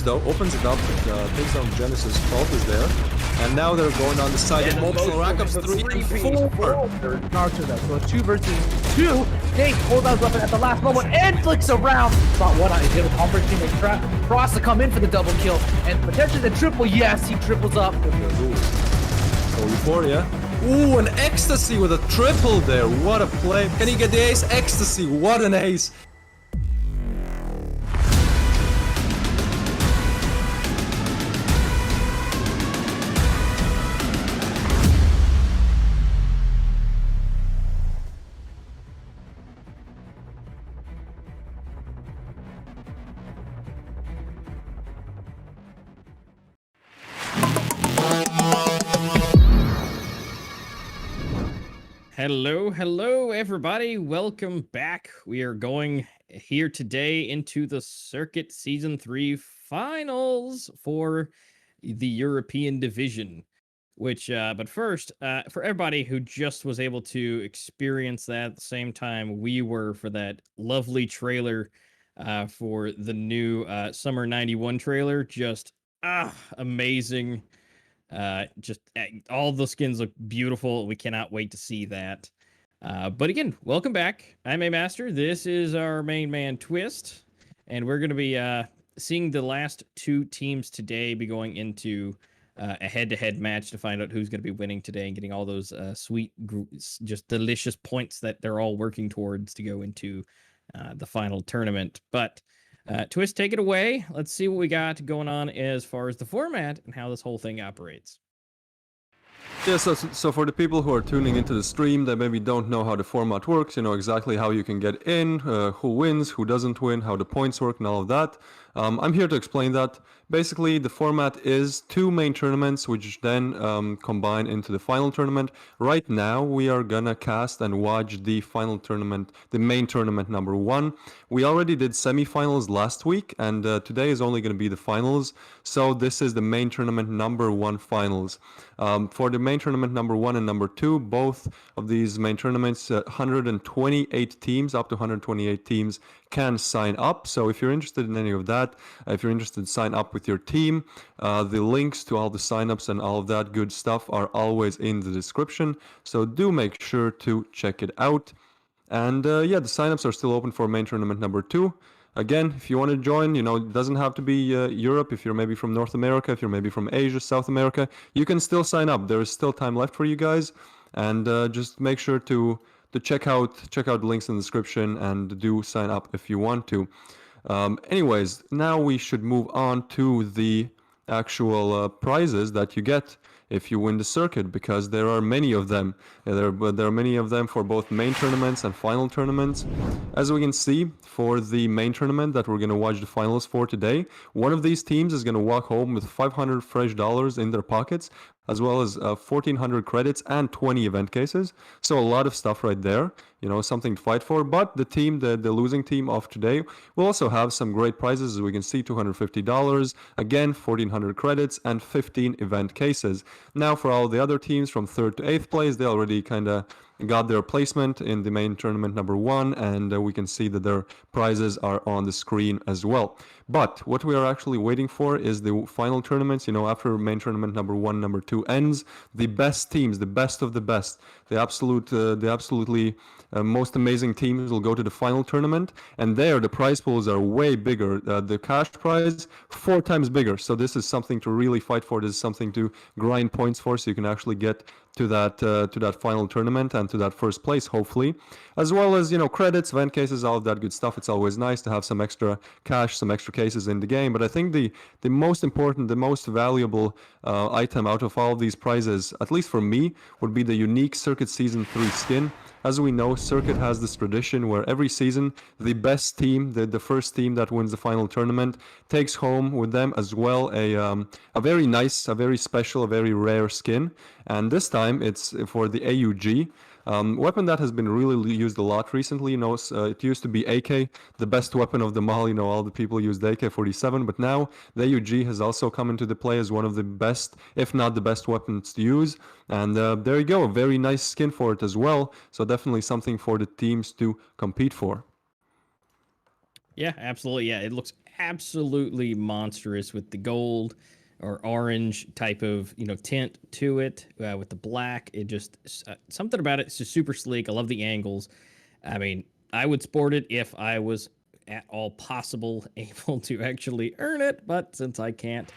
though, opens it up, takes down Genesis, Fault is there, and now they're going on the side of multiple rackups, 3 and 4. Naruto though, so a 2 versus 2. Dave pulls out his weapon at the last moment and flicks around. Spot one on his little opportunity to cross to come in for the double kill and potentially the triple. Yes, he triples up. So Euphoria. Ooh, an Ecstasy with a triple there. What a play. Can he get the ace? Ecstasy, what an ace. Hello everybody, welcome back. We are going here today into the Circuit Season 3 finals for the European Division, which, but first, for everybody who just was able to experience that at the same time we were for that lovely trailer for the new Summer 91 trailer, just amazing. All the skins look beautiful. We cannot wait to see that. But again, welcome back. I'm A Master. This is our main man Twist, and we're going to be seeing the last two teams today be going into a head-to-head match to find out who's going to be winning today and getting all those sweet, just delicious points that they're all working towards to go into the final tournament. But Twist, take it away. Let's see what we got going on as far as the format and how this whole thing operates. Yeah, so for the people who are tuning into the stream that maybe don't know how the format works, you know exactly how you can get in, who wins, who doesn't win, how the points work and all of that. I'm here to explain that. Basically, the format is 2 main tournaments, which then combine into the final tournament. Right now, we are gonna cast and watch the final tournament, the main tournament number 1. We already did semifinals last week, and today is only gonna be the finals. So this is the main tournament number 1 finals. For the main tournament number 1 and number 2, both of these main tournaments, 128 teams, up to 128 teams can sign up. So if you're interested in any of that, if you're interested, sign up with your team. The links to all the signups and all of that good stuff are always in the description. So do make sure to check it out. And yeah, the signups are still open for main tournament number 2. Again, if you want to join, you know, it doesn't have to be Europe. If you're maybe from North America, if you're maybe from Asia, South America, you can still sign up. There is still time left for you guys. And just make sure to check out the links in the description and do sign up if you want to. Anyways, now we should move on to the actual prizes that you get if you win the circuit, because there are many of them. There are many of them for both main tournaments and final tournaments. As we can see, for the main tournament that we're going to watch the finals for today, one of these teams is going to walk home with $500 fresh in their pockets, as well as 1,400 credits and 20 event cases. So a lot of stuff right there, you know, something to fight for. But the team, the losing team of today, will also have some great prizes. As we can see, $250, again, 1,400 credits and 15 event cases. Now for all the other teams from 3rd to 8th place, they already kind of got their placement in the main tournament number 1, and we can see that their prizes are on the screen as well. But what we are actually waiting for is the final tournaments. You know, after main tournament number 1, number 2 ends, the best teams, the best of the best, the absolutely most amazing teams will go to the final tournament, and there the prize pools are way bigger. The cash prize 4 times bigger. So this is something to really fight for. This is something to grind points for, so you can actually get to that final tournament and to that first place, hopefully, as well as, you know, credits, event cases, all of that good stuff. It's always nice to have some extra cash, some extra cases in the game. But I think the most important, the most valuable item out of all of these prizes, at least for me, would be the unique Circuit Season 3 skin. As we know, Circuit has this tradition where every season the best team, the first team that wins the final tournament, takes home with them as well a very nice, a very special, a very rare skin. And this time it's for the AUG. Weapon that has been really used a lot recently. You know, it used to be AK, the best weapon of them all. You know, all the people used AK-47, but now the AUG has also come into the play as one of the best, if not the best weapons to use. And there you go, a very nice skin for it as well. So definitely something for the teams to compete for. Yeah, absolutely. Yeah, it looks absolutely monstrous with the gold or orange type of tint to it with the black. It just something about it. It's just super sleek. I love the angles. I mean, I would sport it if I was at all possible able to actually earn it, but since I can't,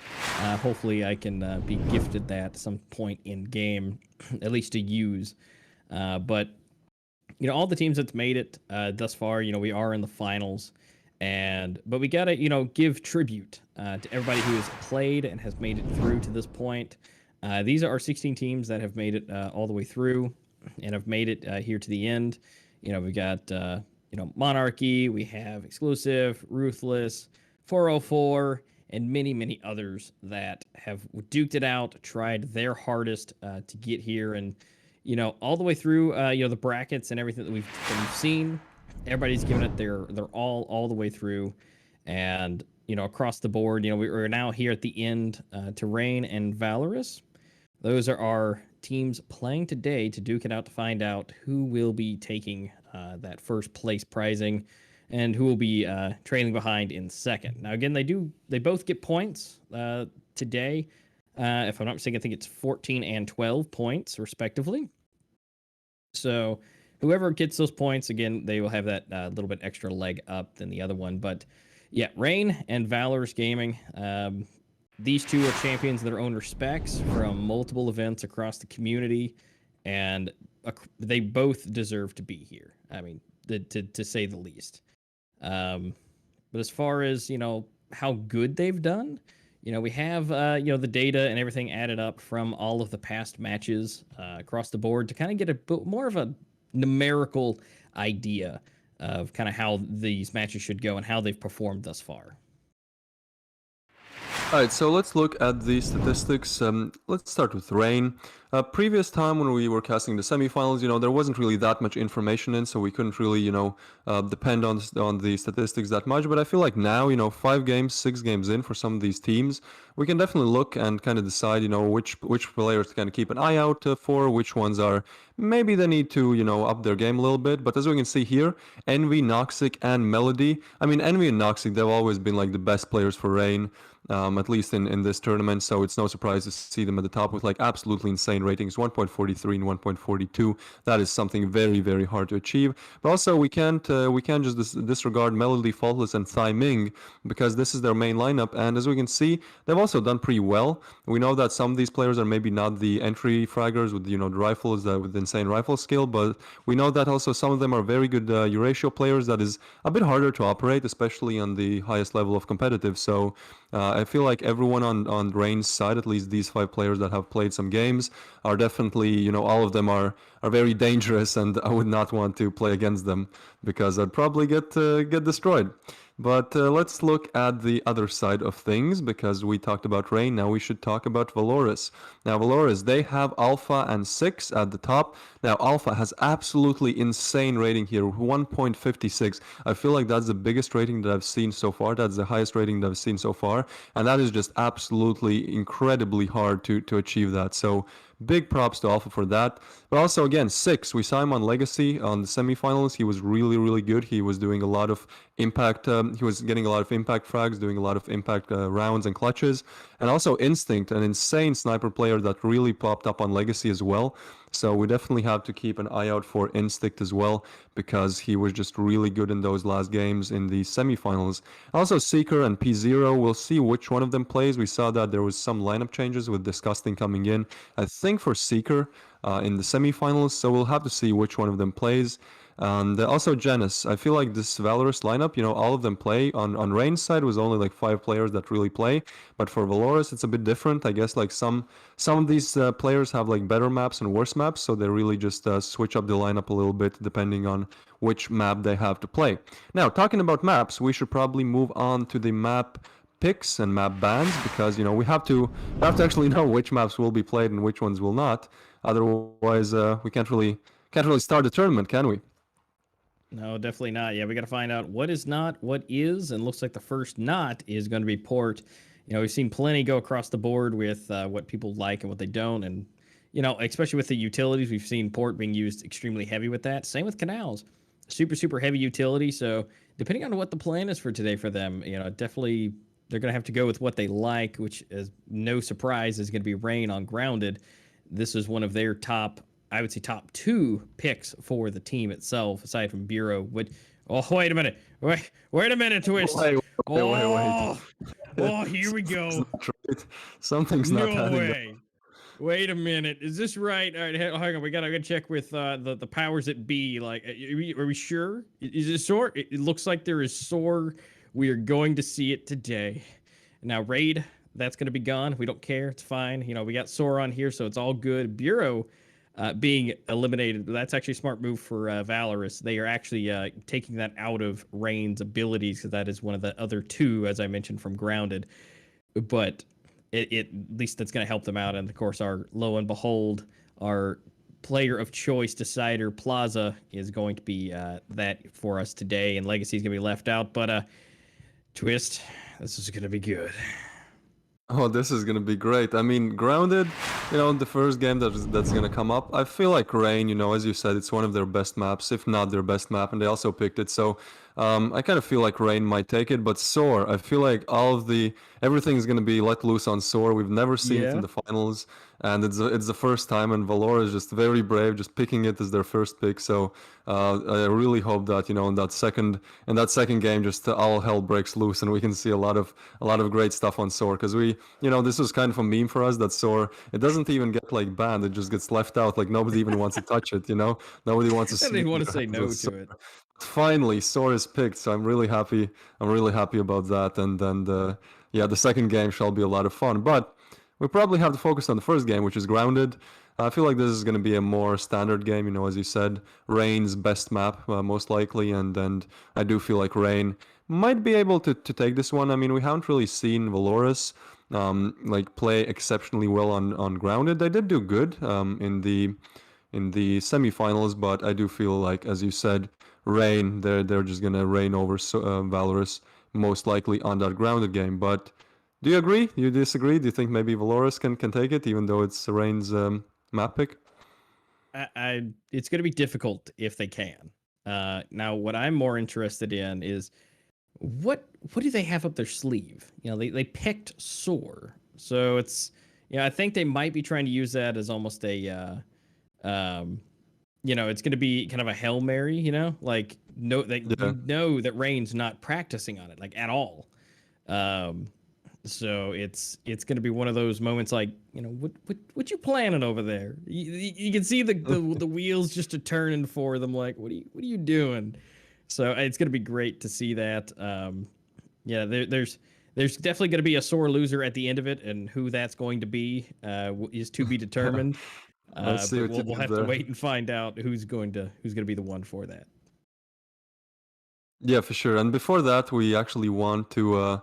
hopefully I can be gifted that at some point in game, at least to use. But all the teams that's made it thus far, we are in the finals, but we gotta give tribute to everybody who has played and has made it through to this point. These are our 16 teams that have made it all the way through and have made it here to the end. We got Monarchy, we have Exclusive, Ruthless, 404, and many, many others that have duked it out, tried their hardest to get here, and all the way through the brackets and everything that we've seen. Everybody's given it their all the way through, and across the board. We're now here at the end to Reign and VALOROUS. Those are our teams playing today to duke it out to find out who will be taking that first place prizing and who will be trailing behind in second. Now, again, they both get points today. If I'm not mistaken, I think it's 14 and 12 points, respectively. So whoever gets those points, again, they will have that little bit extra leg up than the other one. But yeah, Reign and VALOROUS Gaming, these two are champions in their own respects from multiple events across the community, and they both deserve to be here. I mean, to say the least. But as far as how good they've done, we have the data and everything added up from all of the past matches across the board to kind of get a bit more of a numerical idea of kind of how these matches should go and how they've performed thus far. All right, so let's look at the statistics. Let's start with Reign. Previous time when we were casting the semifinals, there wasn't really that much information in, so we couldn't really, depend on the statistics that much. But I feel like now, 5 games, 6 games in for some of these teams, we can definitely look and kind of decide, which players to kind of keep an eye out for, which ones are maybe they need to, up their game a little bit. But as we can see here, Envy, Noxic, and Melody. I mean, Envy and Noxic, they've always been like the best players for Reign. At least in this tournament, so it's no surprise to see them at the top with like absolutely insane ratings, 1.43 and 1.42. That is something very, very hard to achieve. But also we can't just disregard Melody, Faultless, and Thai Ming, because this is their main lineup, and as we can see, they've also done pretty well. We know that some of these players are maybe not the entry fraggers with the rifles with insane rifle skill, but we know that also some of them are very good Eurasia players that is a bit harder to operate, especially on the highest level of competitive. So I feel like everyone on Reign's side, at least these 5 players that have played some games, are definitely, all of them are very dangerous, and I would not want to play against them because I'd probably get destroyed. But let's look at the other side of things, because we talked about Reign. Now we should talk about VALOROUS. Now VALOROUS, they have Alpha and 6 at the top. Now Alpha has absolutely insane rating here, 1.56. I feel like that's the biggest rating that I've seen so far. That's the highest rating that I've seen so far. And that is just absolutely incredibly hard to achieve that. So big props to Alpha for that. But also, again, 6, we saw him on Legacy on the semifinals. He was really, really good. He was doing a lot of impact. He was getting a lot of impact frags, doing a lot of impact rounds and clutches. And also Instinct, an insane sniper player that really popped up on Legacy as well. So we definitely have to keep an eye out for Instinct as well, because he was just really good in those last games in the semifinals. Also Seeker and P0, we'll see which one of them plays. We saw that there was some lineup changes with Disgusting coming in, I think for Seeker in the semifinals, so we'll have to see which one of them plays. And also Janus, I feel like this VALOROUS lineup, all of them play. On Reign's side was only like 5 players that really play, but for VALOROUS it's a bit different. I guess like some of these players have like better maps and worse maps, so they really just switch up the lineup a little bit depending on which map they have to play. Now, talking about maps, we should probably move on to the map picks and map bans, because we have to actually know which maps will be played and which ones will not. Otherwise, we can't really start the tournament, can we? No, definitely not. Yeah, we got to find out what is not, what is, and looks like the first not is going to be port. We've seen plenty go across the board with what people like and what they don't, and especially with the utilities, we've seen port being used extremely heavy with that. Same with canals, super heavy utility. So depending on what the plan is for today for them, definitely they're going to have to go with what they like, which is no surprise is going to be Rain on Grounded. This is one of their I would say top 2 picks for the team itself, aside from Bureau. Oh, wait a minute. Wait a minute, Twist. Wait. Oh, here we go. Right. Something's not No adding up. way. Wait a minute. Is this right? All right, hang on. We gotta check with the powers that be. Like, are we sure? Is it Soar? It looks like there is Soar. We are going to see it today. Now, Raid, that's gonna be gone. We don't care. It's fine. We got Soar on here, so it's all good. Bureau being eliminated. That's actually a smart move for VALOROUS. They are actually taking that out of Rain's abilities, because that is one of the other 2, as I mentioned, from Grounded. But at least that's going to help them out. And of course, our lo and behold, our player of choice decider Plaza is going to be that for us today, and Legacy is going to be left out. But Twist, this is going to be good. Oh, this is gonna be great. I mean, Grounded, the first game that's gonna come up. I feel like Rain, as you said, it's one of their best maps, if not their best map, and they also picked it. So I kind of feel like Rain might take it, but Soar, I feel like everything is gonna be let loose on Soar. We've never seen it in the finals, and it's the first time, and Valora is just very brave, just picking it as their first pick. So I really hope that in that second game, just all hell breaks loose, and we can see a lot of great stuff on Soar, because this was kind of a meme for us, that Soar, it doesn't even get like banned, it just gets left out, like nobody even wants to touch it. Nobody wants to. They want to say no to it. Finally, Soar is picked, so I'm really happy about that, and the second game shall be a lot of fun. But we probably have to focus on the first game, which is Grounded. I feel like this is going to be a more standard game, as you said, Rain's best map, most likely, and I do feel like Rain might be able to take this one. I mean, we haven't really seen VALOROUS play exceptionally well on Grounded. They did do good in the semifinals, but I do feel like, as you said, Rain, they're just gonna reign over VALOROUS most likely on that Grounded game. But do you agree? Do you disagree? Do you think maybe VALOROUS can take it, even though it's Rain's map pick? It's going to be difficult if they can. Now, what I'm more interested in is what do they have up their sleeve? They picked Soar, so it's I think they might be trying to use that as almost a it's going to be kind of a Hail Mary, like you know that Rain's not practicing on it like at all. So it's going to be one of those moments like, what you planning over there? You can see the wheels just a turning for them, like, what are you doing? So it's going to be great to see that. There's definitely going to be a sore loser at the end of it, and who that's going to be is to be determined. But we'll have to wait and find out who's going to be the one for that. Yeah, for sure. And before that, we actually want to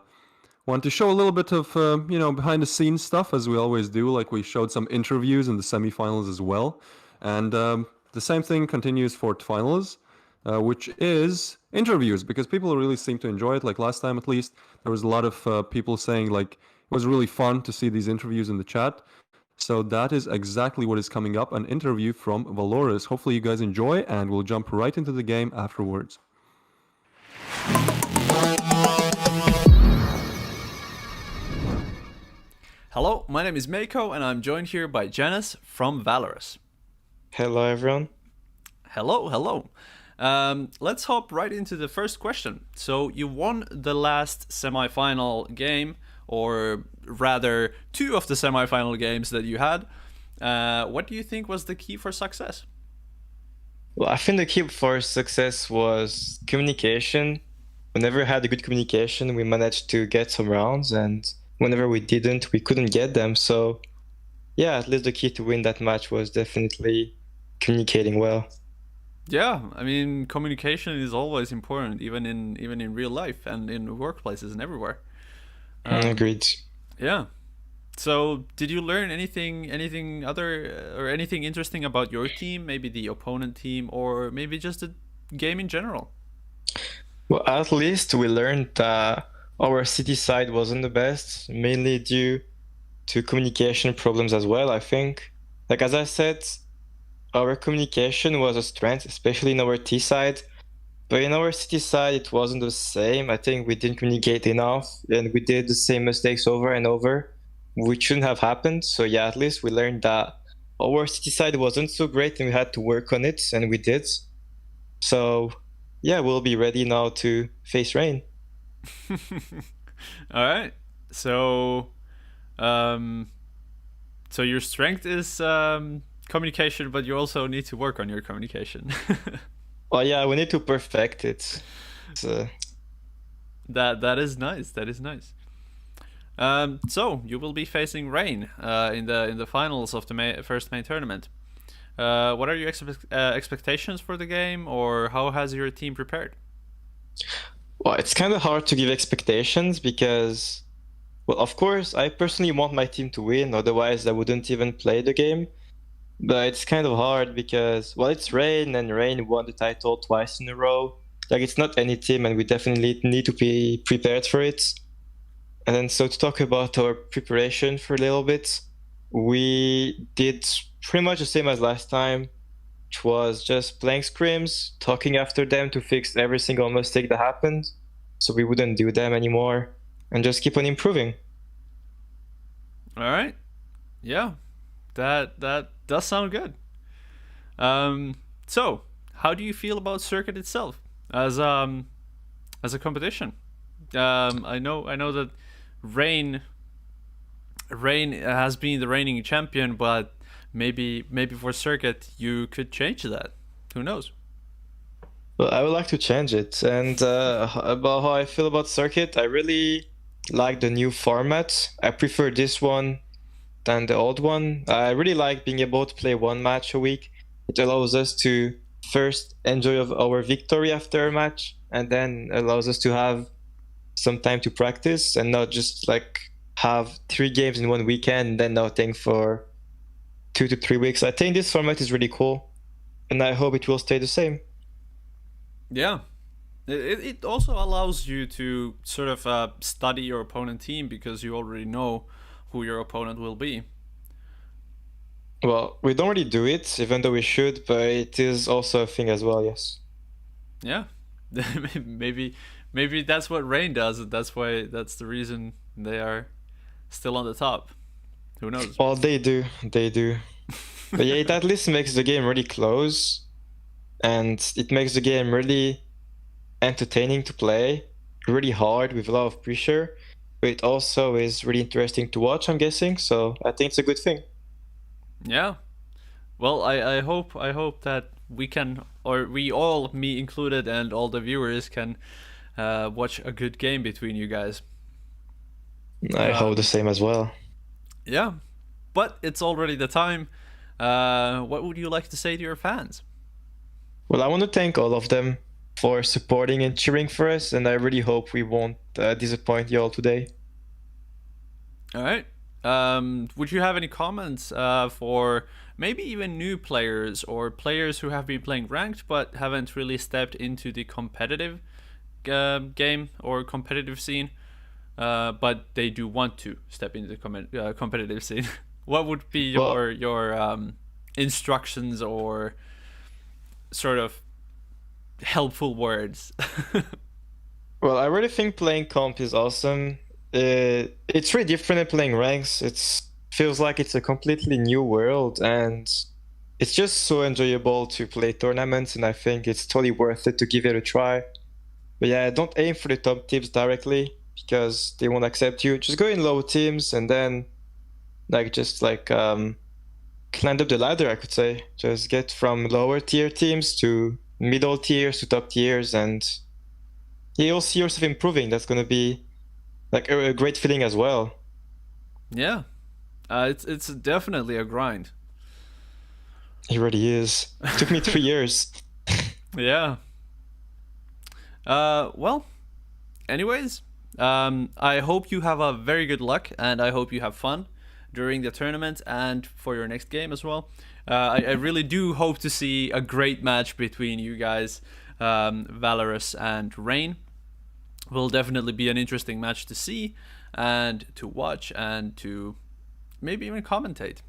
show a little bit of behind the scenes stuff, as we always do. Like, we showed some interviews in the semifinals as well, and the same thing continues for finals, which is interviews, because people really seem to enjoy it. Like last time, at least, there was a lot of people saying like it was really fun to see these interviews in the chat. So that is exactly what is coming up, an interview from VALOROUS. Hopefully you guys enjoy, and we'll jump right into the game afterwards. Hello, my name is Meiko, and I'm joined here by Janice from VALOROUS. Hello, everyone. Hello. Let's hop right into the first question. So you won the last semifinal game, or rather 2 of the semifinal games that you had. What do you think was the key for success? Well, I think the key for success was communication. Whenever we had a good communication, we managed to get some rounds, and whenever we didn't, we couldn't get them. So yeah, at least the key to win that match was definitely communicating well. Yeah, I mean, communication is always important, even in real life and in workplaces and everywhere. Agreed. Yeah. So, did you learn anything other or anything interesting about your team, maybe the opponent team, or maybe just the game in general? Well, at least we learned that our city side wasn't the best, mainly due to communication problems as well, I think. Like, as I said, our communication was a strength, especially in our T side. But in our city side, it wasn't the same. I think we didn't communicate enough, and we did the same mistakes over and over, which shouldn't have happened. So yeah, at least we learned that our city side wasn't so great, and we had to work on it, and we did. So yeah, we'll be ready now to face rain. All right. So, so your strength is communication, but you also need to work on your communication. Well, yeah, we need to perfect it. So, That is nice. That is nice. So you will be facing Rain in the finals of the first main tournament. What are your expectations for the game, or how has your team prepared? well, it's kind of hard to give expectations because, well, of course, I personally want my team to win, otherwise I wouldn't even play the game. But it's kind of hard because, well, it's Rain, and Rain won the title twice in a row. Like, it's not any team, and we definitely need to be prepared for it. And then, so to talk about our preparation for a little bit, we did pretty much the same as last time, which was just playing scrims, talking after them to fix every single mistake that happened, so we wouldn't do them anymore, and just keep on improving. All right. Yeah, that does sound good. So how do you feel about Circuit itself as a competition? I know that Rain has been the reigning champion, but maybe for Circuit you could change that. Who knows? Well, I would like to change it. And about how I feel about Circuit, I really like the new format. I prefer this one than the old one. I really like being able to play one match a week. It allows us to first enjoy our victory after a match, and then allows us to have some time to practice and not just like have 3 games in one weekend and then nothing for 2 to 3 weeks. I think this format is really cool, and I hope it will stay the same. Yeah. It also allows you to sort of study your opponent team because you already know who your opponent will be. Well, we don't really do it, even though we should, but it is also a thing as well, yes. Yeah. maybe that's what Rain does, and that's the reason they are still on the top. Who knows? Well, they do. But yeah, it at least makes the game really close, and it makes the game really entertaining to play, really hard with a lot of pressure, but it also is really interesting to watch, I'm guessing, so I think it's a good thing. Yeah. Well, I hope that we can, or we all, me included, and all the viewers can watch a good game between you guys. I hope the same as well. Yeah. But it's already the time. What would you like to say to your fans? Well, I want to thank all of them for supporting and cheering for us, and I really hope we won't disappoint you all today. All right. Would you have any comments for maybe even new players or players who have been playing ranked but haven't really stepped into the competitive game or competitive scene, but they do want to step into the competitive scene? What would be your instructions or sort of helpful words? Well, I really think playing comp is awesome. It's really different than playing ranks. It feels like it's a completely new world, and it's just so enjoyable to play tournaments, and I think it's totally worth it to give it a try. But yeah, don't aim for the top teams directly because they won't accept you. Just go in low teams and then climb up the ladder, I could say. Just get from lower tier teams to middle tiers to top tiers, and you'll see yourself improving. That's gonna be like a great feeling as well. Yeah, it's definitely a grind. It really is. It took me 3 years. Yeah. Well, anyways, I hope you have a very good luck, and I hope you have fun during the tournament and for your next game as well. I really do hope to see a great match between you guys, VALOROUS and Rain. Will definitely be an interesting match to see and to watch and to maybe even commentate.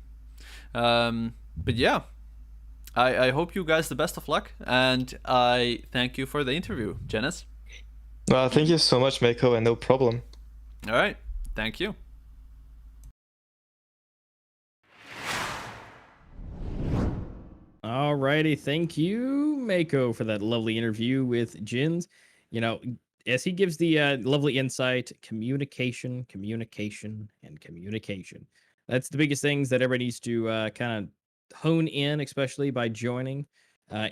But yeah, I hope you guys the best of luck, and I thank you for the interview, Janice. Well, thank you so much, Mako, and no problem. All right, thank you. Alrighty, thank you, Mako, for that lovely interview with Jins. You know, as he gives the lovely insight, communication, communication, and communication. That's the biggest things that everybody needs to kind of hone in, especially by joining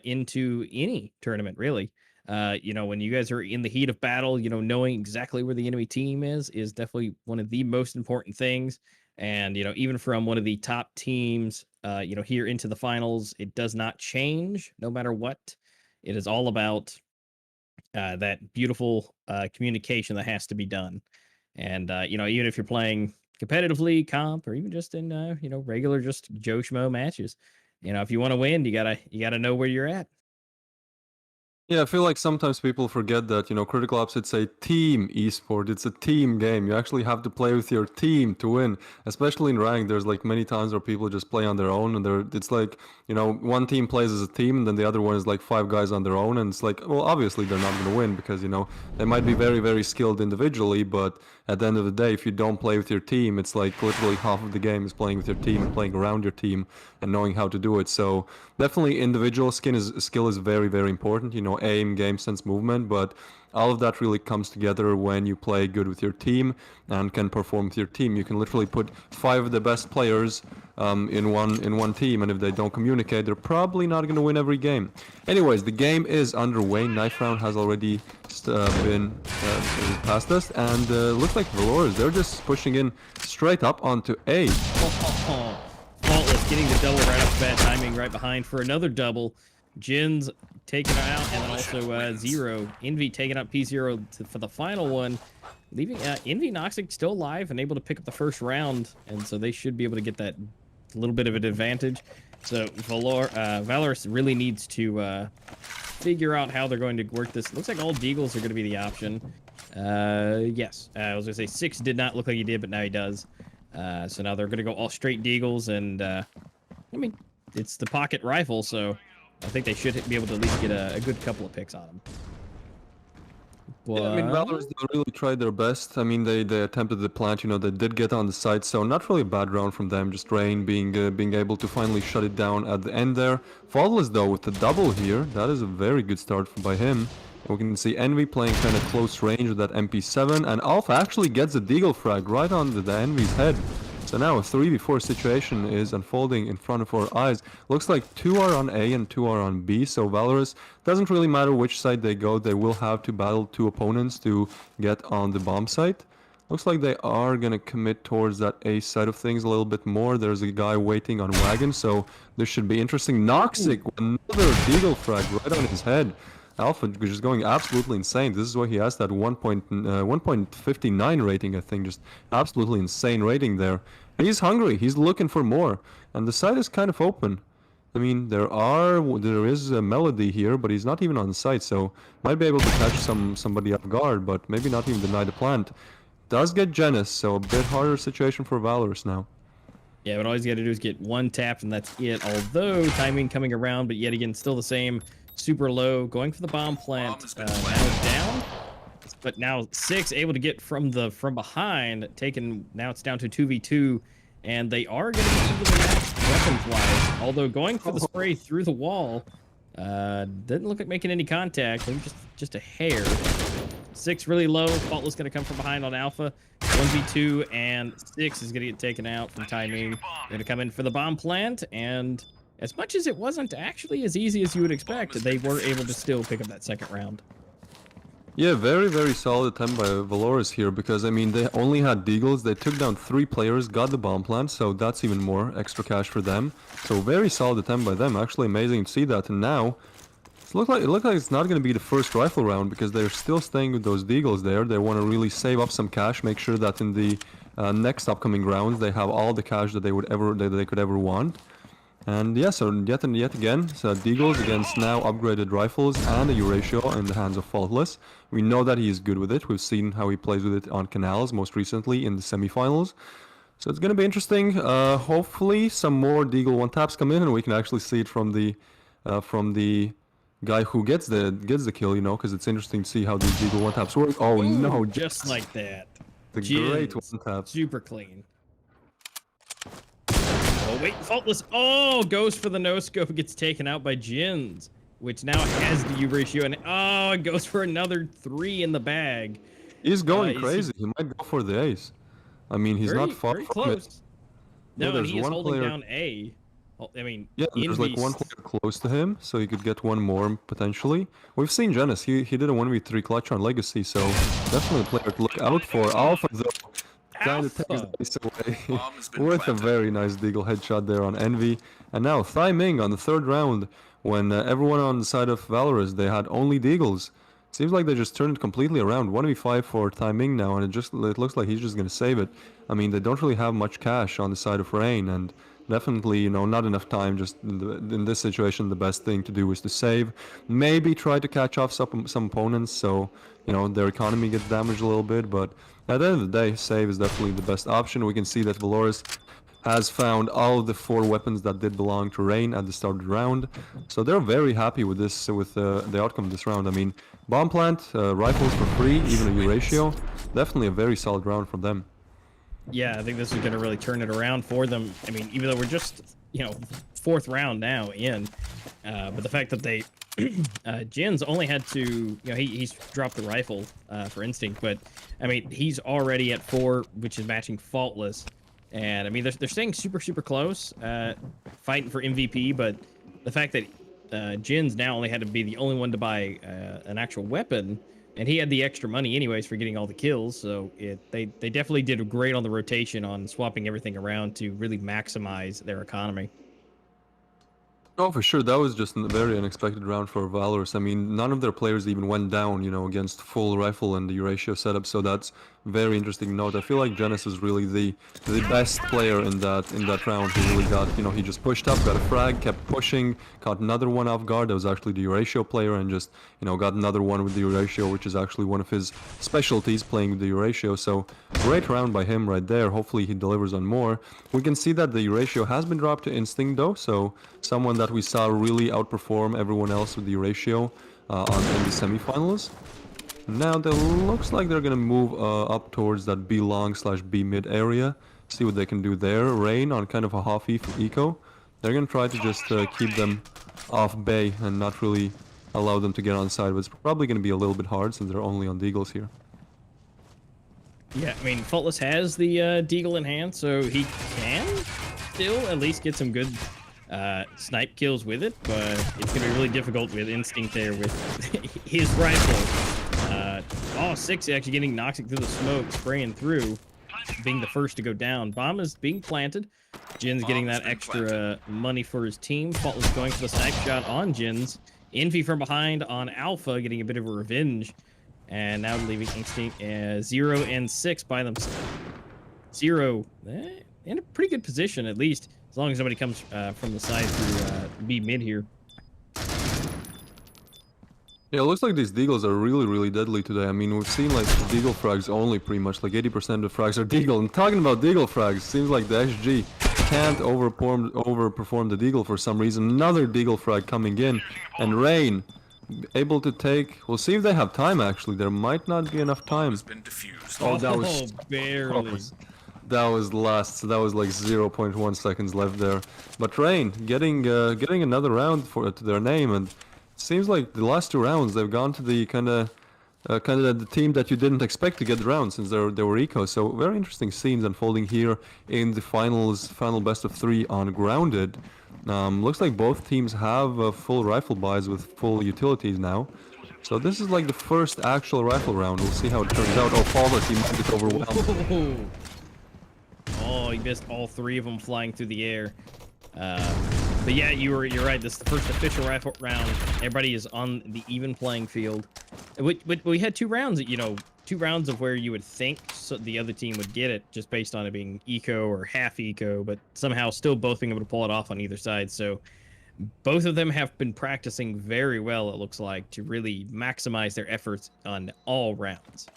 into any tournament, really. You know, when you guys are in the heat of battle, you know, knowing exactly where the enemy team is definitely one of the most important things. And, you know, even from one of the top teams, you know, here into the finals, it does not change no matter what. It is all about that beautiful communication that has to be done. And, you know, even if you're playing competitively, comp, or even just in, you know, regular, just Joe Schmo matches, you know, if you want to win, you gotta know where you're at. Yeah, I feel like sometimes people forget that, Critical Ops, it's a team esport. It's a team game. You actually have to play with your team to win. Especially in rank, there's like many times where people just play on their own and it's like, one team plays as a team and then the other one is like five guys on their own. And it's like, well, obviously they're not going to win because, they might be very, very skilled individually, but at the end of the day, if you don't play with your team, it's like literally half of the game is playing with your team and playing around your team and knowing how to do it. So definitely individual skill is very, very important, aim, game sense, movement, but all of that really comes together when you play good with your team and can perform with your team. You can literally put five of the best players in one team, and if they don't communicate, they're probably not going to win every game. Anyways, the game is underway. Knife round has already been past us, and looks like VALOROUS, they're just pushing in straight up onto A. Faultless getting the double right off the bat, timing right behind for another double. Jin's taking it out, and then also Zero. Envy taking out P0 for the final one, leaving Envy Noxic still alive and able to pick up the first round, and so they should be able to get that little bit of an advantage. So VALOROUS really needs to figure out how they're going to work this. Looks like all Deagles are going to be the option. Yes, I was going to say 6 did not look like he did, but now he does. So now they're going to go all straight Deagles, and I mean, it's the pocket rifle, so I think they should be able to at least get a good couple of picks on him. But... Yeah, I mean, VALOROUS, they really tried their best. I mean, they attempted the plant, they did get on the side, so not really a bad round from them. Just Rain being able to finally shut it down at the end there. Faultless, though, with the double here, that is a very good start by him. We can see Envy playing kind of close range with that MP7, and Alpha actually gets a Deagle frag right on the Envy's head. So now a 3v4 situation is unfolding in front of our eyes. Looks like 2 are on A and 2 are on B, so VALOROUS, doesn't really matter which side they go, they will have to battle 2 opponents to get on the bomb site. Looks like they are going to commit towards that A side of things a little bit more. There's a guy waiting on wagon, so this should be interesting. Noxic, another Deagle frag right on his head. Alpha just going absolutely insane. This is why he has that 1.59 rating, I think. Just absolutely insane rating there. He's hungry. He's looking for more. And the site is kind of open. I mean, there is a Melody here, but he's not even on site, so might be able to catch somebody off guard, but maybe not even deny the plant. Does get Genis, so a bit harder situation for VALOROUS now. Yeah, but all he's got to do is get one tap, and that's it. Although timing coming around, but yet again, still the same. Super low, going for the bomb plant. Now down, but now 6 able to get from behind. Now it's down to 2v2, and they are going to be evenly matched weapons-wise. Although going for the spray through the wall didn't look like making any contact. Maybe just a hair. 6 really low. Faultless going to come from behind on Alpha. 1v2, and 6 is going to get taken out from timing. Going to come in for the bomb plant, and as much as it wasn't actually as easy as you would expect, they were able to still pick up that second round. Yeah, very, very solid attempt by VALOROUS here, because, I mean, they only had Deagles. They took down 3 players, got the bomb plant, so that's even more extra cash for them. So very solid attempt by them. Actually amazing to see that. And now, it looks like it's not going to be the first rifle round, because they're still staying with those Deagles there. They want to really save up some cash, make sure that in the next upcoming rounds, they have all the cash that they could ever want. And yeah, so yet again, so Deagles against now upgraded rifles and a Euratio in the hands of Faultless. We know that he is good with it. We've seen how he plays with it on Canals, most recently in the semifinals. So it's gonna be interesting. Hopefully some more Deagle one taps come in, and we can actually see it from the guy who gets the kill. You know, because it's interesting to see how these Deagle one taps work. Oh Ooh, no, just like that. the great Jins, one tap. super clean. Oh wait, faultless. Oh, goes for the no scope, gets taken out by Jins, which now has the U ratio, and oh, it goes for another 3 in the bag. He's going is he- crazy. He might go for the ace. I mean, he's not far very from close. it. No, Yeah, and there's he is one holding player. down A. Oh, I mean, Yeah, there's like one Envy's- player close to him, so he could get one more potentially. We've seen Genis. He did a 1v3 clutch on Legacy, so definitely a player to look out for. Alpha though kind of takes the Alpha. ace away with a very nice Deagle headshot there on Envy. And now Thai Ming on the third round, when everyone on the side of Valorous, they had only Deagles. Seems like they just turned it completely around. 1v5 for Thai Ming now, and it looks like he's just gonna save it. I mean, they don't really have much cash on the side of Rain, and definitely, you know, not enough time. Just in this situation, the best thing to do is to save. Maybe try to catch off some opponents, so you know their economy gets damaged a little bit. But at the end of the day, save is definitely the best option. We can see that Valorous has found all of the 4 weapons that did belong to Rain at the start of the round. So they're very happy with this, with the outcome of this round. I mean, bomb plant, rifles for free, even a U ratio. Definitely a very solid round from them. Yeah, I think this is going to really turn it around for them. I mean, even though we're just, you know, 4th round now in, but the fact that they, Jins only had to, you know, he's dropped the rifle for instinct, but I mean, he's already at 4, which is matching faultless. And I mean, they're staying super, super close, fighting for MVP, but the fact that Jins now only had to be the only one to buy an actual weapon, and he had the extra money anyways for getting all the kills, so they definitely did great on the rotation on swapping everything around to really maximize their economy. Oh, for sure. That was just a very unexpected round for Valorous. I mean, none of their players even went down, you know, against full rifle and the Eurasia setup. So that's very interesting note. I feel like Genis is really the best player in that round. He really got, you know, he just pushed up, got a frag, kept pushing, got another one off guard. That was actually the Eurasia player, and just, you know, got another one with the Eurasia, which is actually one of his specialties, playing with the Eurasia. So great round by him right there. Hopefully he delivers on more. We can see that the Eurasia has been dropped to Instinct though, so someone that we saw really outperform everyone else with the ratio in the semifinals. Now it looks like they're gonna move up towards that B long / B mid area. See what they can do there. Rain on kind of a half eco. They're gonna try to just keep them off bay and not really allow them to get on side. But it's probably gonna be a little bit hard since they're only on Deagles here. Yeah, I mean, Faultless has the Deagle in hand, so he can still at least get some good snipe kills with it, but it's gonna be really difficult with instinct there with his rifle. Oh, 6 actually getting Noxic through the smoke, spraying through, being the first to go down. Bomb is being planted. Jin's getting that extra money for his team. Faultless going for the snipe shot on Jin's. Envy from behind on Alpha, getting a bit of a revenge, and now leaving Instinct 0 and 6 by themselves. 0 in a pretty good position, at least, as long as somebody comes from the side through B mid here. Yeah, it looks like these Deagles are really, really deadly today. I mean, we've seen like Deagle frags only pretty much, like 80% of frags are Deagle. And talking about Deagle frags, seems like the SG can't overperform the Deagle for some reason. Another Deagle frag coming in, and Rain able to take. We'll see if they have time. Actually, there might not be enough time. Oh, that was barely. That was last, so that was like 0.1 seconds left there. But Rain getting another round to their name, and seems like the last 2 rounds they've gone to the kind of the team that you didn't expect to get the round, since they were eco. So very interesting scenes unfolding here in the final best of 3 on Grounded. Looks like both teams have full rifle buys with full utilities now. So this is like the first actual rifle round. We'll see how it turns out. Oh, Faultless, he might get overwhelmed. Oh, he missed all 3 of them flying through the air. But yeah, you're right. This is the first official rifle round. Everybody is on the even playing field. We had 2 rounds, you know, 2 rounds of where you would think the other team would get it just based on it being eco or half eco, but somehow still both being able to pull it off on either side. So both of them have been practicing very well, it looks like, to really maximize their efforts on all rounds.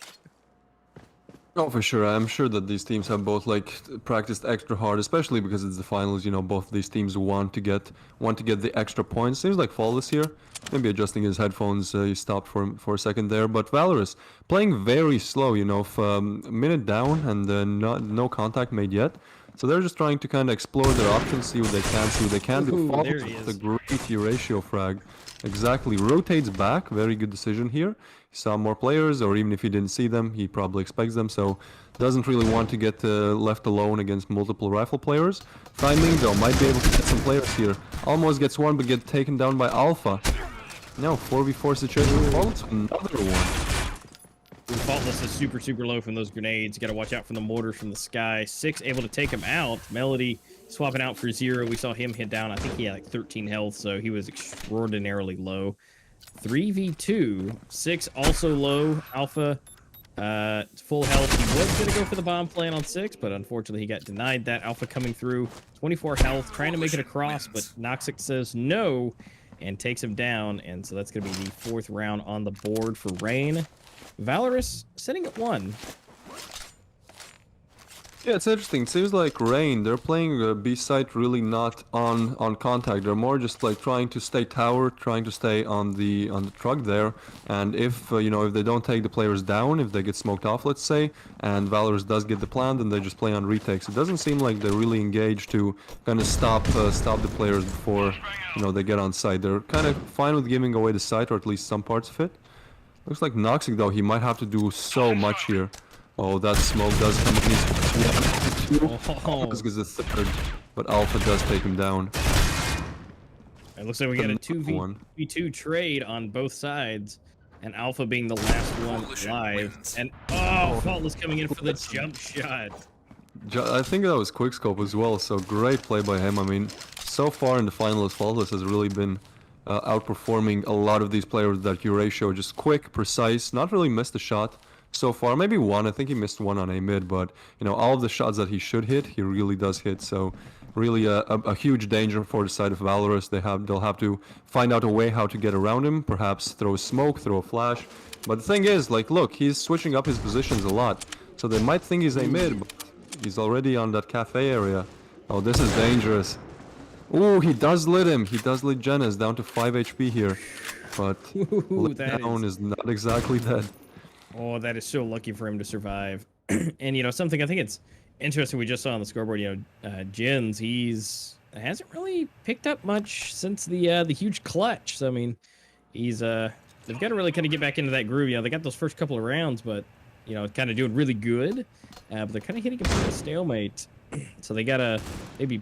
Oh, for sure. I'm sure that these teams have both like practiced extra hard, especially because it's the finals. You know, both of these teams want to get the extra points. Seems like Flawless here, maybe adjusting his headphones. He stopped for a second there, but Valorous playing very slow. You know, a minute down and no contact made yet. So they're just trying to kind of explore their options, see what they can, see what they can do. Ooh, Flawless there he with is. a great ratio frag. Exactly, rotates back. Very good decision here. He saw more players, or even if he didn't see them, he probably expects them. So doesn't really want to get left alone against multiple rifle players. Timing though, might be able to get some players here. Almost gets one, but get taken down by Alpha. No, 4v4 situation. Faultless with another one. Faultless is super, super low from those grenades. Got to watch out for the mortars from the sky. 6 able to take him out. Melody swapping out for 0. We saw him hit down. I think he had like 13 health, so he was extraordinarily low. 3v2. 6 also low. Alpha, full health. He was going to go for the bomb plan on 6, but unfortunately he got denied that. Alpha coming through. 24 health, trying to make it across, but Noxic says no and takes him down. And so that's going to be the 4th round on the board for Rain. Valorous sitting at 1. Yeah, it's interesting. It seems like Rain, they're playing B site really not on contact. They're more just like trying to stay tower, trying to stay on the truck there. And if if they don't take the players down, if they get smoked off, let's say, and Valorous does get the plan, then they just play on retakes. It doesn't seem like they're really engaged to kind of stop the players before they get on site. They're kind of fine with giving away the site, or at least some parts of it. Looks like Noxic though, he might have to do so much here. Oh, that smoke does come in. This is the 3rd, but Alpha does take him down. It looks like we got a 2v2 trade on both sides, and Alpha being the last one alive. And Faultless coming in for the jump shot. I think that was quickscope as well, so great play by him. I mean, so far in the finals, Faultless has really been outperforming a lot of these players with that Q ratio. Just quick, precise, not really missed a shot so far. Maybe one. I think he missed one on A mid, but all of the shots that he should hit, he really does hit. So really a huge danger for the side of Valorous. They'll have to find out a way how to get around him. Perhaps throw smoke, throw a flash. But the thing is, like, look, he's switching up his positions a lot. So they might think he's A mid, but he's already on that cafe area. Oh, this is dangerous. Ooh, he does lit him. He does lit Genis down to 5 HP here. But lit down is not exactly dead. Oh, that is so lucky for him to survive. And something I think it's interesting we just saw on the scoreboard. Jins, hasn't really picked up much since the huge clutch. So I mean, they've got to really kind of get back into that groove. They got those first couple of rounds, but kind of doing really good. But they're kind of hitting a bit of a stalemate. So they gotta maybe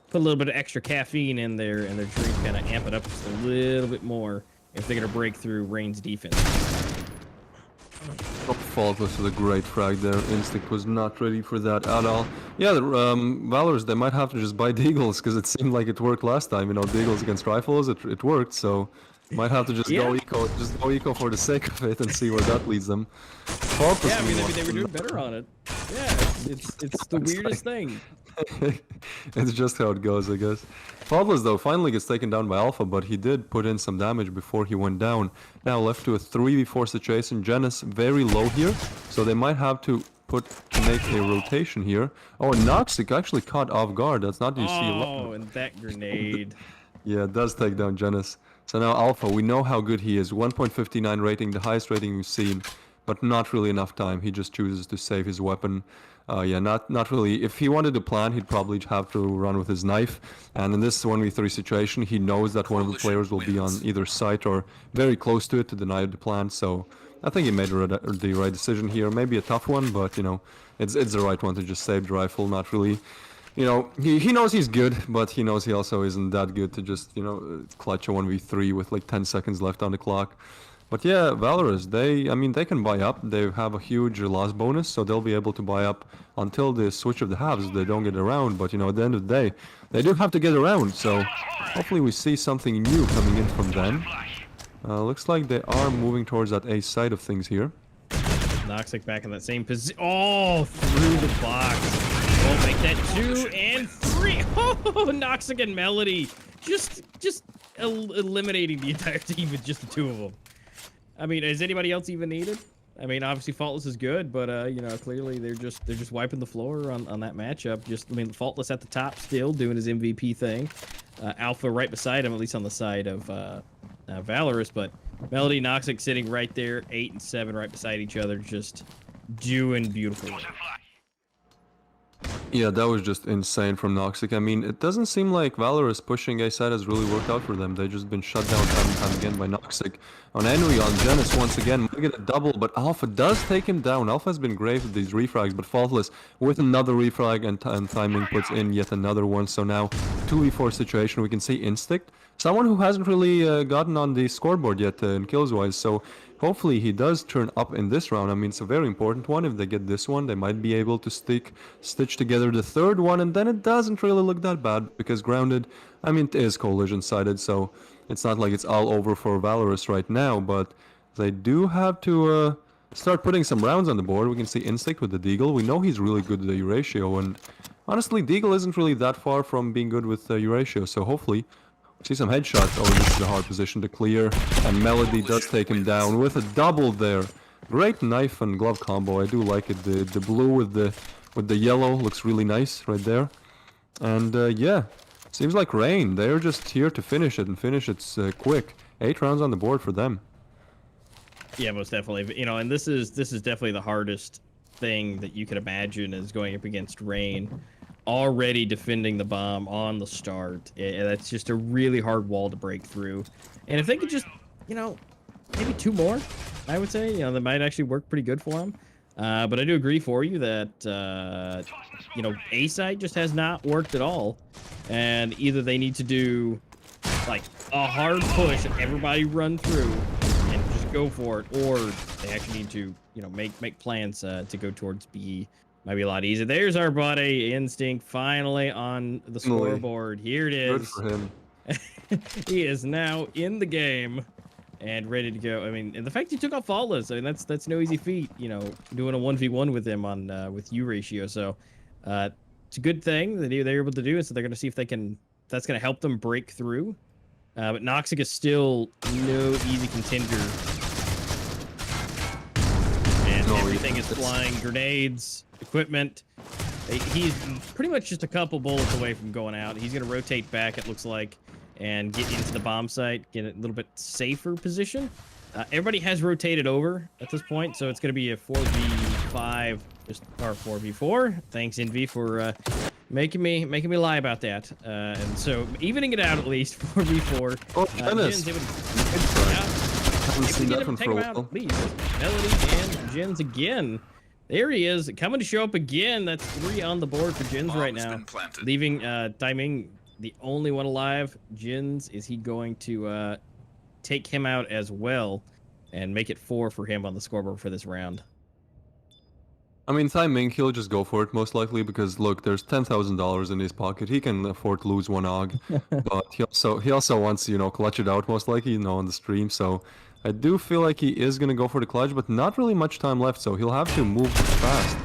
put a little bit of extra caffeine in their drink, kind of amp it up just a little bit more if they're gonna break through Rain's defense. Faultless with a great frag there. Instinct was not ready for that at all. Yeah, the Valorous, they might have to just buy Deagles because it seemed like it worked last time. Deagles against rifles, it worked. So might have to just go eco for the sake of it and see where that leads them. Faultless, yeah, I mean they were doing better on it. Yeah, it's the weirdest thing. It's just how it goes, I guess. Faultless though finally gets taken down by Alpha, but he did put in some damage before he went down. Now left to a 3v4 situation. Genis very low here, so they might have to make a rotation here. Oh, Noxic actually caught off guard. That's not you see a lot. Oh, and that grenade. Yeah, it does take down Genis. So now Alpha, we know how good he is. 1.59 rating, the highest rating we've seen, but not really enough time. He just chooses to save his weapon. Yeah, not really. If he wanted to plan, he'd probably have to run with his knife. And in this 1v3 situation, he knows that one of the players will be on either site or very close to it to deny the plan. So I think he made the right decision here. Maybe a tough one, but it's the right one to just save the rifle. Not really. He knows he's good, but he knows he also isn't that good to just clutch a 1v3 with like 10 seconds left on the clock. But yeah, Valorous, they can buy up. They have a huge loss bonus, so they'll be able to buy up until the switch of the halves. They don't get around, but at the end of the day, they do have to get around. So hopefully we see something new coming in from them. Looks like they are moving towards that A side of things here. Noxic back in that same position. Oh, through the box. We'll make that 2 and 3. Oh, Noxic and Melody just eliminating the entire team with just the 2 of them. I mean, is anybody else even needed? I mean, obviously Faultless is good, but you know, clearly they're just wiping the floor on that matchup. Just, I mean, Faultless at the top still doing his MVP thing. Alpha right beside him, at least on the side of VALOROUS, but Melody, Noxic sitting right there, 8 and 7 right beside each other, just doing beautiful work. Yeah, that was just insane from Noxic. I mean, it doesn't seem like VALOROUS pushing A side has really worked out for them. They've just been shut down time and time again by Noxic. On Envy, on Genis once again, might get a double, but Alpha does take him down. Alpha has been great with these refrags, but Faultless with another refrag and timing puts in yet another one. So now 2v4 situation. We can see Instinct, someone who hasn't really gotten on the scoreboard yet in kills-wise. So hopefully he does turn up in this round. I mean, it's a very important one. If they get this one, they might be able to stitch together the third one, and then it doesn't really look that bad because Grounded, I mean, it is collision-sided, so it's not like it's all over for VALOROUS right now, but they do have to start putting some rounds on the board. We can see Instinct with the Deagle. We know he's really good with the Euratio, and honestly, Deagle isn't really that far from being good with Euratio, so hopefully see some headshots. Oh, this is a hard position to clear, and Melody does take him down with a double there. Great knife and glove combo. I do like it. The blue with the yellow looks really nice right there. And yeah, seems like Rain. They're just here to finish it and finish it quick. 8 rounds on the board for them. Yeah, most definitely. You know, and this is definitely the hardest thing that you could imagine is going up against Rain. Already defending the bomb on the start. That's just a really hard wall to break through. And if they could just, you know, maybe 2 more, I would say, you know, that might actually work pretty good for them. But I do agree for you that, you know, A side just has not worked at all. And either they need to do, like, a hard push and everybody run through and just go for it, or they actually need to, you know, make plans to go towards B. Might be a lot easier. There's our buddy Instinct finally on the scoreboard. Here it is. Good for him. He is now in the game and ready to go. I mean, and the fact he took off Faultless, I mean, that's no easy feat. You know, doing a 1v1 with him on with U ratio. So it's a good thing that they're able to do. And so they're going to see if they can. That's going to help them break through. But Noxic is still no easy contender. And everything is flying, grenades, equipment. He's pretty much just a couple bullets away from going out. He's going to rotate back, it looks like, and get into the bomb site, get a little bit safer position. Everybody has rotated over at this point, so it's going to be a 4v5 or 4v4. Thanks, Envy, for making me lie about that. And so evening it out at least, 4v4. Oh, Jens. Haven't seen that one for a while. Melody and Jens again. There he is, coming to show up again. That's 3 on the board for Jins right now. Leaving Timing the only one alive. Jins, is he going to take him out as well and make it 4 for him on the scoreboard for this round? I mean, Timing, he'll just go for it most likely because look, there's $10,000 in his pocket. He can afford to lose 1 AUG, but he also wants to, you know, clutch it out most likely, you know, on the stream. So I do feel like he is gonna go for the clutch, but not really much time left, so he'll have to move fast.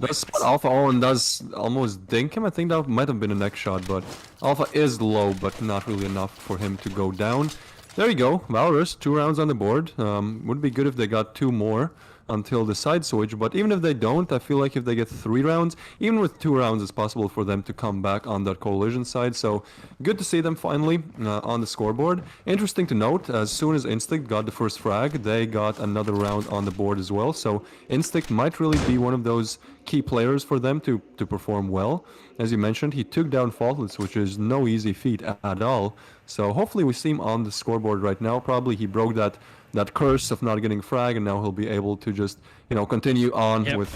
Does spot Alpha Owen does almost dink him. I think that might have been a next shot, but Alpha is low, but not really enough for him to go down. There you go, VALOROUS, 2 rounds on the board. Would be good if they got 2 more until the side switch, but even if they don't, I feel like if they get 3 rounds, even with 2 rounds, it's possible for them to come back on that collision side. So good to see them finally on the scoreboard. Interesting to note, as soon as Instinct got the first frag, they got another round on the board as well. So Instinct might really be one of those key players for them to perform well. As you mentioned, he took down Faultless, which is no easy feat at all. So hopefully we see him on the scoreboard right now. Probably he broke that curse of not getting frag, and now he'll be able to just, you know, continue on with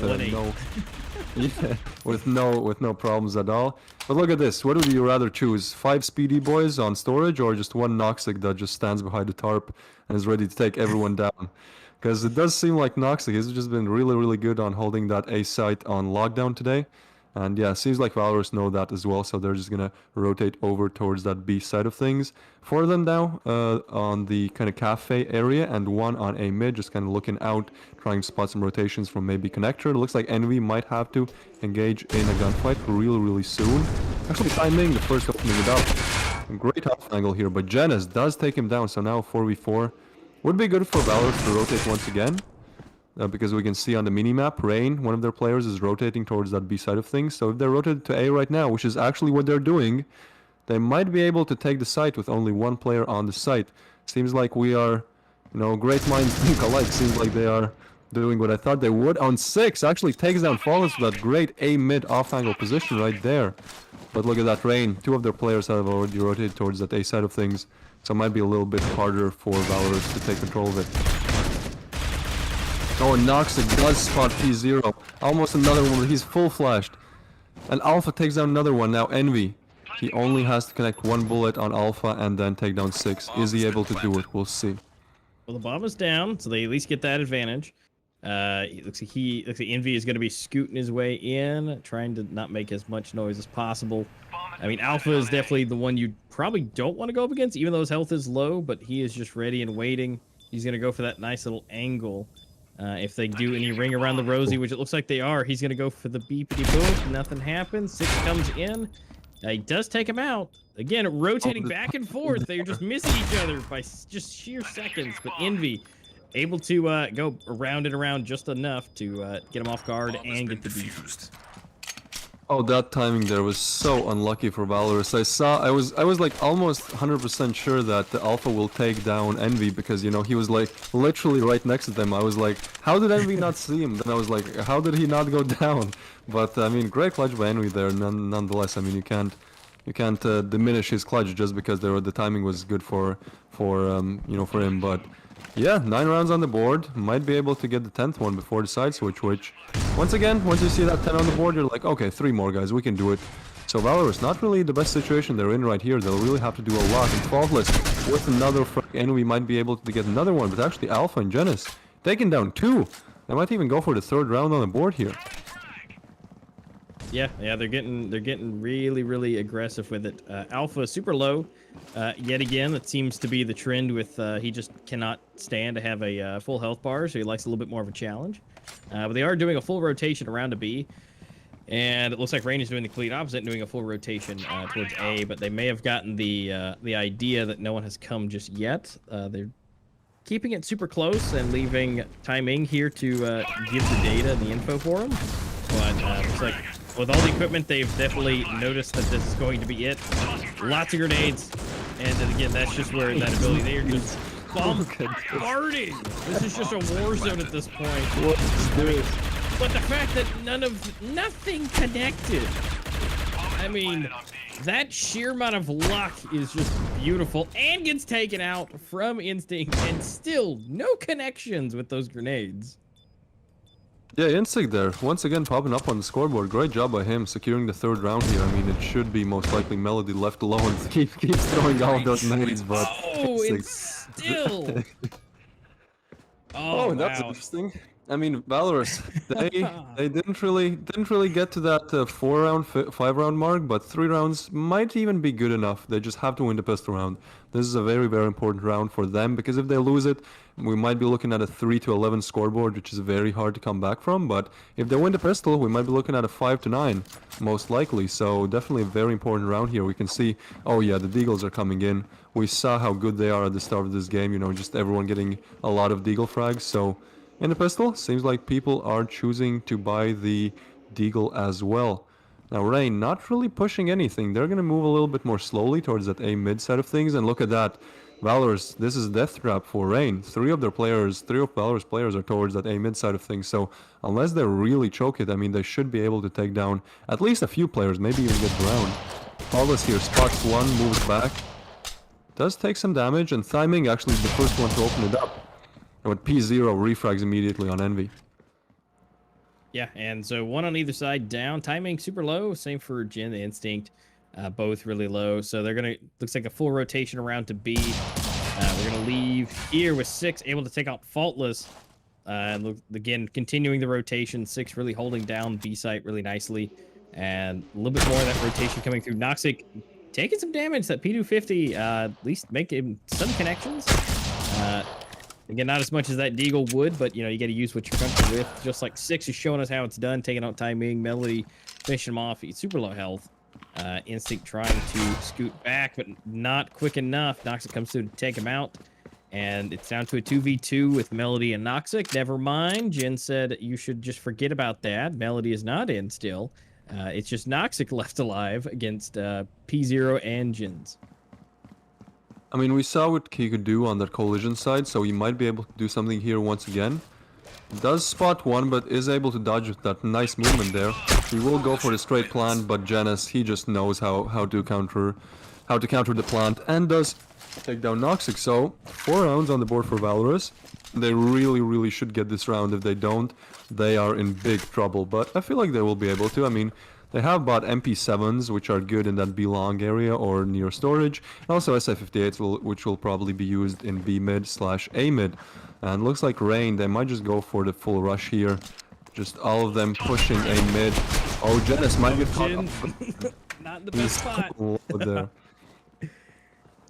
no problems at all. But look at this. What would you rather choose? 5 speedy boys on storage, or just 1 Noxic that just stands behind the tarp and is ready to take everyone down? Because it does seem like Noxic has just been really good on holding that A site on lockdown today. And yeah, seems like VALOROUS know that as well, so they're just gonna rotate over towards that B side of things. 4 of them now on the kind of cafe area, and 1 on A mid, just kind of looking out, trying to spot some rotations from maybe Connector. It looks like Envy might have to engage in a gunfight really soon. Actually, Timing, the first opening it up. Great off angle here, but Genis does take him down, so now 4v4. Would be good for VALOROUS to rotate once again. because we can see on the minimap, Rain, one of their players, is rotating towards that B side of things. So if they're rotated to A right now, which is actually what they're doing, they might be able to take the site with only one player on the site. Seems like we are, great minds think alike. Seems like they are doing what I thought they would. On 6, actually takes down Flawless with that great A mid off angle position right there. But look at that Rain. 2 of their players have already rotated towards that A side of things. So it might be a little bit harder for VALOROUS to take control of it. Oh, and Noxic does spot P0. Almost another one, but he's full flashed. And Alpha takes down another one. Now Envy. He only has to connect 1 bullet on Alpha and then take down 6. Is he able to do it? We'll see. Well, the bomb is down, so they at least get that advantage. It looks like Envy is going to be scooting his way in, trying to not make as much noise as possible. I mean, Alpha is definitely the one you probably don't want to go up against, even though his health is low, but he is just ready and waiting. He's going to go for that nice little angle. If they do any ring around the Rosie, which it looks like they are, he's going to go for the beepity boop. Nothing happens. 6 comes in. He does take him out. Again, rotating back and forth. They're just missing each other by just sheer seconds. But Envy able to go around and around just enough to get him off guard and get the defuse. Oh, that timing there was so unlucky for VALOROUS. I was like almost 100% sure that the Alpha will take down Envy because, he was like literally right next to them. I was like, how did Envy not see him? Then I was like, how did he not go down? But I mean, great clutch by Envy there nonetheless. I mean, you can't diminish his clutch just because the timing was good for him. But yeah, 9 rounds on the board. Might be able to get the 10th one before the side switch, which, once again, once you see that 10 on the board, you're like, okay, 3 more guys, we can do it. So VALOROUS, not really the best situation they're in right here. They'll really have to do a lot. And Faultless with another frag, and we might be able to get another one, but actually Alpha and Genis taking down 2. They might even go for the 3rd round on the board here. Yeah, they're getting really aggressive with it. Alpha super low, yet again. That seems to be the trend with he just cannot stand to have a full health bar, so he likes a little bit more of a challenge. But they are doing a full rotation around to B, and it looks like Rain is doing the complete opposite, doing a full rotation towards A. But they may have gotten the idea that no one has come just yet. They're keeping it super close and leaving timing here to give the data and the info for them. But looks like with all the equipment, they've definitely noticed that this is going to be it. Lots of grenades. And again, that's just where that ability, they are just bombarding. This is just a war zone at this point. But the fact that nothing connected. I mean, that sheer amount of luck is just beautiful and gets taken out from Instinct and still no connections with those grenades. Yeah, Instinct there, once again popping up on the scoreboard. Great job by him securing the 3rd round here. I mean, it should be most likely Melody left alone. Keeps throwing all those nades, but... Oh, it's still... Oh, that's interesting. I mean, VALOROUS, they didn't really get to that 4-round, 5-round mark, but 3 rounds might even be good enough. They just have to win the pistol round. This is a very important round for them, because if they lose it, we might be looking at a 3-11 scoreboard, which is very hard to come back from. But if they win the pistol, we might be looking at a 5-9, most likely. So definitely a very important round here. We can see, oh yeah, the Deagles are coming in. We saw how good they are at the start of this game. Just everyone getting a lot of Deagle frags. So in the pistol, seems like people are choosing to buy the Deagle as well. Now Rain not really pushing anything. They're going to move a little bit more slowly towards that A mid side of things. And look at that. VALOROUS, this is death trap for Rain. 3 of VALOROUS players are towards that A mid side of things. So unless they really choke it, I mean, they should be able to take down at least a few players, maybe even get the round. Paulus here spots 1, moves back. Does take some damage, and Thyming actually is the first one to open it up. And with P0, refrags immediately on Envy. Yeah, and so 1 on either side down. Timing super low. Same for Jin, the Instinct. Both really low. So they're going to... Looks like a full rotation around to B. We're going to leave here with 6 able to take out Faultless. Look, again, continuing the rotation. 6 really holding down B site really nicely. And a little bit more of that rotation coming through. Noxic taking some damage. That P250 at least making some connections. Again, not as much as that Deagle would, but, you got to use what you're comfortable with. Just like 6 is showing us how it's done, taking out Timing, Melody, finishing him off. He's super low health. Instinct trying to scoot back, but not quick enough. Noxic comes through to take him out. And it's down to a 2v2 with Melody and Noxic. Never mind. Jin said you should just forget about that. Melody is not in still. It's just Noxic left alive against P0 and Jins. I mean, we saw what he could do on that collision side, so he might be able to do something here once again. Does spot one, but is able to dodge with that nice movement there. He will go for the straight plant, but Janus, he just knows how to counter the plant, and does take down Noxic. So 4 rounds on the board for Valorous. They really should get this round. If they don't, they are in big trouble, but I feel like they will be able to. I mean, they have bought MP7s, which are good in that B long area or near storage, and also SA58s, which will probably be used in B mid / A mid. And looks like Rain, they might just go for the full rush here. Just all of them pushing A mid. Oh, Janus might get caught up. Not in the best spot. There.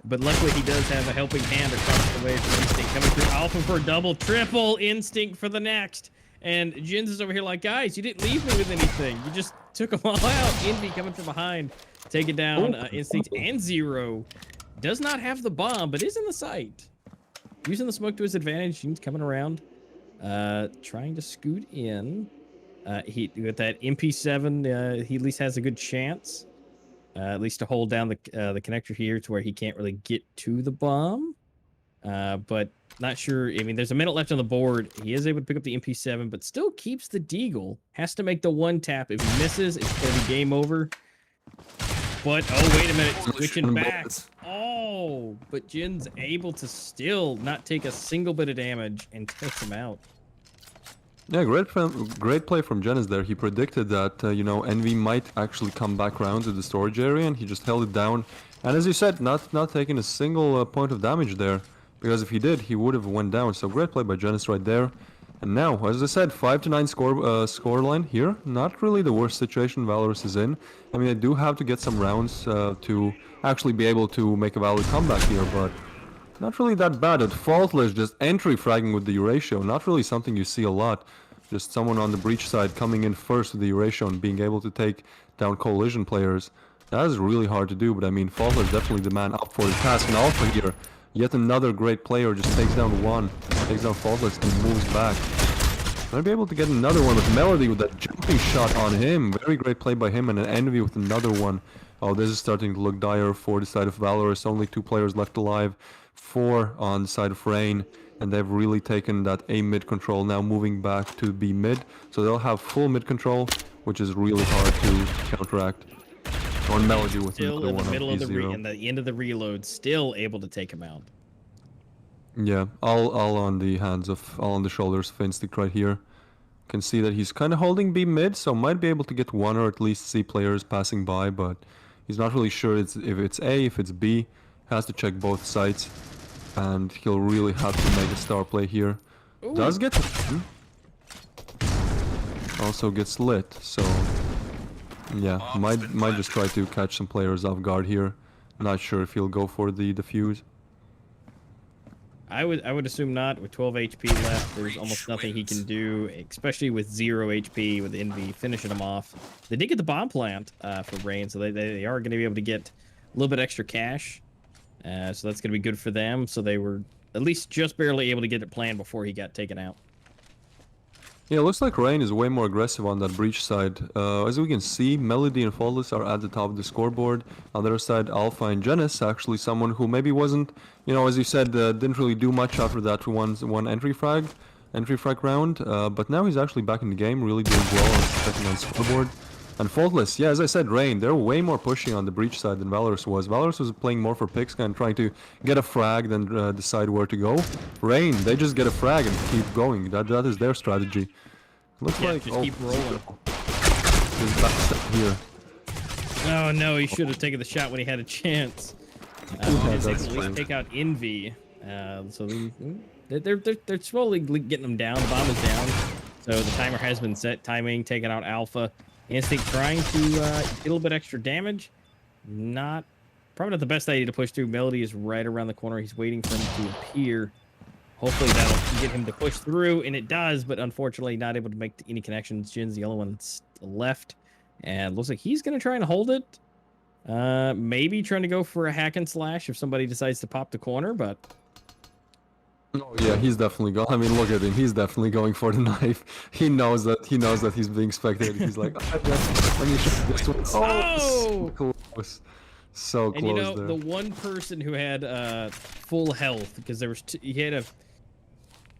But luckily he does have a helping hand across the way from Instinct. Coming through Alpha for a double, triple Instinct for the next. And Jins is over here like, guys, you didn't leave me with anything. You just took them all out. Envy coming from behind. Take it down. Instinct and Zero. Does not have the bomb, but is in the site. Using the smoke to his advantage. Jins coming around. Trying to scoot in. He with that MP7, he at least has a good chance. At least to hold down the connector here to where he can't really get to the bomb. But not sure. I mean, there's a minute left on the board. He is able to pick up the MP7, but still keeps the Deagle. Has to make the one tap. If he misses, it's going to be game over. But, oh, wait a minute. Switching back. Oh, but Jin's able to still not take a single bit of damage and takes him out. Yeah, great play from Janus there. He predicted that, you know, Envy might actually come back around to the storage area, and he just held it down. And as you said, not taking a single point of damage there, because if he did, he would have went down. So great play by Janus right there. And now, as I said, 5-9 score line here. Not really the worst situation Valorous is in. I mean, they do have to get some rounds to actually be able to make a valid comeback here, but not really that bad. At Faultless, just entry fragging with the Euratio. Not really something you see a lot. Just someone on the breach side coming in first with the Euratio and being able to take down Coalition players. That is really hard to do, but I mean, Faultless definitely the man up for the task. And Alpha here, yet another great player, just takes down one, takes down Faultless and moves back. Might be able to get another one with Melody with that jumping shot on him. Very great play by him, and an Envy with another one. Oh, this is starting to look dire for the side of Valorous. Only 2 players left alive. 4 on the side of Rain, and they've really taken that A mid control, now moving back to B mid, so they'll have full mid control, which is really hard to counteract. On Melody with still another in the one middle on of P0. the end of the reload, still able to take him out. Yeah, all on the shoulders of Instinct right here. Can see that he's kind of holding B mid, so might be able to get one or at least see players passing by, but he's not really sure if it's A, if it's B. Has to check both sides, and he'll really have to make a star play here. Ooh. Does get also gets lit, so yeah, might just try to catch some players off guard here. Not sure if he'll go for the defuse. I would assume not. With 12 HP left, there's almost nothing he can do, especially with 0 HP with Envy finishing him off. They did get the bomb plant for Rain, so they are going to be able to get a little bit extra cash. So that's going to be good for them. So they were at least just barely able to get it planned before he got taken out. Yeah, it looks like Rain is way more aggressive on that breach side. As we can see, Melody and Faultless are at the top of the scoreboard. On the other side, Alpha and Janus, actually someone who maybe wasn't, you know, as you said, didn't really do much after that one entry frag round. But now he's actually back in the game, really doing well on second on scoreboard. And Faultless, yeah, as I said, Rain, they're way more pushing on the breach side than Valorous was. Valorous was playing more for picks and trying to get a frag, then decide where to go. Rain, they just get a frag and keep going. That is their strategy. Looks like just keep rolling. There's backstep here. Oh no, he should have taken the shot when he had a chance. That's At least fine. take out Envy. So they're slowly getting them down. The bomb is down. So the timer has been set. Timing, taking out Alpha. Instinct trying to get a little bit extra damage. Probably not the best idea to push through. Melody is right around the corner. He's waiting for him to appear. Hopefully that'll get him to push through, and it does, but unfortunately not able to make any connections. Jin's the only one that's left, and looks like he's going to try and hold it. Maybe trying to go for a hack and slash if somebody decides to pop the corner, but Oh yeah, he's definitely going. I mean, look at him. He's definitely going for the knife. He knows that. He knows that he's being spectated. He's like, oh, let me shoot this one. Oh, so close. So And you close know, there. the one person who had full health, because there was he had a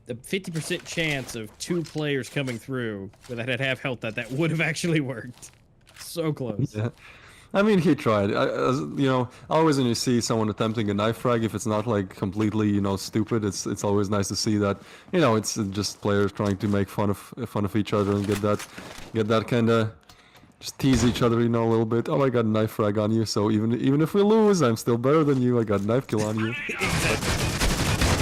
50% chance of 2 players coming through that had half health that would have actually worked. So close. Yeah. I mean, he tried. You know, always when you see someone attempting a knife frag, if it's not like completely, you know, stupid, it's always nice to see that. You know, it's just players trying to make fun of each other and get that kind of just tease each other, you know, a little bit. Oh, I got a knife frag on you, so even if we lose, I'm still better than you. I got a knife kill on you.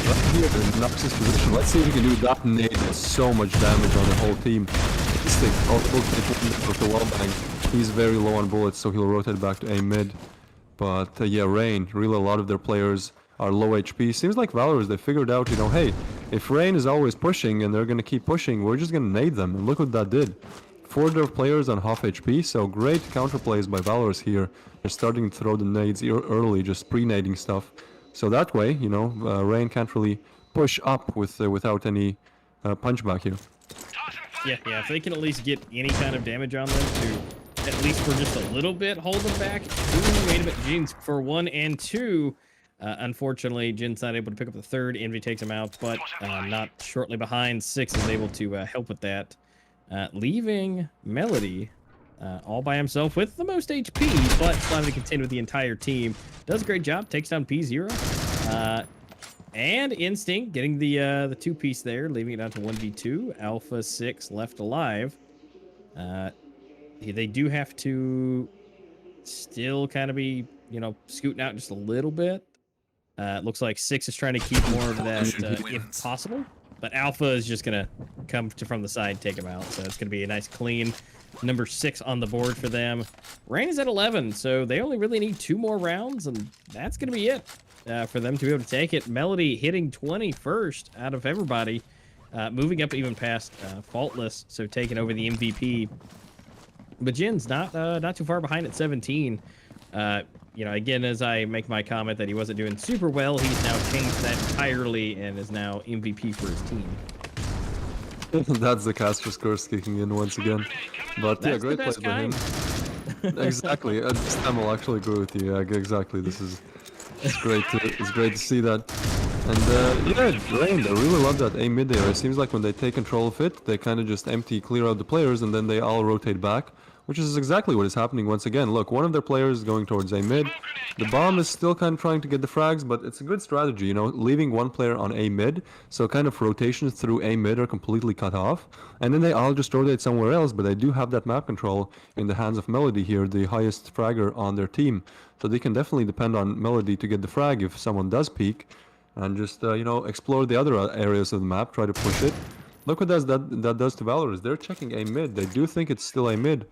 Right here in Nox's position. Let's see if we can do that. Nade does so much damage on the whole team. Instinct. Oh, with the wall bang. He's very low on bullets, so he'll rotate back to A mid. But yeah, Rain, really a lot of their players are low HP. Seems like VALOROUS, they figured out, you know, hey, if Rain is always pushing and they're going to keep pushing, we're just going to nade them. And look what that did. 4 of their players on half HP, so great counterplays by VALOROUS here. They're starting to throw the nades early, just pre-nading stuff. So that way, you know, Rain can't really push up without any punchback here. Yeah, if they can at least get any kind of damage on them to, at least for just a little bit, hold them back. Ooh, wait a minute, Jin's for 1 and 2. Unfortunately, Jin's not able to pick up the third. Envy takes him out, but not shortly behind. 6 is able to help with that. Leaving Melody all by himself with the most HP, but still having to contend with the entire team. Does a great job, takes down P0. And Instinct getting the 2-piece there, leaving it down to 1v2. Alpha 6 left alive. They do have to still kind of be, you know, scooting out just a little bit. It looks like 6 is trying to keep more of that if possible. But Alpha is just going to come from the side, take him out. So it's going to be a nice clean number 6 on the board for them. Rain is at 11, so they only really need 2 more rounds, and that's going to be it for them to be able to take it. Melody hitting 21st out of everybody, moving up even past Faultless, so taking over the MVP. But Jin's not too far behind at 17. You know, again, as I make my comment that he wasn't doing super well, he's now changed that entirely and is now MVP for his team. That's the caster's curse kicking in once again. But yeah, That's great the play best by him. Exactly. This time I'll actually agree with you. Yeah, exactly. It's great to see that. And yeah, Rain, I really love that A mid there. It seems like when they take control of it, they kind of just clear out the players, and then they all rotate back, which is exactly what is happening once again. Look, one of their players is going towards A mid. The bomb is still kind of trying to get the frags, but it's a good strategy, you know, leaving one player on A mid, so kind of rotations through A mid are completely cut off, and then they all just rotate somewhere else, but they do have that map control in the hands of Melody here, the highest fragger on their team, so they can definitely depend on Melody to get the frag if someone does peek, and just, you know, explore the other areas of the map, try to push it. Look what that does to VALOROUS. They're checking A mid. They do think it's still A mid.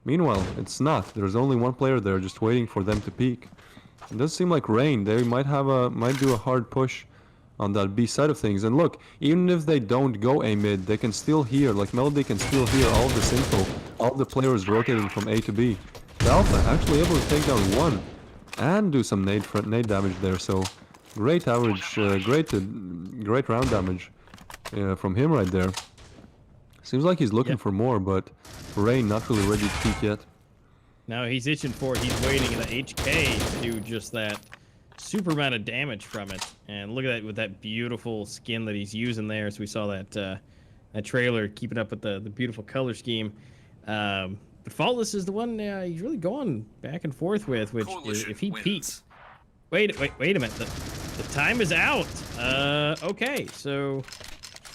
Meanwhile, it's not. There's only one player there just waiting for them to peek. It does seem like Rain, they might do a hard push on that B side of things. And look, even if they don't go A mid, they can still hear, like Melody can still hear all this info, all the players rotating from A to B. The Alpha actually able to take down 1 and do some nade damage there, so great average, great round damage from him right there. Seems like he's looking for more, but Rain not really ready to peek yet. No, he's itching for it. He's waiting in the HK to do just that super amount of damage from it. And look at that with that beautiful skin that he's using there. So we saw that that trailer keeping up with the beautiful color scheme. But Faultless is the one he's really going back and forth with, which is if he peeks. Wait a minute. The time is out. Okay, so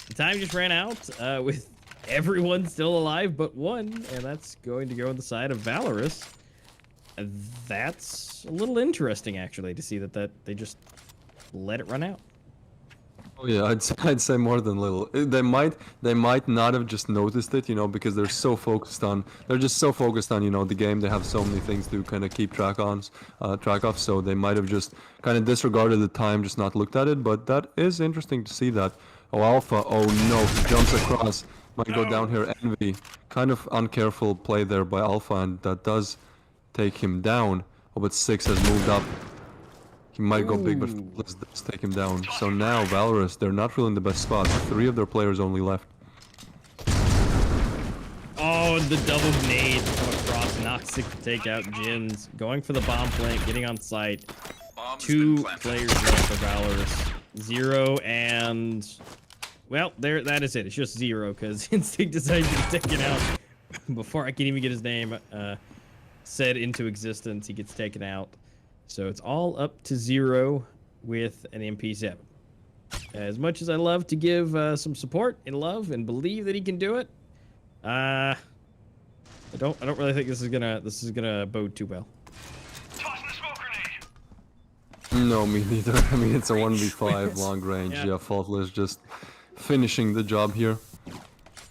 the time just ran out with everyone still alive but 1, and that's going to go on the side of VALOROUS. That's a little interesting, actually, to see that they just let it run out. Oh yeah, I'd say more than little. They might not have just noticed it, you know, because they're just so focused on, you know, the game. They have so many things to kind of keep track of, so they might have just kind of disregarded the time, just not looked at it. But that is interesting to see that. Oh, Alpha, oh no, he jumps across. Might go down here, Envy. Kind of uncareful play there by Alpha, and that does take him down. Oh, but 6 has moved up. he might go big, but Ooh. let's take him down. So now Valorous, they're not really in the best spot. 3 of their players only left. Oh, the double nade come across Noxic to take out Jins. Going for the bomb plant, getting on site. 2 players left for Valorous. 0 and... Well, that is it. It's just 0 because Instinct decided to get taken out before I can even get his name said into existence. He gets taken out. So it's all up to 0 with an MP7. As much as I love to give some support and love and believe that he can do it, I don't really think this is gonna bode too well. No, me neither. I mean, it's a 1v5 long range. Yeah, Faultless just finishing the job here.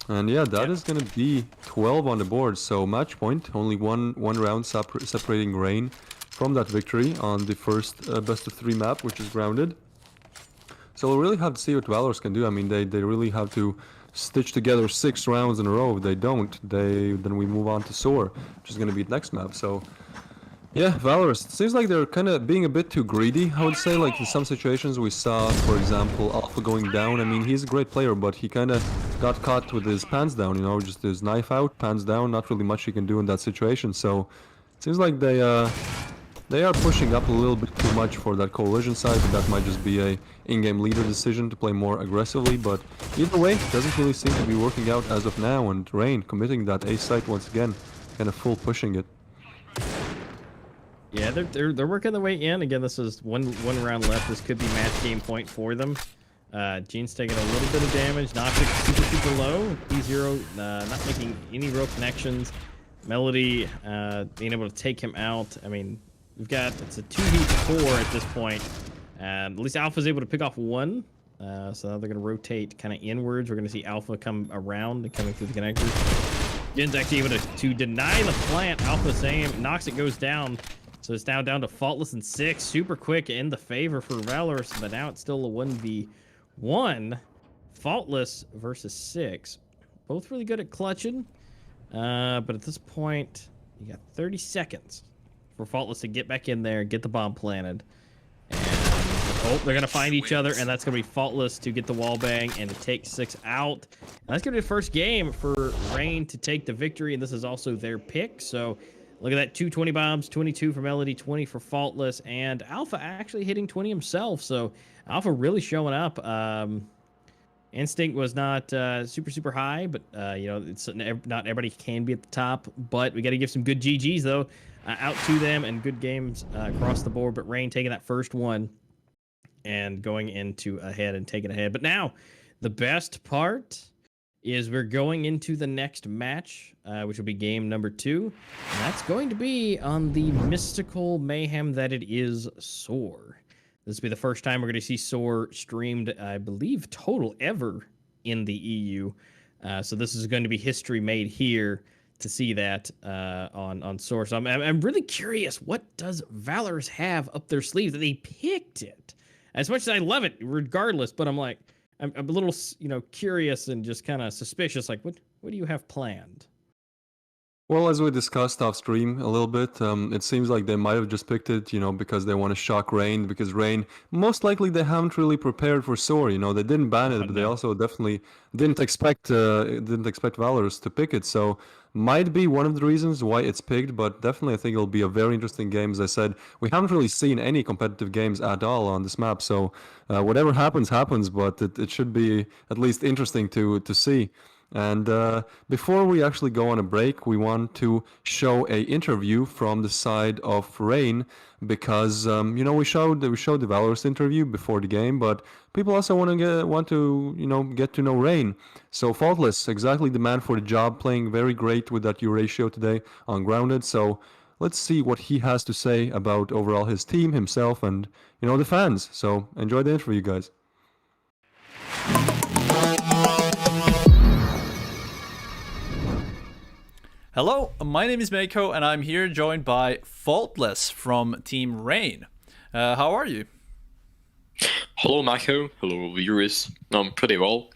And yeah, that is gonna be 12 on the board. So match point, only one round separating Rain from that victory on the first best of 3 map, which is grounded. So we'll really have to see what Valorous can do. I mean, they really have to stitch together 6 rounds in a row. If they don't, then we move on to Soar, which is going to be the next map. So yeah, Valorous, it seems like they're kind of being a bit too greedy, I would say. Like in some situations we saw, for example, Alpha going down. I mean, he's a great player, but he kind of got caught with his pants down, you know, just his knife out, pants down, not really much he can do in that situation. So it seems like they are pushing up a little bit too much for that coalition side, but that might just be a in-game leader decision to play more aggressively. But either way, it doesn't really seem to be working out as of now, and Rain committing that A site once again, kind of full pushing it. Yeah, they're working their way in. Again, this is one round left. This could be match game point for them. Gene's taking a little bit of damage. Noxic super low. P0 not making any real connections. Melody being able to take him out. I mean, it's a 2v4 at this point. At least Alpha's able to pick off 1. So now they're going to rotate kind of inwards. We're going to see Alpha come around and coming through the connectors. Gen's actually able to deny the plant. Alpha's aim. Noxic goes down. So it's now down to Faultless and 6. Super quick in the favor for Valorous, but now it's still a 1v1. Faultless versus 6. Both really good at clutching. But at this point, you got 30 seconds for Faultless to get back in there, get the bomb planted. And, oh, they're going to find each other, and that's going to be Faultless to get the wall bang and to take 6 out. And that's going to be the first game for Rain to take the victory, and this is also their pick. So look at that, 220 bombs, 22 for Melody, 20 for Faultless, and Alpha actually hitting 20 himself. So Alpha really showing up. Instinct was not super high, but you know, it's not everybody can be at the top. But we got to give some good GGs though out to them, and good games across the board. But Rain taking that first one and going into ahead and taking ahead. But now the best part is we're going into the next match, which will be game number 2. And that's going to be on the mystical mayhem that it is Soar. This will be the first time we're going to see Soar streamed, I believe, total ever in the EU. So this is going to be history made here to see that on Soar. So I'm really curious, what does Valorous have up their sleeve that they picked it? As much as I love it, regardless, but I'm like, I'm a little, you know, curious and just kind of suspicious. Like, what do you have planned? Well, as we discussed off stream a little bit, it seems like they might have just picked it, you know, because they want to shock Rain, because Rain, most likely they haven't really prepared for Soar, you know, they didn't ban it, but they also definitely didn't expect Valorous to pick it, so might be one of the reasons why it's picked, but definitely I think it'll be a very interesting game. As I said, we haven't really seen any competitive games at all on this map, so whatever happens, but it should be at least interesting to see. And before we actually go on a break, we want to show a interview from the side of Rain, because you know, we showed the Valorous interview before the game, but people also want to you know, get to know Rain. So Faultless, exactly the man for the job, playing very great with that ratio today on Grounded. So let's see what he has to say about overall his team, himself, and you know, the fans. So enjoy the interview, guys. Hello, my name is Mako, and I'm here joined by Faultless from Team Rain. How are you? Hello, Mako. Hello, viewers. I'm pretty well.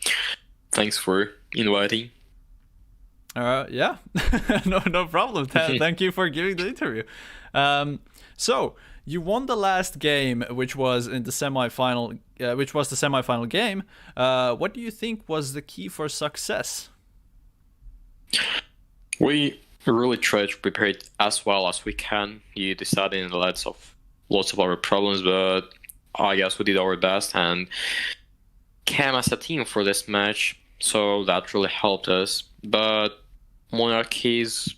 Thanks for inviting. Yeah, no problem. Thank you for giving the interview. So, you won the last game, which was in the semifinal, which was the semifinal game. What do you think was the key for success? We really try to prepare it as well as we can. You decided in the lights of lots of our problems, but I guess we did our best and came as a team for this match, so that really helped us. But Monarchy's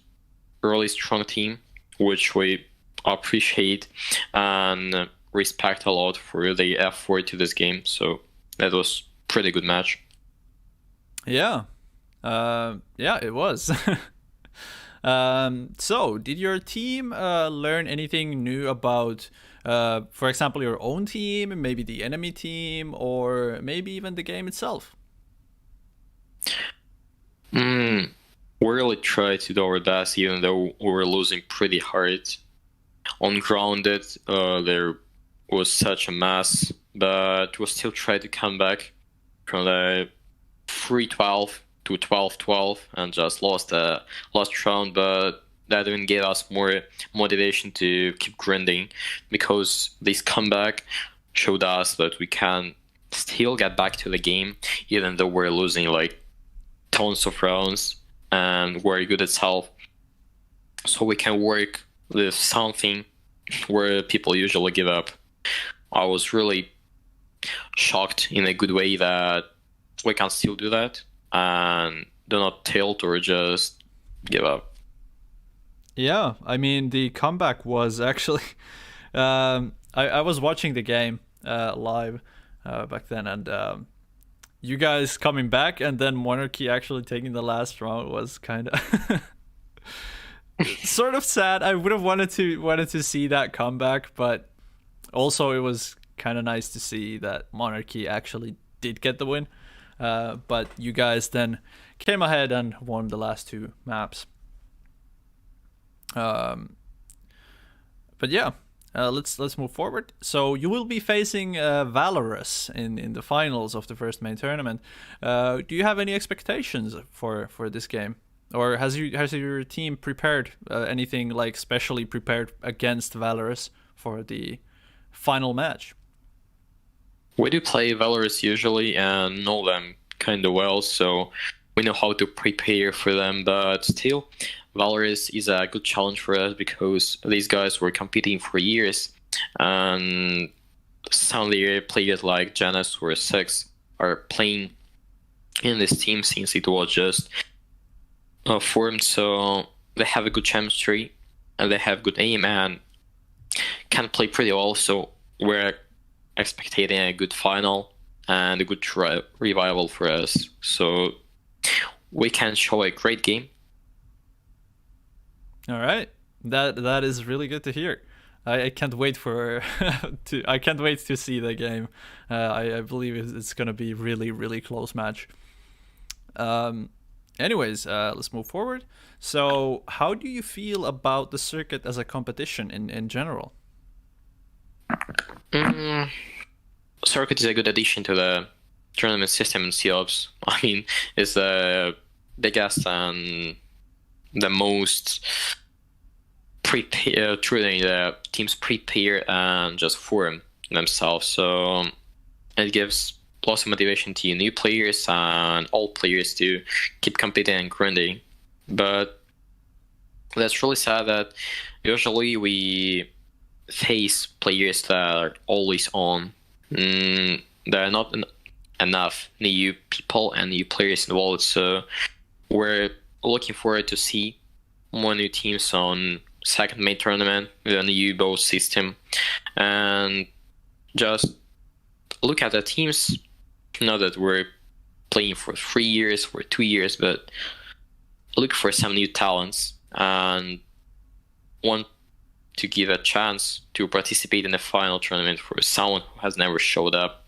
really strong team, which we appreciate and respect a lot for the effort to this game. So that was pretty good match. Yeah, it was. So, did your team learn anything new about, for example, your own team, maybe the enemy team, or maybe even the game itself? We really tried to do our best, even though we were losing pretty hard. On grounded, there was such a mess, but we still tried to come back from the 3-12 to 12-12 and just lost the last round, but that even gave us more motivation to keep grinding, because this comeback showed us that we can still get back to the game even though we're losing like tons of rounds and we're good itself. So we can work with something where people usually give up. I was really shocked in a good way that we can still do that and do not tilt or just give up. Yeah, I mean, the comeback was actually... I was watching the game live back then, and you guys coming back and then Monarchy actually taking the last round was kind of... sort of sad. I would have wanted to see that comeback, but also it was kind of nice to see that Monarchy actually did get the win. But you guys then came ahead and won the last two maps. But yeah, let's move forward. So you will be facing VALOROUS in the finals of the first main tournament. Do you have any expectations for this game? Or has your team prepared anything like specially prepared against VALOROUS for the final match? We do play VALOROUS usually and know them kind of well, so we know how to prepare for them, but still, VALOROUS is a good challenge for us because these guys were competing for years, and some of the players like Janus or Six are playing in this team since it was just formed, so they have a good chemistry and they have good aim and can play pretty well, so we're expecting a good final and a good revival for us, so we can show a great game. All right, that is really good to hear. I can't wait for I can't wait to see the game. I believe it's gonna be really close match. Anyways, let's move forward. So, how do you feel about the circuit as a competition in general? Circuit is a good addition to the tournament system in COPS. I mean, it's the biggest and the most prepare, truly the teams prepare and just form themselves. So it gives lots of motivation to new players and old players to keep competing and grinding. But that's really sad that usually we face players that are always on. There are not enough new people and new players involved, so we're looking forward to see more new teams on second main tournament with a new bow system, and just look at the teams. Not that we're playing for 3 years, for 2 years, but look for some new talents and want to give a chance to participate in the final tournament for someone who has never showed up.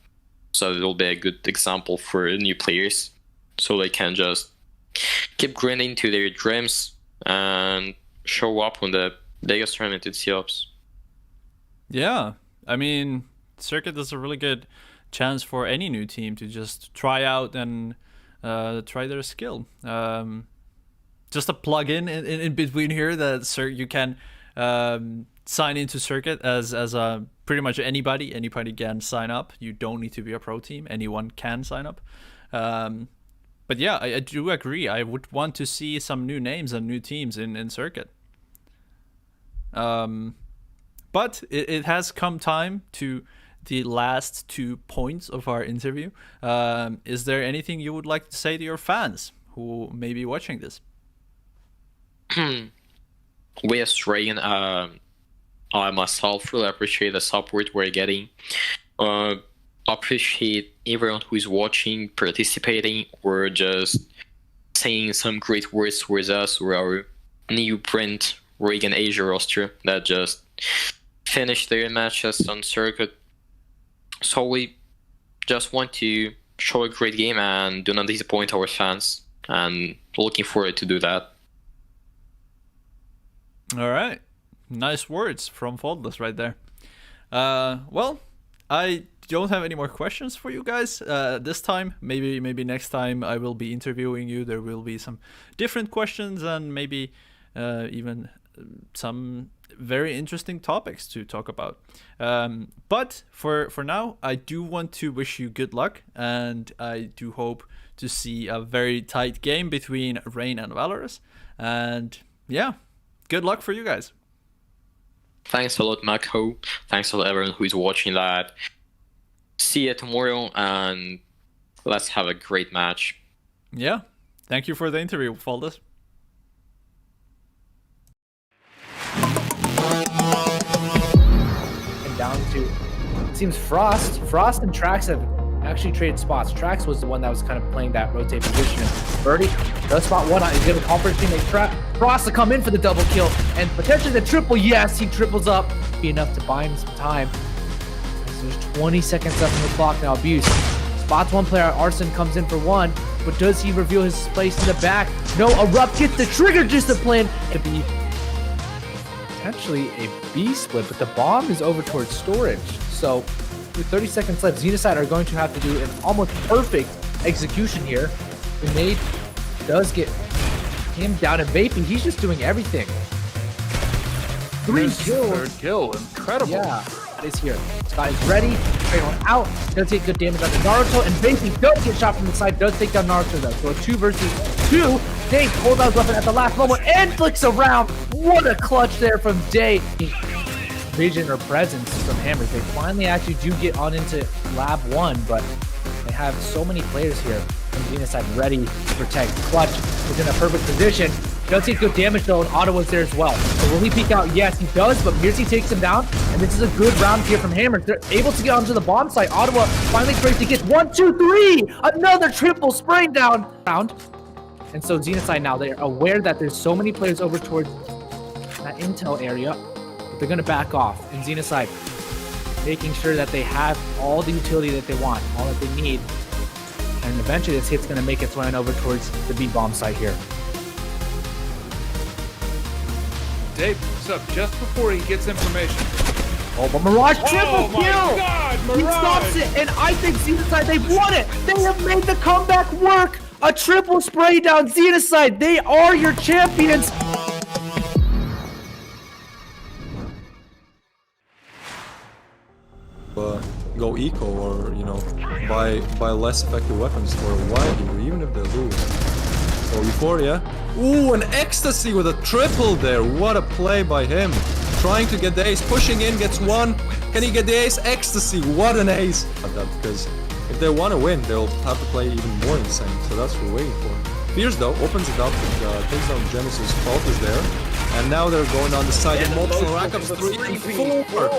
So it will be a good example for new players, so they can just keep grinding to their dreams and show up on the biggest tournament in COPS. Yeah, I mean, Circuit is a really good chance for any new team to just try out and try their skill. Just a plug in between here that you can sign into Circuit as pretty much anybody can sign up. You don't need to be a pro team. Anyone can sign up. But yeah, I do agree. I would want to see some new names and new teams in Circuit. But it has come time to the last 2 points of our interview. Is there anything you would like to say to your fans who may be watching this? We as Dragon, I myself really appreciate the support we're getting. Appreciate everyone who is watching, participating, or just saying some great words towards us or our new print Reagan Asia roster that just finished their matches on Circuit. So we just want to show a great game and do not disappoint our fans, and looking forward to do that. All right, nice words from Faultless right there. Well, I don't have any more questions for you guys this time. Maybe next time I will be interviewing you. There will be some different questions and maybe even some very interesting topics to talk about. But for now, I do want to wish you good luck, and I do hope to see a very tight game between Rain and VALOROUS. And yeah, good luck for you guys. Thanks a lot, Mako. Thanks a lot, everyone who is watching that. See you tomorrow, and let's have a great match. Yeah, thank you for the interview, Faultless. And down to, it seems Frost and Trax have actually traded spots. Trax was the one that was kind of playing that rotate position. Birdie does spot one out. He's going to conference teammate Frost to come in for the double kill and potentially the triple. Yes, he triples up. Be enough to buy him some time. There's 20 seconds left on the clock now. Abuse spots one player. Arson comes in for one, but does he reveal his place in the back? No, Erupt gets the trigger discipline to be potentially a B split, but the bomb is over towards storage. So with 30 seconds left, Xenocide are going to have to do an almost perfect execution here. The nade does get him down, and Vaping, he's just doing everything. 3 kills. Third kill, incredible. Yeah, that is here. Scott is ready. Trade on out. Does take good damage on the Naruto, and Vaping does get shot from the side. Does take down Naruto though. So a 2 versus 2. Day pulls out his weapon at the last moment and flicks around. What a clutch there from Day. Vision or presence from Hammers. They finally actually do get on into Lab 1, but they have so many players here. And Xenocide ready to protect. Clutch is in a perfect position. Does take good damage though, and Ottawa's there as well. So will he peek out? Yes, he does, but Mirzi takes him down, and this is a good round here from Hammers. They're able to get onto the bomb site. Ottawa finally breaks to get 1, 2, 3! Another triple spraying down round. And so Xenocide now, they're aware that there's so many players over towards that intel area. They're going to back off, and Xenocide making sure that they have all the utility that they want, all that they need, and eventually this hit's going to make its way on over towards the B bomb site here. Dave, what's up? Just before he gets information. Oh, but Mirage triple Oh my kill! God, He Mirage! stops it, and I think Xenocide, they've won it! They have made the comeback work! A triple spray down, Xenocide, they are your champions! Go eco, or you know, buy less effective weapons for a while here, even if they lose. So Euphoria, ooh, an ecstasy with a triple there. What a play by him! Trying to get the ace, pushing in, gets one. Can he get the ace? Ecstasy, what an ace! Because if they want to win, they'll have to play even more insane. So that's what we're waiting for. Fierce though opens it up, takes down Genesis. Fault is there, and now they're going on the side. And multiple rackups, 3 and 4.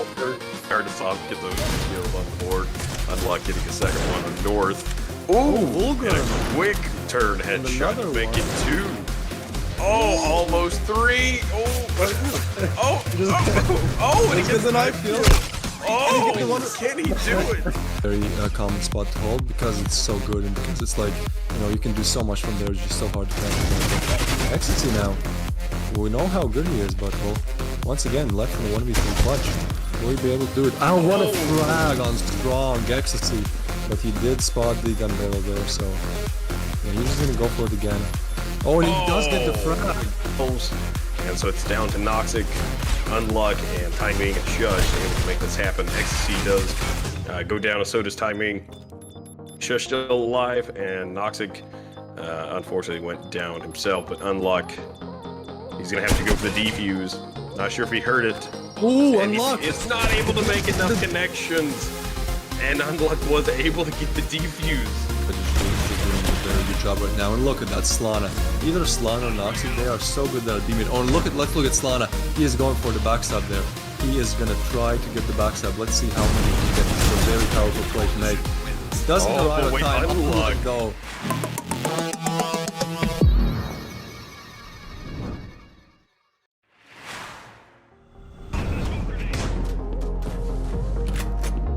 Hard to stop, get those kills on the board. Unlock getting a second one on North. Ooh, Vulgar. And a quick turn headshot another to make one. it 2. Oh, almost 3. And he gets an eye kill. Oh, can he do it? Very common spot to hold because it's so good, and because it's like, you know, you can do so much from there. It's just so hard to catch. Ecstasy now. We know how good he is, but well, once again, left from 1v3 clutch. Will he be able to do it? I don't want to frag on strong Ecstasy, but he did spot the gun barrel there, so yeah, he's just gonna go for it again. Oh, and he does get the frag. And so it's down to Noxic, Unluck, and Timing and Shush able to make this happen. Ecstasy does go down, and so does Timing. Shush still alive, and Noxic unfortunately went down himself, but Unluck, he's gonna have to go for the defuse. Not sure if he heard it. Ooh, And Unluck! it's not able to make enough connections, and Unluck was able to get the defuse. But he's doing a very good job right now. And look at that Slana. Either Slana or Noxic, they are so good that D-mid. Oh, and let's look at Slana. He is going for the backstab there. He is gonna try to get the backstab. Let's see how many he can get. It's a very powerful play to make. Doesn't arrive on time. Unluck. Go.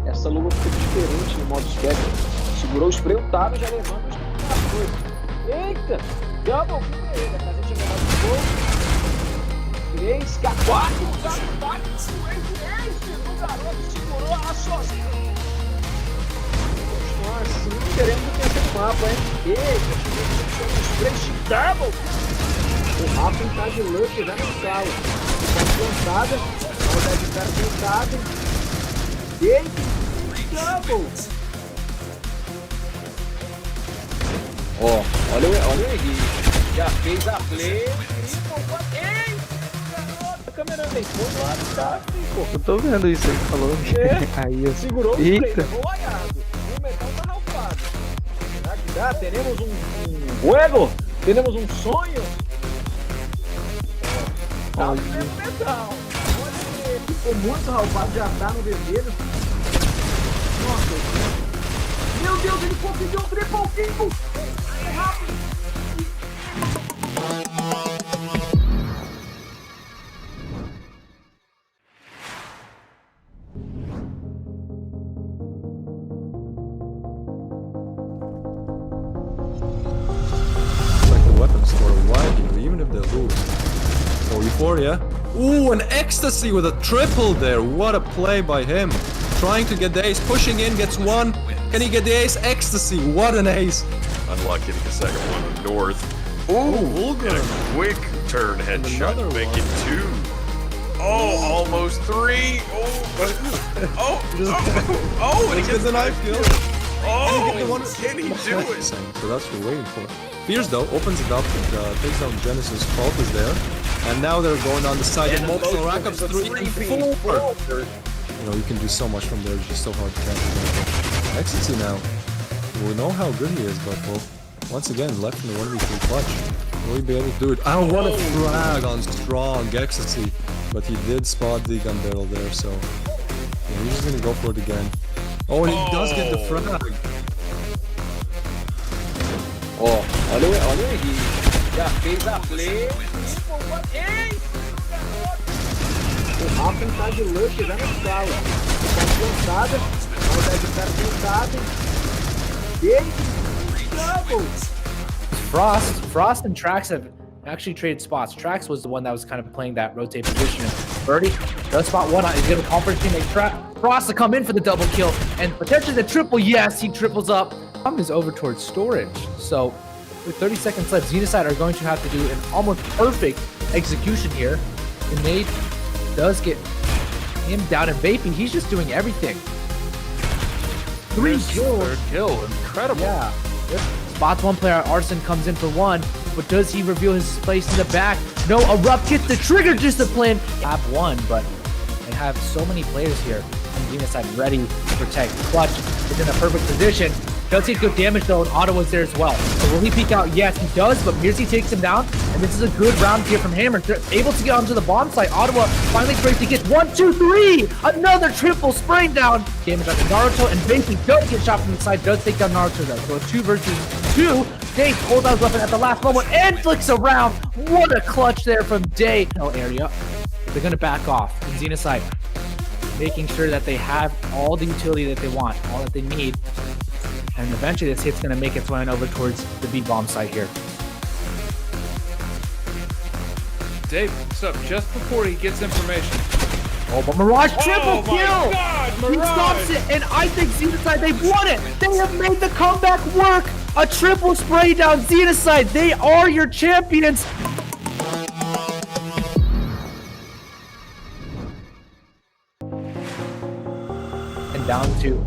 Essa luva fica diferente no modo Spectre. Segurou o spray, o Taro já levanta as coisas. Eita! Double kill pra ele. A casa tinha levado um gol. 3, 4, o Taro bate no o garoto segurou ela sozinho. Continuar assim, querendo vencer o mapa, hein? Eita! Os 3 double. O Rafa tá de luck já no sala. Tá plantada. A maldade do cara plantada. Eita! Double! Ó, olha o Henrique. Já fez a play. Ei! Garoto, a câmera vem por lá, tá? Eu tô vendo isso aí falando. Aí eu... Segurou o play, Eita. levou o aiado. O metal tá ralfado. Será que dá? Teremos um juego? Teremos um sonho? Tá no metal. Olha ele, ficou muito ralfado, já tá no vermelho. Nossa, meu Deus, ele conseguiu um triple kill! É rápido! Like the weapon store, why here, even if they lose. Oh, Euphoria. Ooh, an Ecstasy with a triple there. What a play by him. Trying to get the ace, pushing in, gets one. Can he get the ace? Ecstasy, what an ace. Unluck getting the second one on North. Oh, And Vulgar. a quick turn headshot Another to make one. it 2. Oh, almost 3. And he Gets the knife kill. Oh, Get the one- can he do it? So that's what we're waiting for. Fierce though, opens it up and takes down Genesis. Fault is there. And now they're going on the side of multiple rack-ups, 3 and 4. You know, you can do so much from there, it's just so hard to catch. Ecstasy now. We know how good he is, but well, once again, left in the 1v3 clutch. Will he be able to do it? Oh, what a frag on strong Ecstasy. But he did spot the gun barrel there, so yeah, he's just gonna go for it again. Oh, and he does get the frag. Ó, olha o Henrique. Já fez a play. Ei! O Rafa tá de luck já no sala. Tá plantada. A maldade do cara plantada. Eita! Double! Frost and Trax have actually traded spots. Trax was the one that was kind of playing that rotate position. Birdie does spot one out. He's going to conference teammate Frost to come in for the double kill and potentially the triple. Yes, he triples up. Is over towards storage. So with 30 seconds left, Xenocide are going to have to do an almost perfect execution here. And Nate does get him down and vaping. He's just doing everything. 3 kills. Third kill, incredible. Yeah. Yep. Spots one player. Arson comes in for one. But does he reveal his place in the back? No, Erupt gets the trigger discipline. Have one, but they have so many players here. And Xenocide ready to protect. Clutch is in a perfect position. Does take good damage though, and Ottawa's there as well. So will he peek out? Yes, he does, but Mirzi takes him down, and this is a good round here from Hammer. They're able to get onto the bomb site. Ottawa finally breaks to get 1, 2, 3! Another triple spraying down. Damage onto Naruto, and Banky does get shot from the side, does take down Naruto though. So a 2 versus 2. Day pulls out his weapon at the last moment and flicks around. What a clutch there from Day. No area. They're gonna back off. And Xenocide making sure that they have all the utility that they want, all that they need. And eventually this hit's going to make its way on over towards the B-bomb site here. Dave picks up just before he gets information. Oh, but Mirage triple Oh my kill! God, He Mirage! stops it, and I think Xenocide, they've won it! They have made the comeback work! A triple spray down, Xenocide, they are your champions! And down to,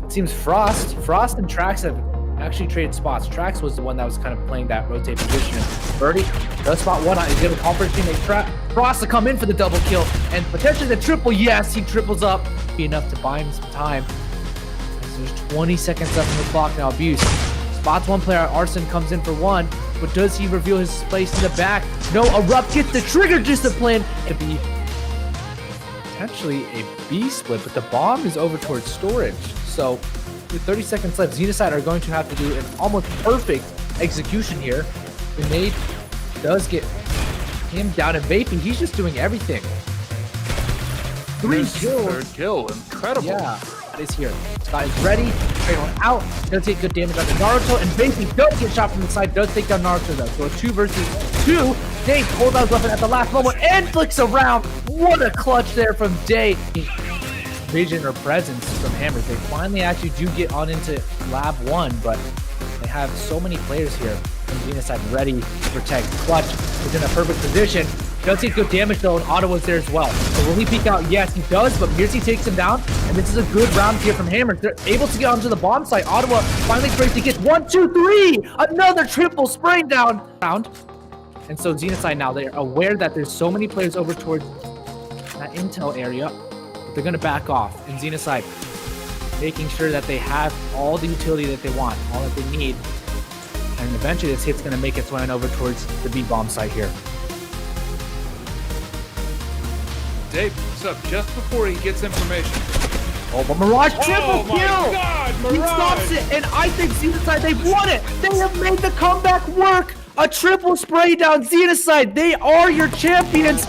it seems Frost and Trax have actually traded spots. Trax was the one that was kind of playing that rotate position. Birdie does spot one. He's going to call for his teammate Frost to come in for the double kill and potentially the triple. Yes, he triples up. Be enough to buy him some time. So there's 20 seconds left on the clock now. Abuse spots one player. Arson comes in for one, but does he reveal his place in the back? No. Erupt gets the trigger discipline. It'd be potentially a B split, but the bomb is over towards storage. So with 30 seconds left, Xenocide are going to have to do an almost perfect execution here. Grenade does get him down, and Vaping, he's just doing everything. 3 His kills. Third kill, incredible. Yeah, that is here. Scott is ready. Trade one out. Does take good damage on the Naruto, and Vaping does get shot from the side. Does take down Naruto though. So a 2 versus 2. Dave pulls out his weapon at the last moment and flicks around. What a clutch there from Day. Vision or presence from Hammers. They finally actually do get on into Lab 1, but they have so many players here. And Xenocide ready to protect. Clutch is in a perfect position. Does take good damage though, and Ottawa's there as well. So will he peek out? Yes, he does, but Mirzi takes him down, and this is a good round here from Hammers. They're able to get onto the bomb site. Ottawa finally breaks to get 1, 2, 3! Another triple spraying down round. And so Xenocide now, they're aware that there's so many players over towards that intel area. They're going to back off, and Xenocide making sure that they have all the utility that they want, all that they need. And eventually this hit's going to make its way on over towards the B-bomb site here. Dave picks up just before he gets information. Oh, but Mirage triple Oh my kill! God, He stops Mirage! it, and I think Xenocide, they've won it! They have made the comeback work! A triple spray down, Xenocide, they are your champions!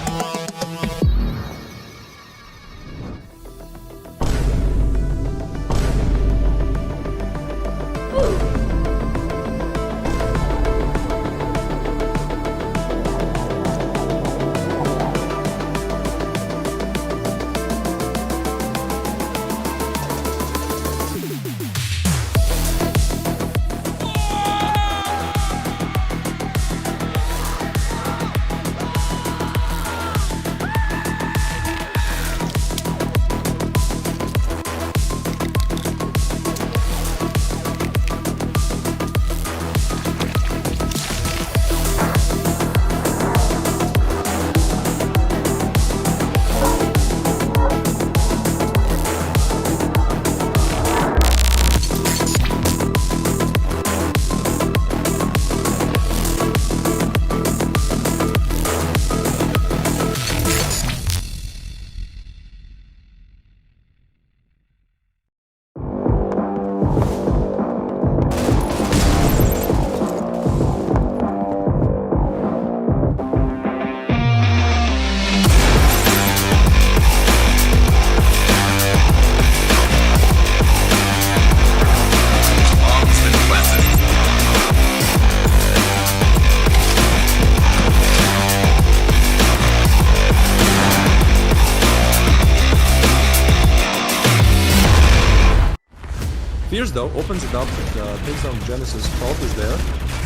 Fierce though opens it up, takes down Genesis, Fault is there,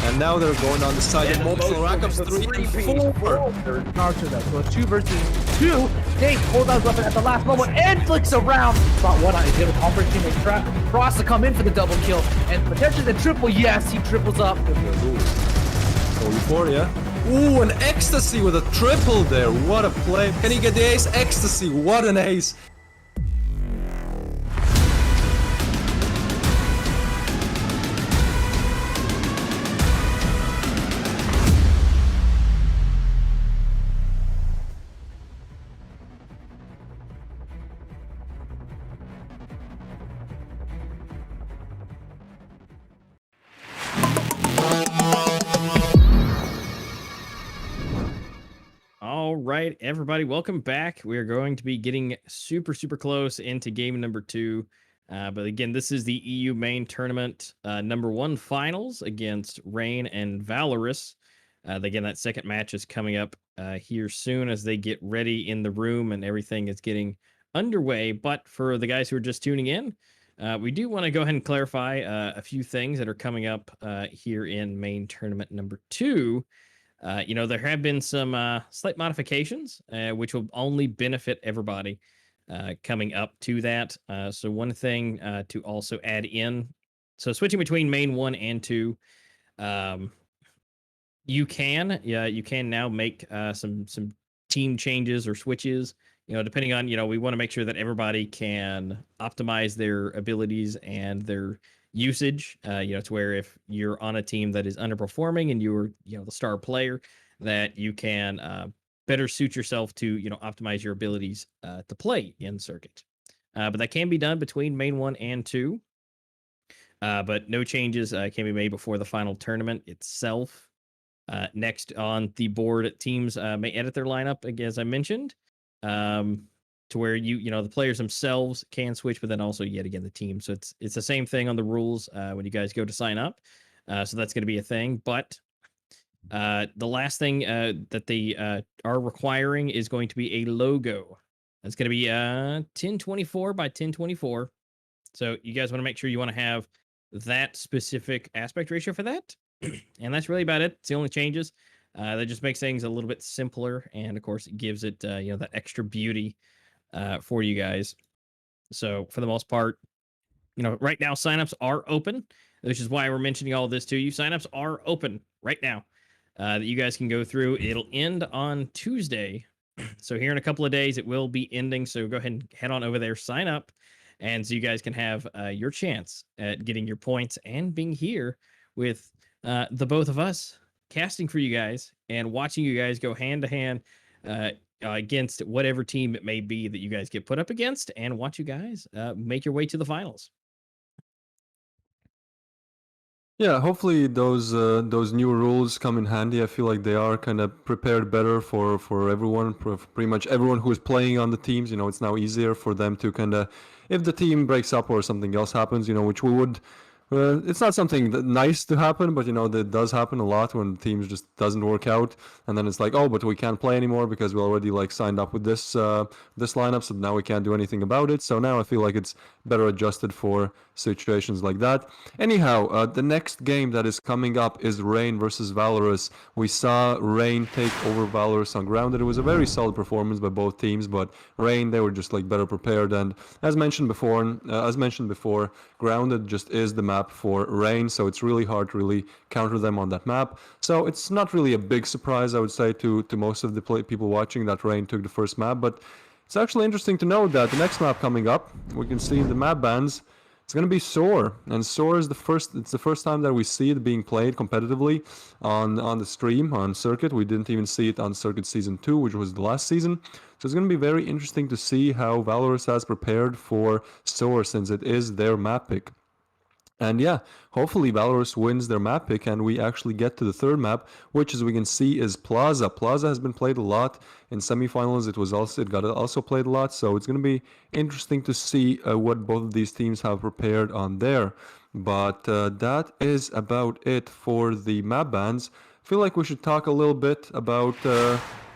and now they're going on the side of multiple rackups, 3 and 4. Naruto though, so a 2 versus 2. Dave pulls out his weapon at the last moment and flicks around. Spot one on, he's able to call for his teammate Frost to come in for the double kill and potentially the triple. Yes, he triples up. So Euphoria. Ooh, an Ecstasy with a triple there. What a play. Can he get the ace? Ecstasy, what an ace. All right, everybody, welcome back. We are going to be getting super close into game number 2. But again, this is the EU main tournament number 1 finals against Rain and VALOROUS. Again, that second match is coming up here soon as they get ready in the room and everything is getting underway. But for the guys who are just tuning in, we do want to go ahead and clarify a few things that are coming up here in main tournament number 2. There have been some slight modifications, which will only benefit everybody coming up to that. So one thing to also add in, so switching between main 1 and 2, you can now make some team changes or switches, depending on, we want to make sure that everybody can optimize their abilities and their usage, to where if you're on a team that is underperforming and you're, the star player, that you can better suit yourself to, optimize your abilities to play in circuit. But that can be done between main 1 and 2. But no changes can be made before the final tournament itself. Next on the board, teams may edit their lineup, as I mentioned, to where the players themselves can switch, but then also yet again the team. So it's the same thing on the rules when you guys go to sign up. So that's going to be a thing. But the last thing that they are requiring is going to be a logo. That's going to be 1024 by 1024. So you guys want to make sure you want to have that specific aspect ratio for that. And that's really about it. It's the only changes. That just makes things a little bit simpler, and of course, it gives it that extra beauty for you guys. So for the most part, right now signups are open, which is why we're mentioning all this to you. Signups are open right now that you guys can go through. It'll end on Tuesday, so here in a couple of days it will be ending. So go ahead and head on over there, sign up, and so you guys can have your chance at getting your points and being here with the both of us casting for you guys and watching you guys go hand to hand against whatever team it may be that you guys get put up against, and watch you guys make your way to the finals. Yeah, hopefully those new rules come in handy. I feel like they are kind of prepared better for everyone, pretty much everyone who is playing on the teams. It's now easier for them to kind of, if the team breaks up or something else happens, which we would. It's not something nice to happen, but that does happen a lot when teams just doesn't work out, and then it's like, oh, but we can't play anymore because we already signed up with this lineup, so now we can't do anything about it. So now I feel like it's better adjusted for situations like that. Anyhow, the next game that is coming up is Rain versus VALOROUS. We saw Rain take over VALOROUS on Grounded. It was a very solid performance by both teams, but Rain, they were just better prepared, and as mentioned before, Grounded just is the map for Rain, so it's really hard to really counter them on that map. So it's not really a big surprise, I would say, to most of the people watching, that Rain took the first map, but it's actually interesting to note that the next map coming up, we can see in the map bans, it's going to be Soar, and Soar is the first time that we see it being played competitively on the stream, on Circuit. We didn't even see it on Circuit Season 2, which was the last season. So it's going to be very interesting to see how VALOROUS has prepared for Soar, since it is their map pick. And yeah, hopefully VALOROUS wins their map pick and we actually get to the third map, which, as we can see, is Plaza. Plaza has been played a lot in semifinals. It got also played a lot, so it's going to be interesting to see what both of these teams have prepared on there. But that is about it for the map bans. I feel like we should talk a little bit about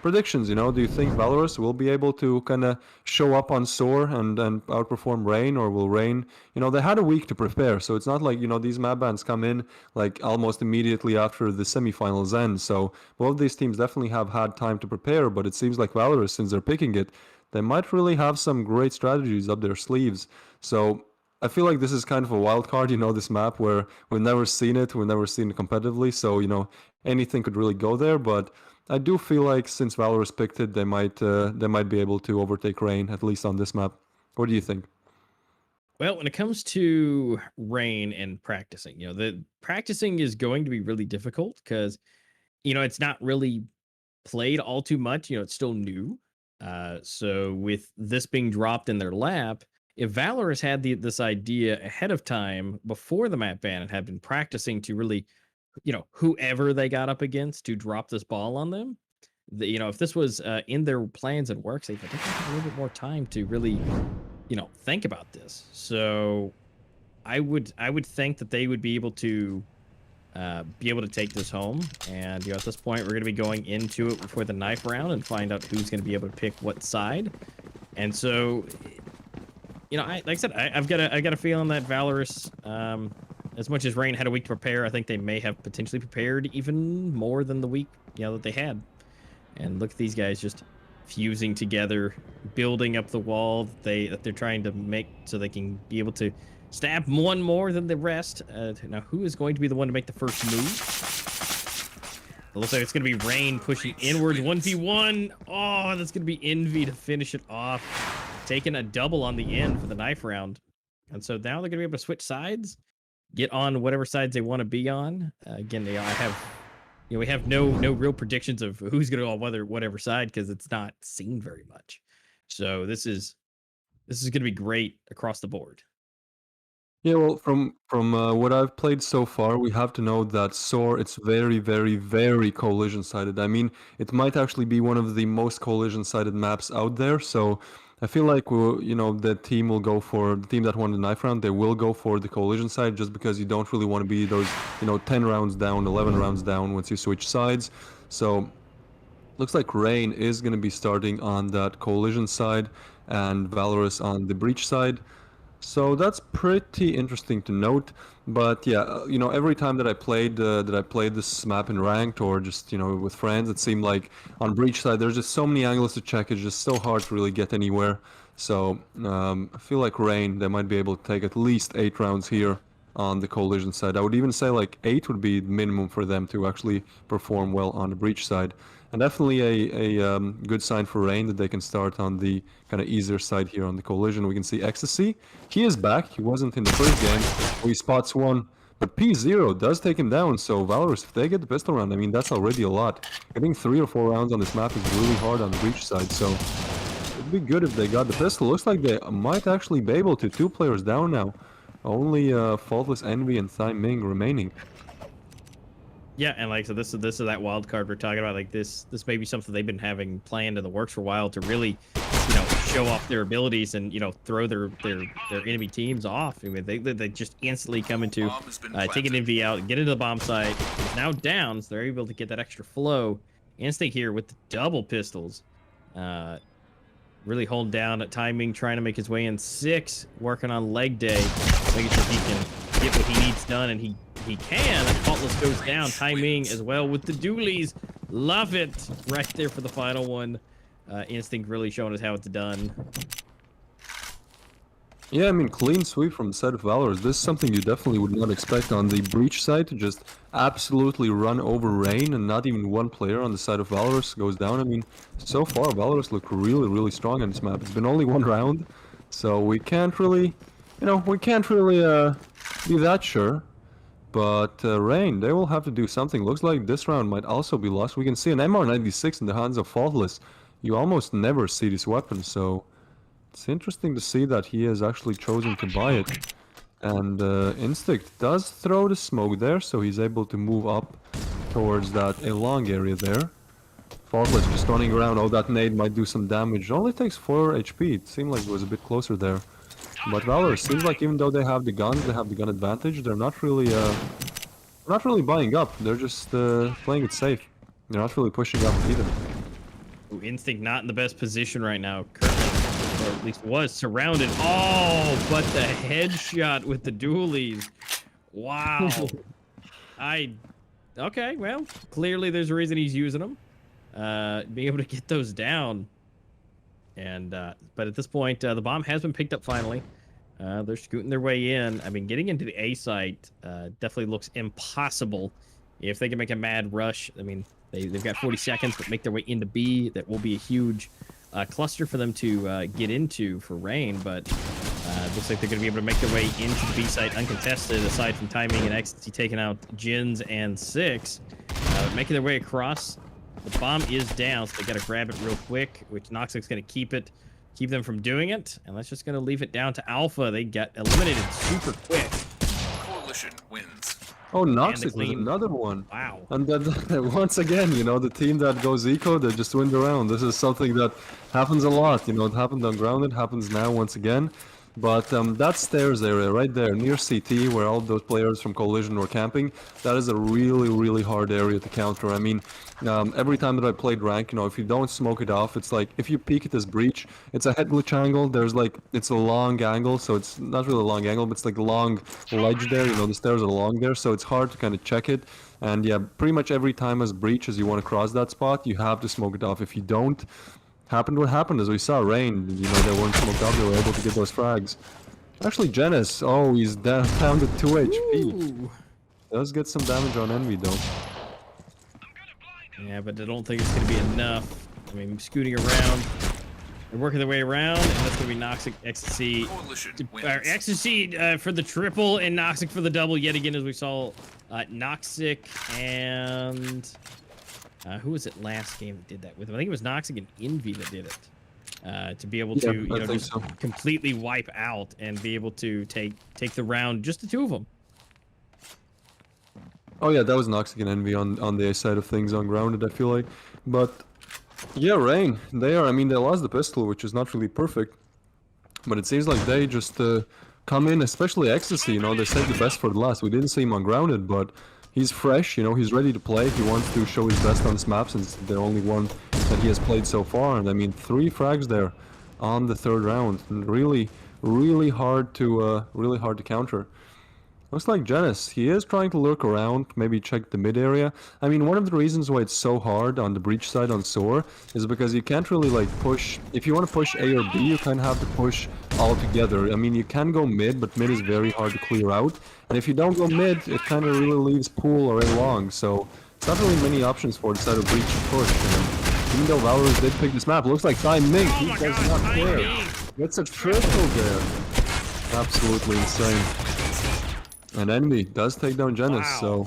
predictions. Do you think VALOROUS will be able to kind of show up on Soar and outperform Rain, or will Rain, they had a week to prepare, so it's not like, these map bans come in almost immediately after the semifinals end, so both of these teams definitely have had time to prepare, but it seems like VALOROUS, since they're picking it, they might really have some great strategies up their sleeves. So I feel like this is kind of a wild card, this map where we've never seen it competitively, so, anything could really go there, but I do feel like since VALOROUS picked it, they might be able to overtake Rain, at least on this map. What do you think? Well, when it comes to Rain and practicing, the practicing is going to be really difficult because, it's not really played all too much. It's still new. So with this being dropped in their lap, if VALOROUS had this idea ahead of time before the map ban and had been practicing to really, whoever they got up against to drop this ball on them, if this was in their plans and works, they'd have a little bit more time to really, think about this. So I would think that they would be able to be able to take this home. And at this point, we're going to be going into it before the knife round and find out who's going to be able to pick what side. And so, like I said, I got a feeling that Valorous, as much as Rain had a week to prepare, I think they may have potentially prepared even more than the week that they had. And look at these guys just fusing together, building up the wall that they're trying to make so they can be able to stab one more than the rest. Now, who is going to be the one to make the first move? It looks like it's going to be Rain pushing inwards, 1v1. Oh, that's going to be Envy to finish it off, taking a double on the end for the knife round. And so now they're going to be able to switch sides, get on whatever sides they want to be on. Again, we have no real predictions of who's going to go on whatever side because it's not seen very much. So this is going to be great across the board. Yeah, well, from what I've played so far, we have to know that SOAR, it's very, very, very collision-sided. I mean, it might actually be one of the most collision-sided maps out there, so I feel like, the team will go for, the team that won the knife round, they will go for the collision side just because you don't really want to be those, 10 rounds down, 11 rounds down once you switch sides. So, looks like Rain is going to be starting on that collision side and Valorous on the breach side. So that's pretty interesting to note, but yeah, every time that I played this map in ranked or just with friends, it seemed like on breach side there's just so many angles to check. It's just so hard to really get anywhere. So I feel like Rain, they might be able to take at least 8 rounds here on the collision side. I would even say like 8 would be minimum for them to actually perform well on the breach side. And definitely a good sign for Rain that they can start on the kind of easier side here on the collision. We can see Ecstasy. He is back. He wasn't in the first game. He spots one. But P0 does take him down. So Valorous, if they get the pistol round, I mean, that's already a lot. Getting 3 or 4 rounds on this map is really hard on the breach side. So it'd be good if they got the pistol. Looks like they might actually be able to. 2 players down now. Only Faultless Envy and Thai Ming remaining. Yeah, and so this is that wild card we're talking about. Like this may be something they've been having planned in the works for a while to really, show off their abilities and throw their enemy teams off. I mean, they just instantly come into take an envy out, get into the bomb site. It's now down, so they're able to get that extra flow. Instinct here with the double pistols, really holding down at timing, trying to make his way in. 6 working on leg day, making sure he can get what he needs done, and he can. Faultless goes down. Timing as well with the dualies. Love it. Right there for the final one. Instinct really showing us how it's done. Yeah, I mean, clean sweep from the side of Valorous. This is something you definitely would not expect on the breach side, to just absolutely run over Rain, and not even one player on the side of Valorous goes down. I mean, so far Valorous look really, really strong on this map. It's been only 1 round, so we can't really, be that sure. But Rain, they will have to do something. Looks like this round might also be lost. We can see an MR96 in the hands of Faultless. You almost never see this weapon, so it's interesting to see that he has actually chosen to buy it. And Instinct does throw the smoke there, so he's able to move up towards that long area there. Faultless just running around. Oh, that nade might do some damage. It only takes 4 HP. It seemed like it was a bit closer there. But Valorous seems like even though they have the guns, they have the gun advantage, they're not really buying up. They're just playing it safe. They're not really pushing up either. Ooh, Instinct not in the best position right now. Currently, or at least was surrounded. Oh, but the headshot with the dualies. Wow. Okay, well, clearly there's a reason he's using them. Being able to get those down. And but at this point, the bomb has been picked up finally. They're scooting their way in. I mean, getting into the A site definitely looks impossible. If they can make a mad rush, I mean, they've got 40 seconds, but make their way into B. That will be a huge cluster for them to get into for Rain. But looks like they're going to be able to make their way into the B site uncontested, aside from timing and Ecstasy taking out Jins and 6. Making their way across. The bomb is down, so they got to grab it real quick, which Noxic's going to keep them from doing it. And that's just going to leave it down to Alpha. They get eliminated super quick. Coalition wins. Oh, Noxic with another one. Wow. And then, once again, the team that goes eco, they just win the round. This is something that happens a lot. It happened on ground, it happens now once again. But that stairs area right there near CT, where all those players from Collision were camping, that is a really, really hard area to counter. I mean, every time that I played rank, if you don't smoke it off, it's like, if you peek at this breach, it's a head glitch angle, there's like, it's a long angle, so it's not really a long angle, but it's like a long ledge there, the stairs are long there, so it's hard to kind of check it. And yeah, pretty much every time as breach, as you want to cross that spot, you have to smoke it off. If you don't, happened what happened, as we saw, Rain, they weren't smoked off, they were able to get those frags. Actually, Genis, oh, he's down to 2 HP. Does get some damage on Envy, though. Yeah, but I don't think it's going to be enough. I mean, scooting around. They're working their way around, and that's going to be Noxic, Ecstasy. Ecstasy for the triple, and Noxic for the double, yet again, as we saw. Noxic and... who was it last game that did that with him? I think it was Noxic and Envy that did it. To be able to, just completely wipe out and be able to take the round, just the two of them. Oh yeah, that was Noxic and Envy on the A side of things on Grounded, I feel like. But yeah, Rain, they lost the pistol, which is not really perfect. But it seems like they just come in, especially Ecstasy, they saved the best for the last. We didn't see him on Grounded, but he's fresh, he's ready to play. He wants to show his best on this map since the only one that he has played so far. And I mean, 3 frags there on the 3rd round. And really, really hard to counter. Looks like Genis, he is trying to lurk around, maybe check the mid area. I mean, one of the reasons why it's so hard on the breach side on Soar is because you can't really like push. If you want to push A or B, you kind of have to push all together. I mean, you can go mid, but mid is very hard to clear out. And if you don't go mid, it kind of really leaves pool or A long. So it's not really many options for the side of breach to push. And even though VALOROUS did pick this map, it looks like Time Mink, he does not care. Gets a triple there. Absolutely insane. And Envy does take down Genis, so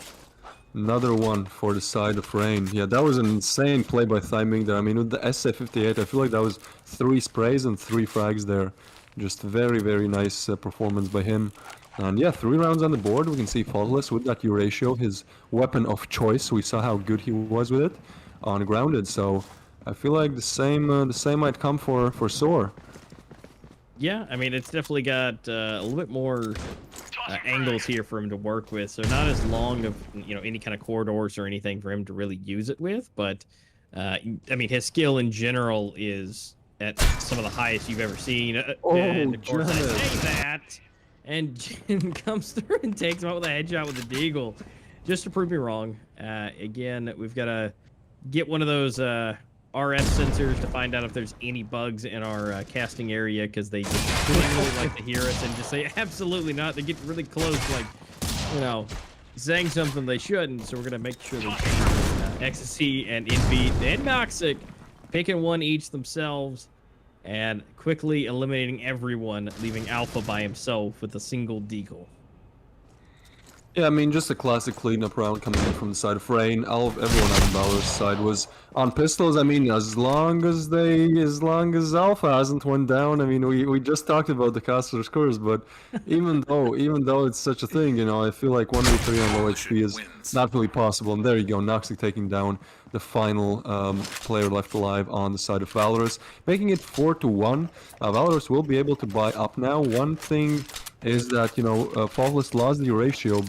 another one for the side of Rain. Yeah, that was an insane play by Thyming there. I mean, with the SA-58, I feel like that was 3 sprays and 3 frags there. Just very, very nice performance by him. And yeah, 3 rounds on the board. We can see Faultless with that U-ratio, his weapon of choice. We saw how good he was with it on Grounded. So I feel like the same might come for Soar. Yeah, I mean, it's definitely got a little bit more angles here for him to work with, so not as long of any kind of corridors or anything for him to really use it with. But I mean, his skill in general is at some of the highest you've ever seen. And of course, I say that, and Jin comes through and takes him out with a headshot with a deagle, just to prove me wrong. Again, we've got to get one of those RF sensors to find out if there's any bugs in our casting area, because they just really like to hear us and just say absolutely not. They get really close, like saying something they shouldn't. So we're gonna make sure that Ecstasy and Envy and Noxic picking one each themselves and quickly eliminating everyone, leaving Alpha by himself with a single deagle. Yeah, I mean, just a classic cleanup round coming in from the side of Rain. Everyone on the VALOROUS side was on pistols. I mean, as long as Alpha hasn't went down. I mean, we just talked about the caster scores, but even though it's such a thing, I feel like 1v3 on low HP is not really possible. And there you go, Noxic taking down the final player left alive on the side of VALOROUS, making it 4-1. VALOROUS will be able to buy up now. One thing is that Faultless lost the ratio,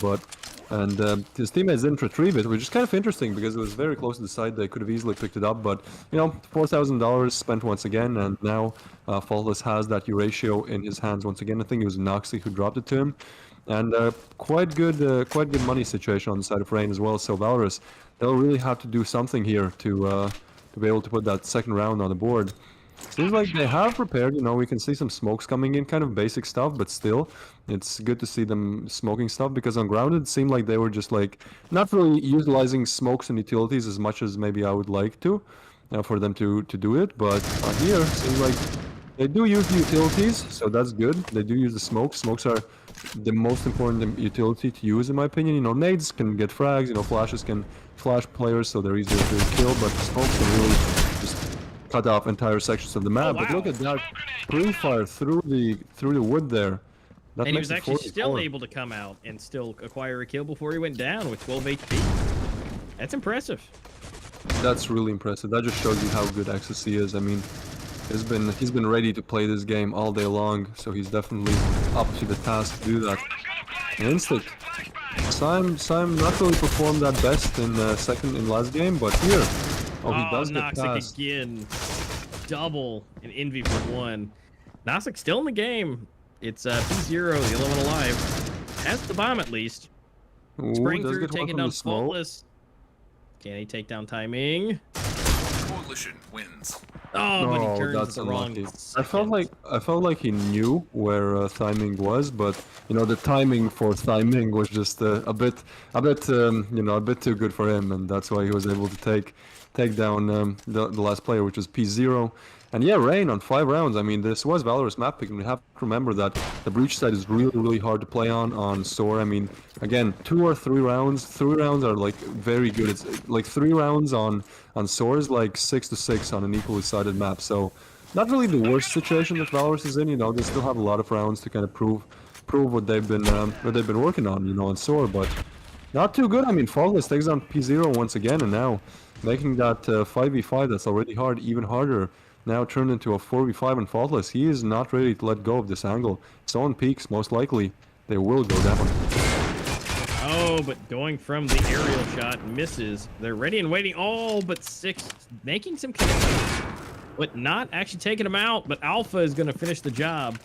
and his teammates didn't retrieve it, which is kind of interesting because it was very close to the side. They could have easily picked it up, but $4,000 spent once again, and now Faultless has that ratio in his hands once again. I think it was Noxic who dropped it to him, and quite good money situation on the side of Rain as well. So VALOROUS, they'll really have to do something here to be able to put that second round on the board. Seems like they have prepared, we can see some smokes coming in, kind of basic stuff, but still, it's good to see them smoking stuff, because on Grounded it seemed like they were just like, not really utilizing smokes and utilities as much as maybe I would like to, for them to do it, but here, it seems like they do use the utilities, so that's good. They do use the smokes. Smokes are the most important utility to use, in my opinion. Nades can get frags, flashes can flash players, so they're easier to kill, but the smokes can really just cut off entire sections of the map. But look at that pre-fire through the wood there. And he was actually still able to come out and still acquire a kill before he went down with 12 HP. That's impressive. That's really impressive. That just shows you how good Ecstasy is. I mean, He's been ready to play this game all day long, so he's definitely up to the task to do that. And Instinct. Sam not really performed that best in last game, but here, he does get Noxic past. again. Double an envy for 1. Noxic still in the game. It's P0, the only one alive. Has the bomb at least. Ooh, Spraying does through, get one taking from down the smoke. Faultless. Can he take down Timing? Coalition wins. Oh, but he No, turns that's at the wrong unlucky. second. I felt like he knew where Timing was, but the timing for Timing was just a bit too good for him, and that's why he was able to take down the last player, which was P0. And yeah, Rain on 5 rounds. I mean, this was Valorous map pick, and we have to remember that the breach side is really, really hard to play on Soar. I mean, again, 2 or 3 rounds. 3 rounds are like very good. It's like 3 rounds on Soar is like 6 to 6 on an equally sided map. So not really the worst situation that Valorous is in. They still have a lot of rounds to kind of prove what they've been working on, on Soar, but not too good. I mean, Faultless takes on P0 once again, and now making that 5v5 that's already hard even harder. Now turned into a 4v5 and Faultless. He is not ready to let go of this angle. Someone peaks, most likely they will go down. Oh, but going from the aerial shot misses. They're ready and waiting. Oh, but 6 making some connections, but not actually taking him out. But Alpha is going to finish the job.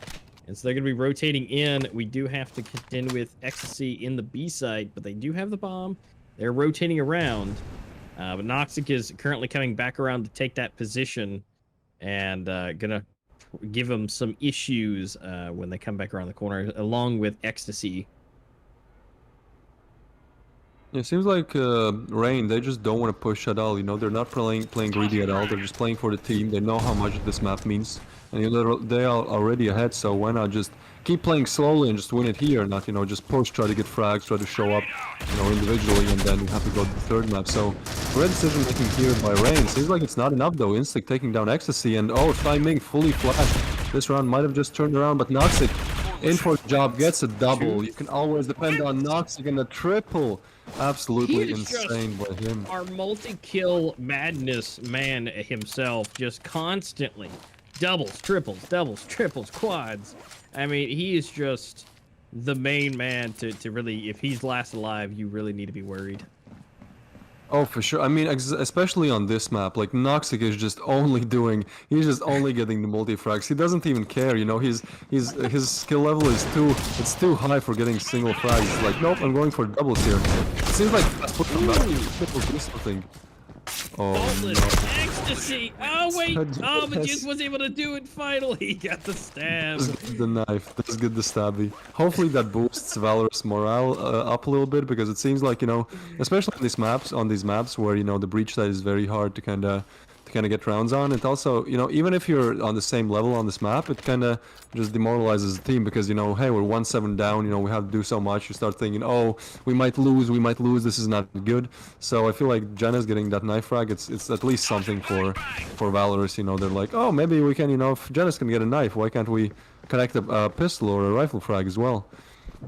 And so they're going to be rotating in. We do have to contend with Ecstasy in the B side, but they do have the bomb. They're rotating around. But Noxic is currently coming back around to take that position. And gonna give them some issues when they come back around the corner, along with Ecstasy. It seems like Rain, they just don't want to push at all. They're not playing greedy at all. They're just playing for the team. They know how much this map means, and they are already ahead. So why not just keep playing slowly and just win it here? Not just push, try to get frags, try to show up, individually, and then you have to go to the 3rd map. So great decision making here by Rain. Seems like it's not enough though. Instinct taking down Ecstasy, and Timing fully flashed. This round might have just turned around, but Noxic in for the job, gets a double. You can always depend on Noxic, and a triple. Absolutely insane by him. Our multi-kill madness man himself, just constantly doubles, triples, quads. I mean, he is just the main man to really, if he's last alive, you really need to be worried. Oh, for sure. I mean, especially on this map, like Noxic is just he's just only getting the multi-frags. He doesn't even care, his skill level is too high for getting single frags. He's like, nope, I'm going for doubles here. It seems like triple do something. Oh, Faultless, no. Ecstasy. Oh wait, but just was able to do it finally. He got the stab. Does get the knife, does get the stabby. Hopefully that boosts Valorous morale up a little bit, because it seems like, especially on these maps where, the breach side is very hard to kind of get rounds on. It also, even if you're on the same level on this map, it kind of just demoralizes the team, because, hey, we're 1-7 down, we have to do so much. You start thinking, oh, we might lose, this is not good. So I feel like Jenna's getting that knife frag. It's at least something for Valorous. They're like, oh, maybe we can, if Jenna's can get a knife, why can't we connect a pistol or a rifle frag as well?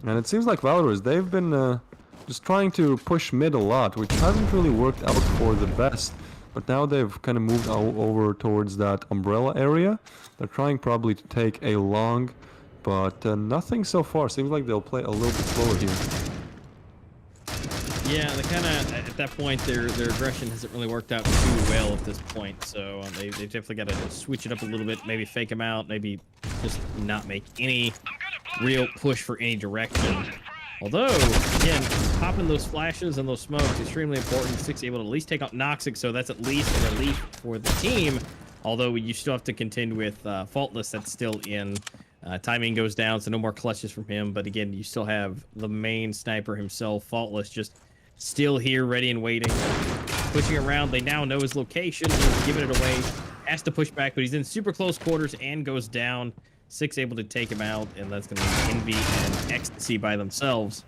And it seems like Valorous, they've been just trying to push mid a lot, which hasn't really worked out for the best. But now they've kind of moved over towards that umbrella area. They're trying probably to take a long, but nothing so far. Seems like they'll play a little bit slower here. Yeah, they kind of, at that point, their aggression hasn't really worked out too well at this point. So they definitely got to switch it up a little bit, maybe fake them out, maybe just not make any real push for any direction. Although, again, popping those flashes and those smokes, extremely important. 6 able to at least take out Noxic, so that's at least a relief for the team. Although you still have to contend with Faultless, that's still in. Timing goes down, so no more clutches from him. But again, you still have the main sniper himself, Faultless, just still here, ready and waiting. Pushing around, they now know his location. He's giving it away, has to push back, but he's in super close quarters and goes down. 6 able to take him out, and that's going to be Envy and Ecstasy by themselves.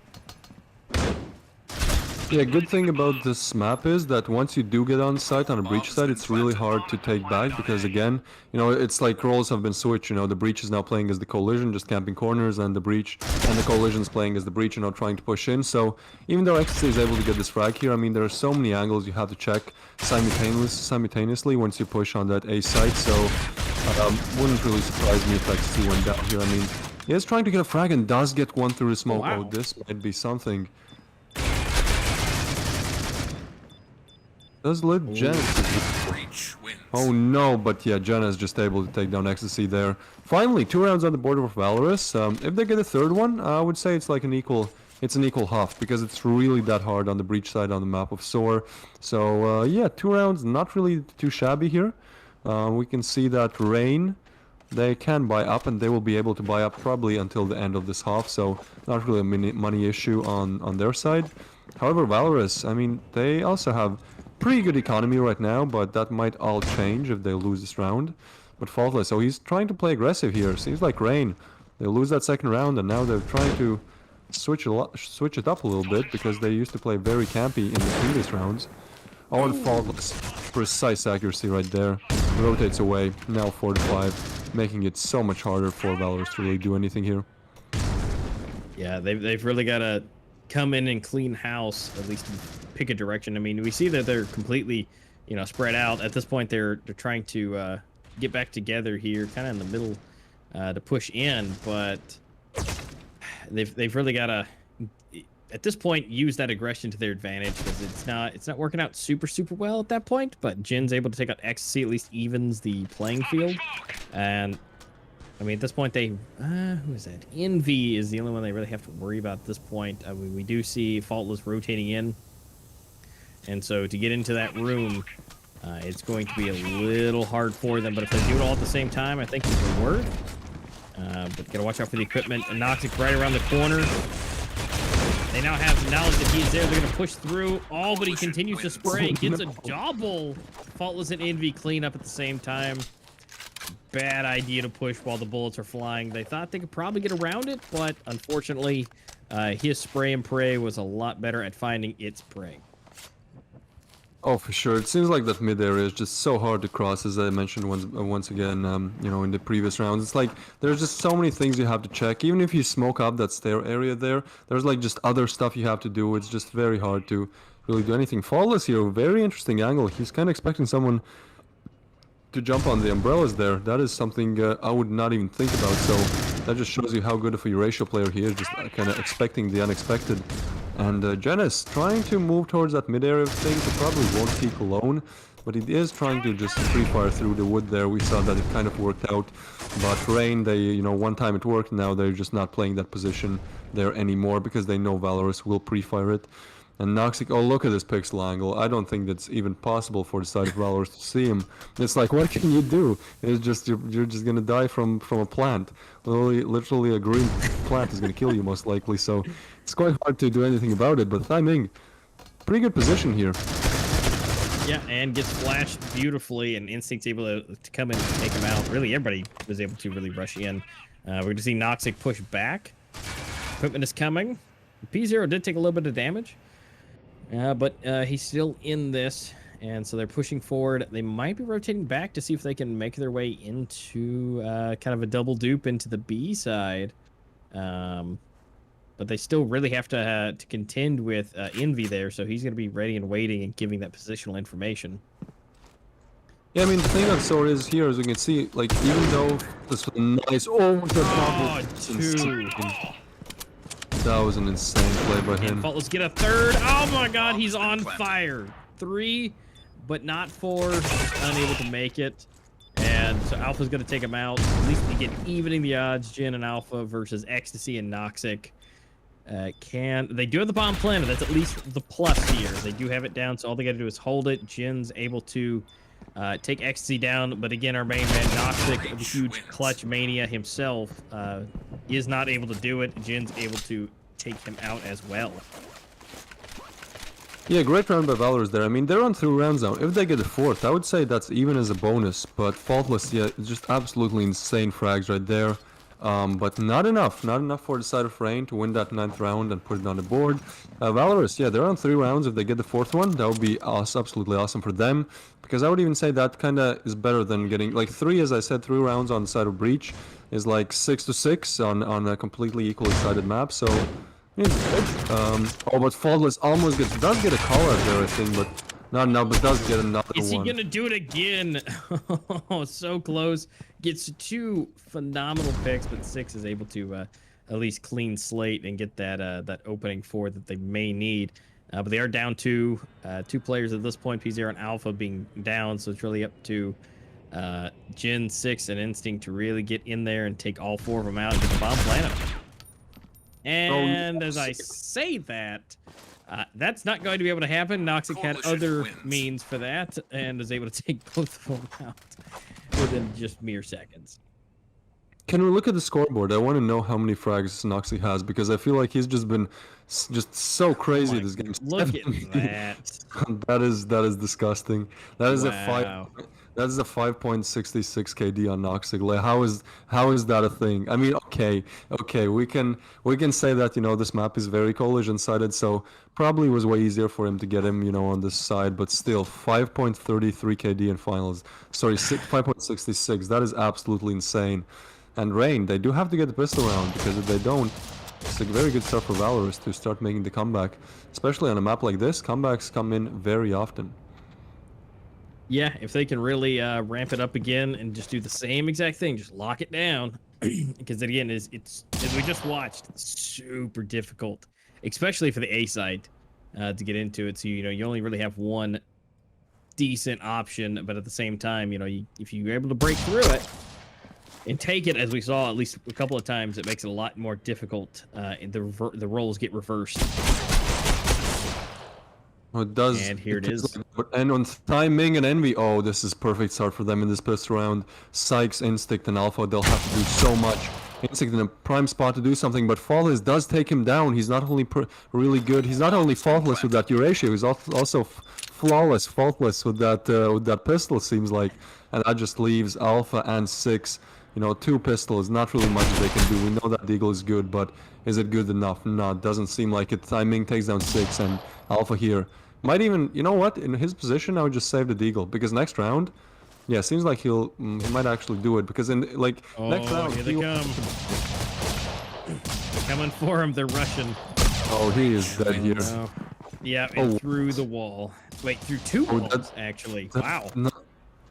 Yeah, good thing about this map is that once you do get on site, on a breach side, it's really hard to take back because again, you know, it's like roles have been switched, you know, the breach is now playing as the collision, just camping corners, and the breach, and the collision's playing as the breach, you know, trying to push in. So even though XC is able to get this frag here, I mean, there are so many angles you have to check simultaneously once you push on that A site, so wouldn't really surprise me if XC went down here. I mean, he is trying to get a frag and does get one through the smoke. Wow. Oh, this might be something. Does lit Genesis. Breach wins. Oh no, but yeah, Jenna is just able to take down Ecstasy there. Finally, 2 rounds on the board for Valorous. If they get a third one, I would say it's like an equal half because it's really that hard on the breach side on the map of Soar. So yeah, 2 rounds, not really too shabby here. We can see that Rain, they can buy up and they will be able to buy up probably until the end of this half. So not really a money issue on their side. However, Valorous, I mean, they also have pretty good economy right now, but that might all change if they lose this round. But Faultless, so he's trying to play aggressive here. Seems like Rain. They lose that second round, and now they're trying to switch it up a little bit because they used to play very campy in the previous rounds. Oh, and Faultless, precise accuracy right there. Rotates away. Now 4-5, making it so much harder for Valorous to really do anything here. Yeah, they've really got to come in and clean house, at least pick a direction. I mean, we see that they're completely, you know, spread out. At this point, they're trying to get back together here, kind of in the middle, to push in. But they've really got to, at this point, use that aggression to their advantage because it's not working out super well at that point. But Jin's able to take out Ecstasy, at least evens the playing field. And I mean, at this point, they who is that? Envy is the only one they really have to worry about at this point. We do see Faultless rotating in. And so to get into that room, it's going to be a little hard for them. But if they do it all at the same time, I think it can work. But gotta watch out for the equipment. And Noxic right around the corner. They now have the knowledge that he's there. They're gonna push through. Oh, but he continues to spray. Gets a double. Faultless and Envy clean up at the same time. Bad idea to push while the bullets are flying. They thought they could probably get around it, but unfortunately, his spray and pray was a lot better at finding its prey. Oh, for sure. It seems like that mid area is just so hard to cross, as I mentioned once again, you know, in the previous rounds. It's like there's just so many things you have to check. Even if you smoke up that stair area there, there's like just other stuff you have to do. It's just very hard to really do anything. Faultless here, very interesting angle. He's kind of expecting someone to jump on the umbrellas there. That is something I would not even think about. So that just shows you how good of a Eurasia player he is, just kind of expecting the unexpected. And Janus trying to move towards that mid-area of things. He probably won't peek alone, but he is trying to just free fire through the wood there. We saw that it kind of worked out. But Rain, they, you know, one time it worked, now they're just not playing that position there anymore because they know Valorous will pre-fire it. And Noxic, oh, look at this pixel angle. I don't think that's even possible for the side of Valorous to see him. It's like, what can you do? It's just, you're just gonna die from a plant. Literally a green plant is gonna kill you most likely, so it's quite hard to do anything about it, but timing, pretty good position here. Yeah, and gets flashed beautifully, and Instinct's able to come in and take him out. Really, everybody was able to really rush in. We're going to see Noxic push back. Equipment is coming. P0 did take a little bit of damage, but he's still in this, and so they're pushing forward. They might be rotating back to see if they can make their way into kind of a double dupe into the B side. But they still really have to contend with Envy there, so he's going to be ready and waiting and giving that positional information. Yeah, I mean, the thing on Soar is here, as you can see, like, even though this was nice... Oh, dude. That was an insane play by him. Faultless get a third. Oh my god, he's on fire. 3, but not 4. Unable to make it. And so Alpha's going to take him out. At least again, evening the odds. Jin and Alpha versus Ecstasy and Noxic. They do have the bomb planted. That's at least the plus here. They do have it down, so all they got to do is hold it. Jin's able to take Ecstasy down, but again, our main man Noxic, the huge clutch mania himself, is not able to do it. Jin's able to take him out as well. Yeah, great round by Valorous there. I mean, they're on 2 rounds now. If they get a 4th, I would say that's even as a bonus, but Faultless, yeah, just absolutely insane frags right there. but not enough for the side of Rain to win that 9th round and put it on the board. Valorous, yeah, they're on 3 rounds. If they get the 4th one, that would be absolutely awesome for them, because I would even say that kind of is better than getting, like, 3, as I said, 3 rounds on the side of Breach is like 6-6 on a completely equally sided map, so it's good. Oh, but Faultless almost does get a call out there, I think, but not enough, but does get another one. Is he gonna do it again? Oh, so close. Gets 2 phenomenal picks, but 6 is able to at least clean slate and get that opening 4 that they may need. But they are down 2 players at this point. PZR and Alpha being down, so it's really up to Jin, 6, and Instinct to really get in there and take all 4 of them out and get the bomb planted. And as I say that, that's not going to be able to happen. Noxic had other means for that and was able to take both of them out within just mere seconds. Can we look at the scoreboard? I want to know how many frags Noxic has, because I feel like he's just been so crazy this game. Look at that. that is disgusting. That is Wow. That is a 5.66 KD on Noxic. Like, how is that a thing? I mean, okay, we can say that, you know, this map is very collision sided, so probably was way easier for him to get him, you know, on this side, but still 5.33 KD in finals. Sorry, 5.66. That is absolutely insane. And Rain, they do have to get the pistol round, because if they don't, it's a very good start for Valorous to start making the comeback. Especially on a map like this, comebacks come in very often. Yeah, if they can really ramp it up again and just do the same exact thing, just lock it down, because again, it's as we just watched, super difficult, especially for the A side, to get into it. So you only really have one decent option, but at the same time, if you're able to break through it and take it, as we saw at least a couple of times, it makes it a lot more difficult. The roles get reversed. Oh, it does. And here it is. And on timing and Envy, oh, this is perfect start for them in this pistol round. Sykes, Instinct, and Alpha, they'll have to do so much. Instinct in a prime spot to do something, but Faultless does take him down. He's not only really good, he's not only faultless with that Eurasia, he's also flawless, faultless with that pistol, seems like. And that just leaves Alpha and 6. 2 pistols, not really much they can do. We know that Deagle is good, but is it good enough? No, it doesn't seem like it. Timing takes down 6, and Alpha here might even, you know what? In his position, I would just save the Deagle, because next round, yeah, seems like he might actually do it, because next round, here they come. They're coming for him. They're rushing. Oh, he is dead here. Yeah, and through the wall. Wait, through 2 walls, actually. Wow.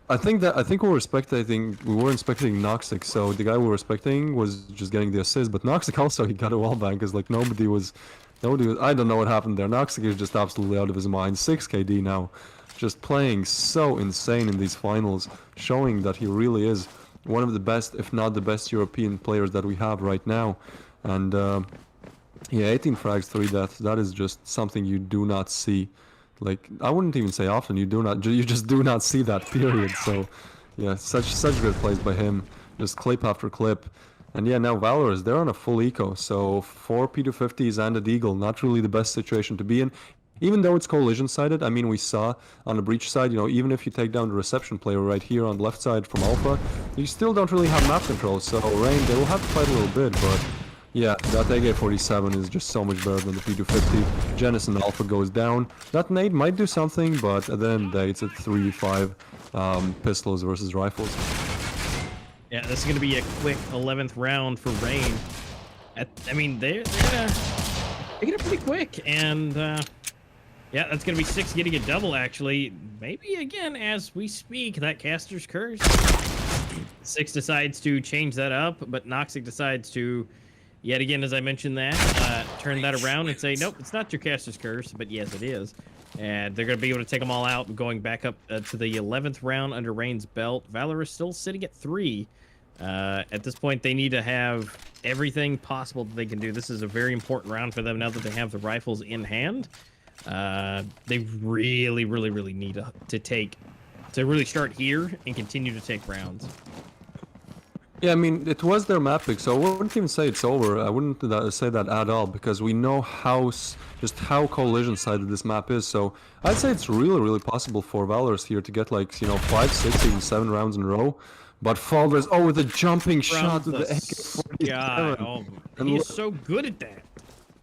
I think we were expecting Noxic, so the guy we were expecting was just getting the assist, but Noxic also, he got a wall bang, because like nobody was, I don't know what happened there. Noxic is just absolutely out of his mind. 6 KD now, just playing so insane in these finals, showing that he really is one of the best, if not the best European players that we have right now. And yeah, 18 frags, 3 deaths, that is just something you do not see. Like, I wouldn't even say often, you just do not see that, period. So yeah, such good plays by him, just clip after clip. And yeah, now Valorous, they're on a full eco, so 4 P250s and a Deagle, not really the best situation to be in. Even though it's collision sided, I mean, we saw on the Breach side, even if you take down the reception player right here on the left side from Alpha, you still don't really have map control. So Rain, they will have to fight a little bit, but yeah, that AK-47 is just so much better than the P250. Genesis and Alpha goes down. That nade might do something, but at the end of the day, it's a 3v5 pistols versus rifles. Yeah, this is going to be a quick 11th round for Rain. I mean, they're gonna get it pretty quick, and yeah, that's going to be 6 getting a double, actually. Maybe, again, as we speak, that Caster's Curse. 6 decides to change that up, but Noxic decides to, yet again, as I mentioned that, turn that around and say, nope, it's not your Caster's Curse, but yes, it is. And they're going to be able to take them all out, going back up to the 11th round under Rain's belt. Valorous still sitting at 3. At this point, they need to have everything possible that they can do. This is a very important round for them now that they have the rifles in hand. They really, really, really need to really start here and continue to take rounds. Yeah, I mean, it was their map pick, so I wouldn't even say it's over. I wouldn't say that at all, because we know just how collision-sided this map is. So I'd say it's really, really possible for Valorous here to get, like, 5, 6, even 7 rounds in a row. But Faultless, with a jumping shot with the god! Oh, And he's look- so good at that.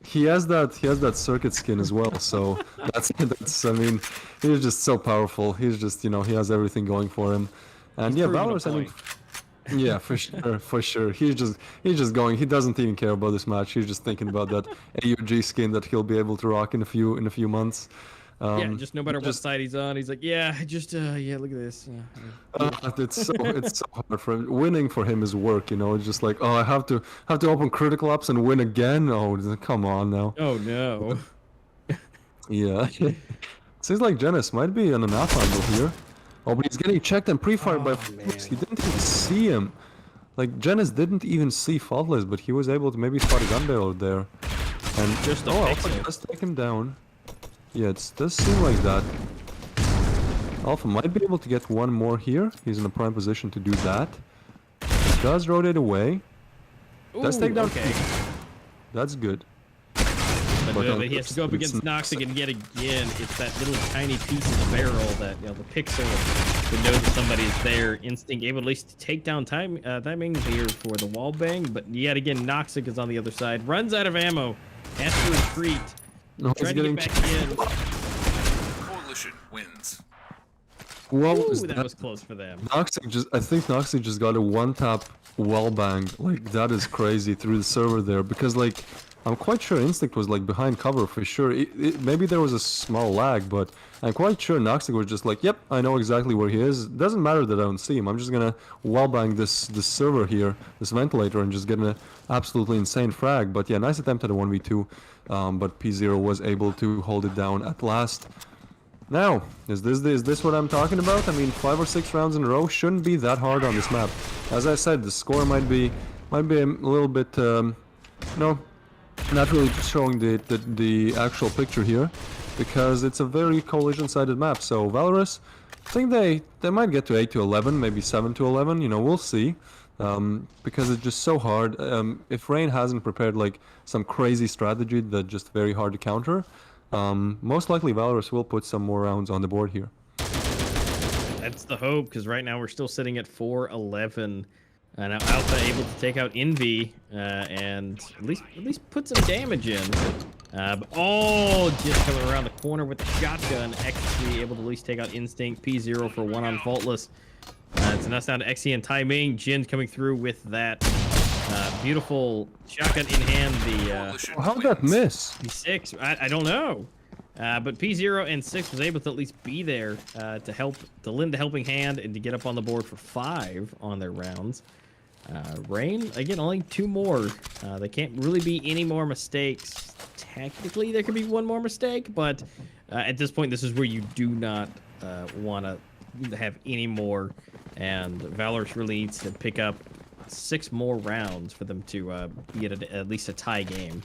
He has that circuit skin as well, so that's I mean, he's just so powerful. He's just, he has everything going for him. And He's yeah, proven a Valorous, I mean, point. yeah, for sure. He's just going. He doesn't even care about this match. He's just thinking about that AUG skin that he'll be able to rock in a few months. Yeah, just no matter what side he's on, he's like, yeah, yeah, look at this. It's so hard for him. Winning for him is work, It's just like, oh, I have to open critical ops and win again. Oh, come on now. Oh no. Yeah. Seems like Genis might be on an off angle here. Oh, but he's getting checked and pre-fired by Faultless. He didn't even see him. Like, Genis didn't even see Faultless, but he was able to maybe spot a gun barrel there. And Just a Alpha pixel. does take him down. Yeah, it does seem like that. Alpha might be able to get one more here. He's in a prime position to do that. He does rotate away. Does take down. Okay. That's good. But he has to go up it's against Noxic, and yet again, it's that little tiny piece of the barrel that, the pixel would know that somebody is there. Instinct able at least to take down timing here for the wall bang, but yet again, Noxic is on the other side. Runs out of ammo. Has to retreat. No, Trying to get back in. Coalition wins. What Ooh, was that was close for them. I think Noxic just got a one-tap wall bang. Like, that is crazy through the server there. Because, like, I'm quite sure Instinct was, like, behind cover for sure. Maybe there was a small lag, but I'm quite sure Noxic was just like, yep, I know exactly where he is. Doesn't matter that I don't see him. I'm just gonna wall bang this server here, this ventilator, and just get an absolutely insane frag. But yeah, nice attempt at a 1v2. But P0 was able to hold it down at last. Now, is this what I'm talking about? I mean, 5 or 6 rounds in a row shouldn't be that hard on this map. As I said, the score might be a little bit, not really showing the actual picture here, because it's a very collision-sided map. So Valorous, I think they might get to 8 to 11, maybe 7 to 11. We'll see. Because it's just so hard. If Rain hasn't prepared like some crazy strategy that's just very hard to counter, most likely Valorous will put some more rounds on the board here. That's the hope, because right now we're still sitting at 4-11. Now Alpha able to take out Envy and at least put some damage in. Just coming around the corner with the shotgun. XG able to at least take out Instinct. P0 for 1 on Faultless. So now it's down to XE and Tai Ming. Jin coming through with that beautiful shotgun in hand. How'd that miss? P6, I don't know. But P0 and 6 was able to at least be there to lend a helping hand and to get up on the board for 5 on their rounds. Rain, again, only 2 more. There can't really be any more mistakes. Technically, there could be 1 more mistake, but at this point, this is where you do not want to have any more. And Valorous really needs to pick up 6 more rounds for them to get at least a tie game.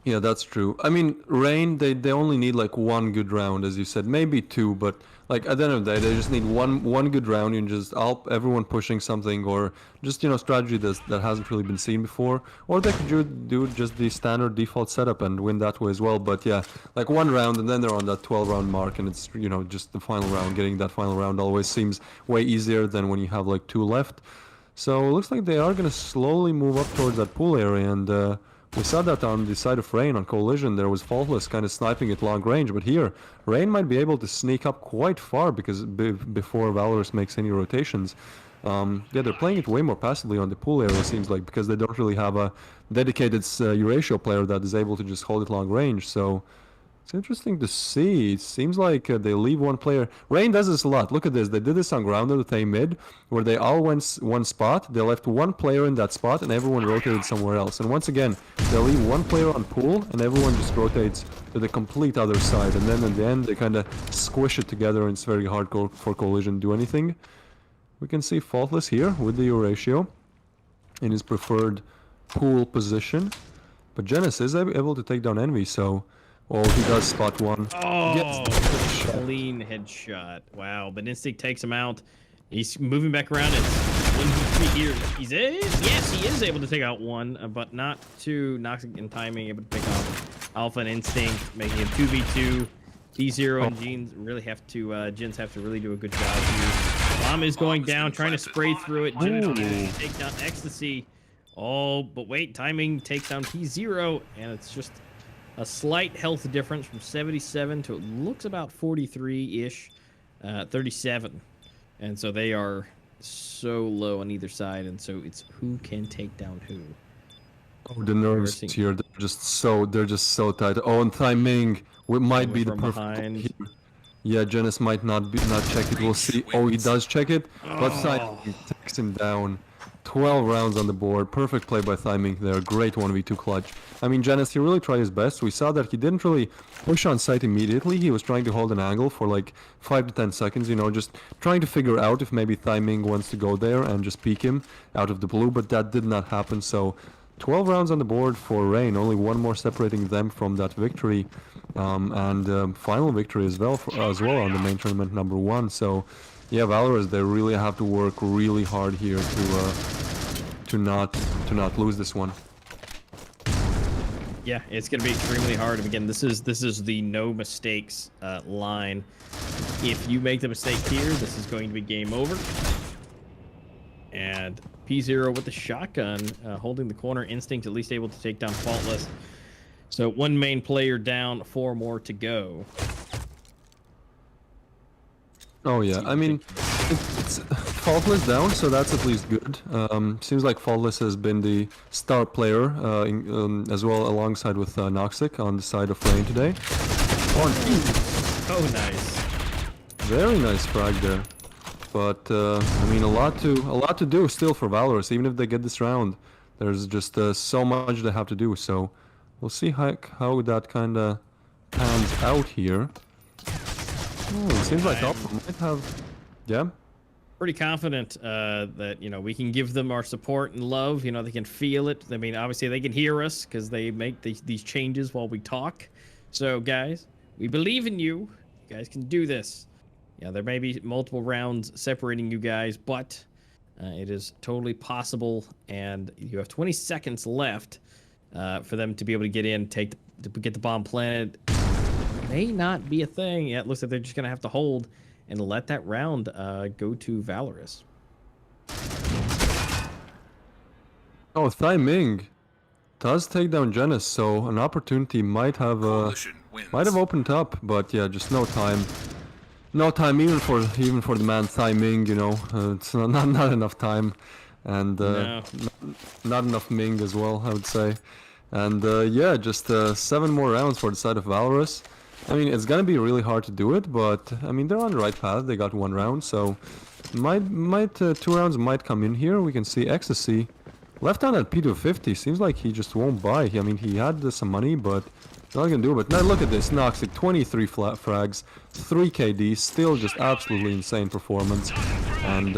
Yeah, that's true. I mean, Rain, they only need like 1 good round, as you said, maybe 2, but like at the end of the day, they just need one good round. You just everyone pushing something, or just strategy that hasn't really been seen before, or they could do just the standard default setup and win that way as well. But yeah, like 1 round and then they're on that 12-round mark, and it's just the final round. Getting that final round always seems way easier than when you have like 2 left. So it looks like they are gonna slowly move up towards that pool area, and we saw that on the side of Rain on Collision. There was Faultless kind of sniping at long range, but here Rain might be able to sneak up quite far because before Valorous makes any rotations. Yeah, they're playing it way more passively on the pool area, it seems like, because they don't really have a dedicated Euratio player that is able to just hold it long range. So it's interesting to see. It seems like they leave 1 player. Rain does this a lot. Look at this. They did this on Grounded with A mid, where they all went 1 spot. They left 1 player in that spot, and everyone rotated somewhere else. And once again, they leave 1 player on pool, and everyone just rotates to the complete other side. And then in the end, they kind of squish it together, and it's very hard for Collision to do anything. We can see Faultless here with the Euratio in his preferred pool position. But Genis is able to take down Envy, so... Oh, he does spot 1. Oh, clean headshot. Wow, but Instinct takes him out. He's moving back around. It's 1v3 here. Yes, he is able to take out 1, but not 2. Noxic and timing able to pick off Alpha and Instinct, making it 2v2. D0 and Jins really have to really do a good job here. Bomb is going down, trying to spray through it. Genesis take down Ecstasy. Oh, but wait, timing takes down P0, and it's just a slight health difference from 77 to it looks about 43-ish, 37. And so they are so low on either side, and so it's who can take down who. Oh, the nerves here, they're just so tight. Oh, and Thai Ming might be the perfect behind. here. Yeah, Genis might not check it. We'll see. Oh, he does check it, but Thai Ming takes him down. 12 rounds on the board. Perfect play by Thai Ming there. Great 1v2 clutch. I mean, Genis, he really tried his best. We saw that he didn't really push on site immediately. He was trying to hold an angle for like 5 to 10 seconds, you know, just trying to figure out if maybe Thai Ming wants to go there and just peek him out of the blue, but that did not happen. So 12 rounds on the board for Rain, only one more separating them from that victory, and final victory as well on the main tournament #1. So yeah, VALOROUS, they really have to work really hard here to not lose this one. Yeah, it's going to be extremely hard. And again, this is the no mistakes line. If you make the mistake here, this is going to be game over. And P0 with the shotgun, holding the corner. Instinct at least able to take down Faultless. So one main player down, 4 more to go. Oh yeah, I mean, it's Faultless down, so that's at least good. Seems like Faultless has been the star player as well, alongside with Noxic on the side of Rain today. Oh, nice. Very nice frag there. But I mean, a lot to do still for VALOROUS. Even if they get this round, there's just so much they have to do. So we'll see how that kind of pans out here. Oh, it seems like Alpha might have, yeah. Pretty confident that, you know, we can give them our support and love. You know, they can feel it. I mean, obviously they can hear us because they make these changes while we talk. So guys, we believe in you. You guys can do this. Yeah, there may be multiple rounds separating you guys, but it is totally possible. And you have 20 seconds left for them to be able to get in, get the bomb planted. May not be a thing. Yeah, it looks like they're just gonna have to hold and let that round go to VALOROUS. Oh, Thai Ming does take down Genis, so an opportunity might have opened up, but yeah, just no time. No time even for the man Thai Ming, you know. It's not enough time, and not enough Ming as well, I would say. And yeah, just 7 more rounds for the side of VALOROUS. I mean, it's gonna be really hard to do it, but I mean, they're on the right path. They got 1 round, so 2 rounds might come in here. We can see Ecstasy left down at P250. Seems like he just won't buy. I mean, he had some money, but not gonna do it. But now look at this, Noxic, 23 flat frags, 3 KD, still just absolutely insane performance. And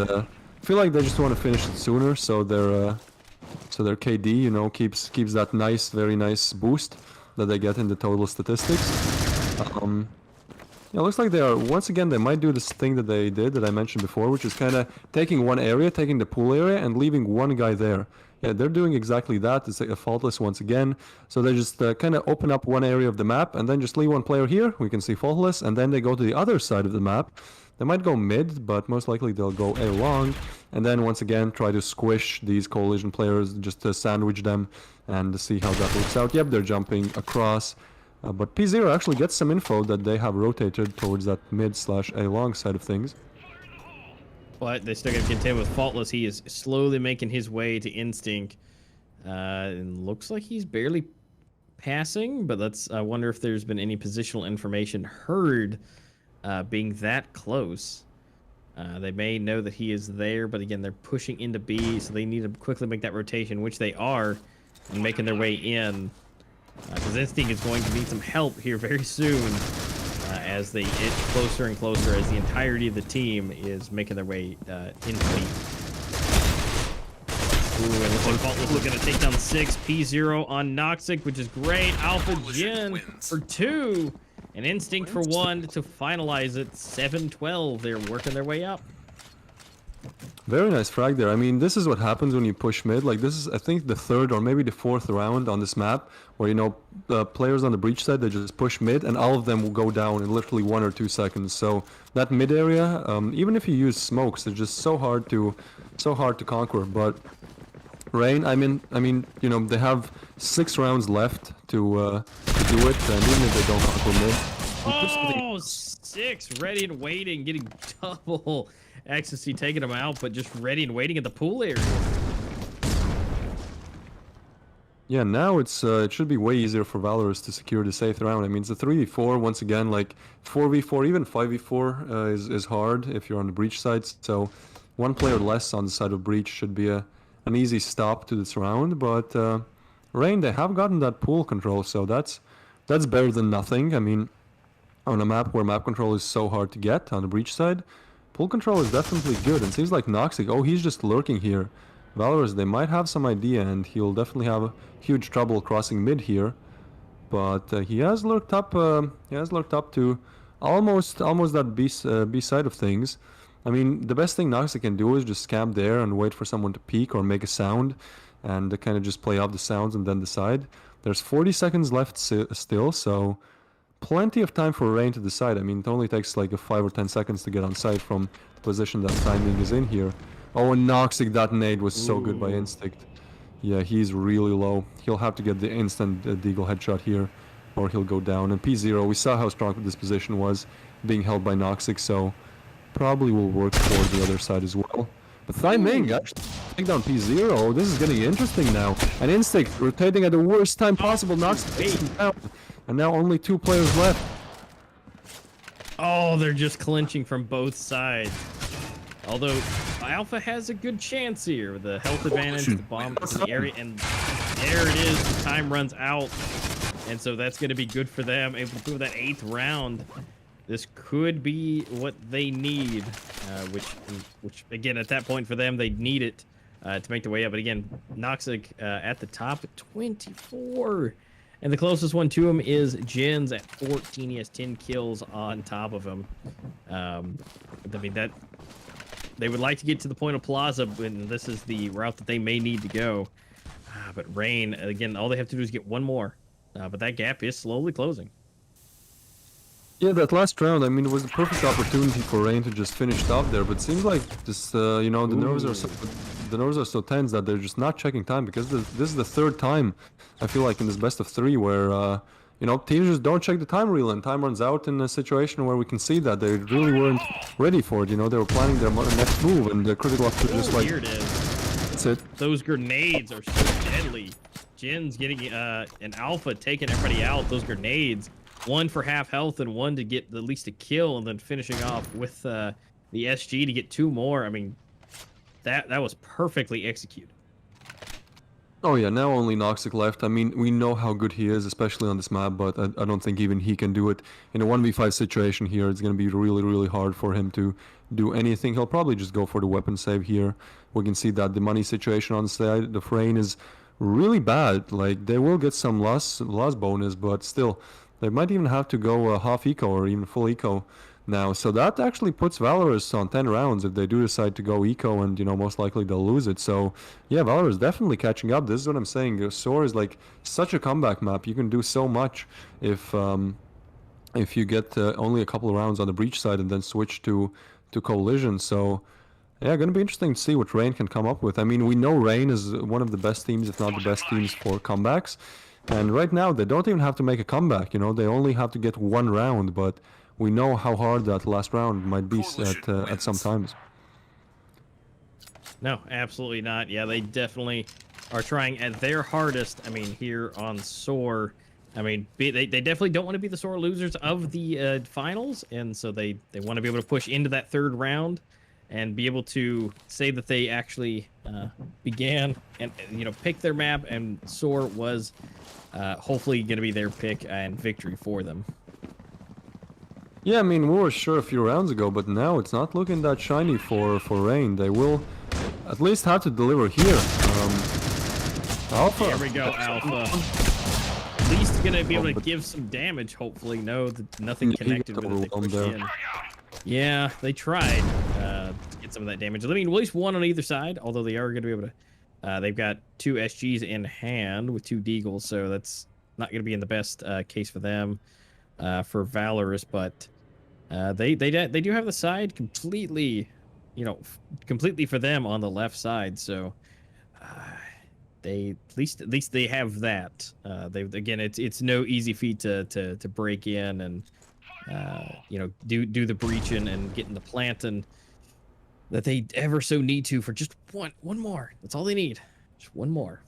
feel like they just want to finish it sooner, so their KD, you know, keeps that nice, very nice boost that they get in the total statistics. Yeah, looks like they are, once again, they might do this thing that they did that I mentioned before, which is kind of taking one area, taking the pool area, and leaving one guy there. Yeah, they're doing exactly that. It's a Faultless once again. So they just kind of open up one area of the map, and then just leave one player here. We can see Faultless, and then they go to the other side of the map. They might go mid, but most likely they'll go A long, and then once again try to squish these coalition players, just to sandwich them, and see how that works out. Yep, they're jumping across. But P0 actually gets some info that they have rotated towards that mid/A long side of things. But they still got to contend with Faultless. He is slowly making his way to Instinct. And looks like he's barely passing, but I wonder if there's been any positional information heard being that close. They may know that he is there, but again, they're pushing into B, so they need to quickly make that rotation, which they are, and making their way in. Because Instinct is going to need some help here very soon as they inch closer and closer as the entirety of the team is making their way into B. Ooh, and looks like Faultless is going to take down 6. P0 on Noxic, which is great. Alpha Gen for 2. And Instinct for 1 to finalize it. 7-12. They're working their way up. Very nice frag there. I mean, this is what happens when you push mid. Like, this is, I think, the third or maybe the fourth round on this map where, you know, the players on the breach side, they just push mid and all of them will go down in literally 1 or 2 seconds. So that mid area, even if you use smokes, it's just so hard to conquer. But Rain, I mean, you know, they have 6 rounds left to do it, and even if they don't conquer mid. Oh, 6, ready and waiting, getting double ecstasy, taking them out, but just ready and waiting at the pool area. Yeah, now it's it should be way easier for Valorous to secure the safe round. I mean, it's a 3v4 once again, like 4v4, even 5v4 is hard if you're on the breach side. So 1 player less on the side of breach should be an easy stop to this round. But Rain, they have gotten that pool control, so that's better than nothing. I mean, on a map where map control is so hard to get on the breach side, pool control is definitely good. And seems like Noxic, oh, he's just lurking here. Valorous, they might have some idea, and he'll definitely have huge trouble crossing mid here. But he has lurked up. He has lurked up to almost that B side of things. I mean, the best thing Noxic can do is just camp there and wait for someone to peek or make a sound, and kind of just play off the sounds and then decide. There's 40 seconds left still, so plenty of time for Rain to decide. I mean, it only takes like 5 or 10 seconds to get on site from the position that timing is in here. Oh, and Noxic, that nade was so good by Instinct. Yeah, he's really low. He'll have to get the instant Deagle headshot here, or he'll go down. And P0, we saw how strong this position was, being held by Noxic, so probably will work for the other side as well. But Thyming actually take down P0. This is getting interesting now. And Instinct rotating at the worst time possible. Noxic takes him down. And now only 2 players left. Oh, they're just clinching from both sides. Although Alpha has a good chance here. The health advantage, the bomb in the area, and there it is. The time runs out. And so that's going to be good for them. Able to do that 8th round. This could be what they need, which again, at that point for them, they need it to make their way up. But again, Noxic at the top at 24. And the closest one to him is Jins at 14. He has 10 kills on top of him. I mean, that they would like to get to the point of Plaza, and this is the route that they may need to go. But Rain, again, all they have to do is get 1 more. But that gap is slowly closing. Yeah, that last round, I mean, it was the perfect opportunity for Rain to just finish top there, but it seems like this, you know, the nerves are so tense that they're just not checking time, because this is the 3rd time, I feel like, in this best of 3 where, you know, teams just don't check the time reel and time runs out in a situation where we can see that they really weren't ready for it. You know, they were planning their next move, and the critical ops were just like, here it is. That's it. Those grenades are so deadly. Jin's getting an Alpha taking everybody out. Those grenades. 1 for half health and 1 to get at least a kill, and then finishing off with the SG to get 2 more. I mean, that was perfectly executed. Oh yeah, now only Noxic left. I mean, we know how good he is, especially on this map, but I don't think even he can do it. In a 1v5 situation here, it's going to be really, really hard for him to do anything. He'll probably just go for the weapon save here. We can see that the money situation on the side of Rain is really bad. Like, they will get some loss bonus, but still, they might even have to go half eco or even full eco now. So that actually puts Valorous on 10 rounds if they do decide to go eco, and, you know, most likely they'll lose it. So yeah, Valorous definitely catching up. This is what I'm saying. SOAR is like such a comeback map. You can do so much if you get only a couple of rounds on the breach side and then switch to Coalition. So yeah, going to be interesting to see what Rain can come up with. I mean, we know Rain is one of the best teams, if not the best teams, for comebacks. And right now, they don't even have to make a comeback, you know, they only have to get 1 round, but we know how hard that last round might be at some times. No, absolutely not. Yeah, they definitely are trying at their hardest. I mean, here on SOAR, I mean, they definitely don't want to be the SOAR losers of the finals, and so they want to be able to push into that 3rd round and be able to say that they actually began and, you know, pick their map, and SOAR was hopefully going to be their pick and victory for them. Yeah, I mean, we were sure a few rounds ago, but now it's not looking that shiny for Rain. They will at least have to deliver here. Alpha. Here we go, Alpha. At least going to be able to give some damage, hopefully. No, nothing connected with it. They push in. Yeah, they tried to get get some of that damage. I mean, at least one on either side, although they are going to be able to. They've got 2 SGs in hand with 2 Deagles, so that's not going to be in the best case for them for Valorous, but they do have the side completely, completely for them on the left side. So they at least they have that. They again, it's no easy feat to break in and do the breaching and get in the plant and that they ever so need to for just one more. That's all they need. Just one more.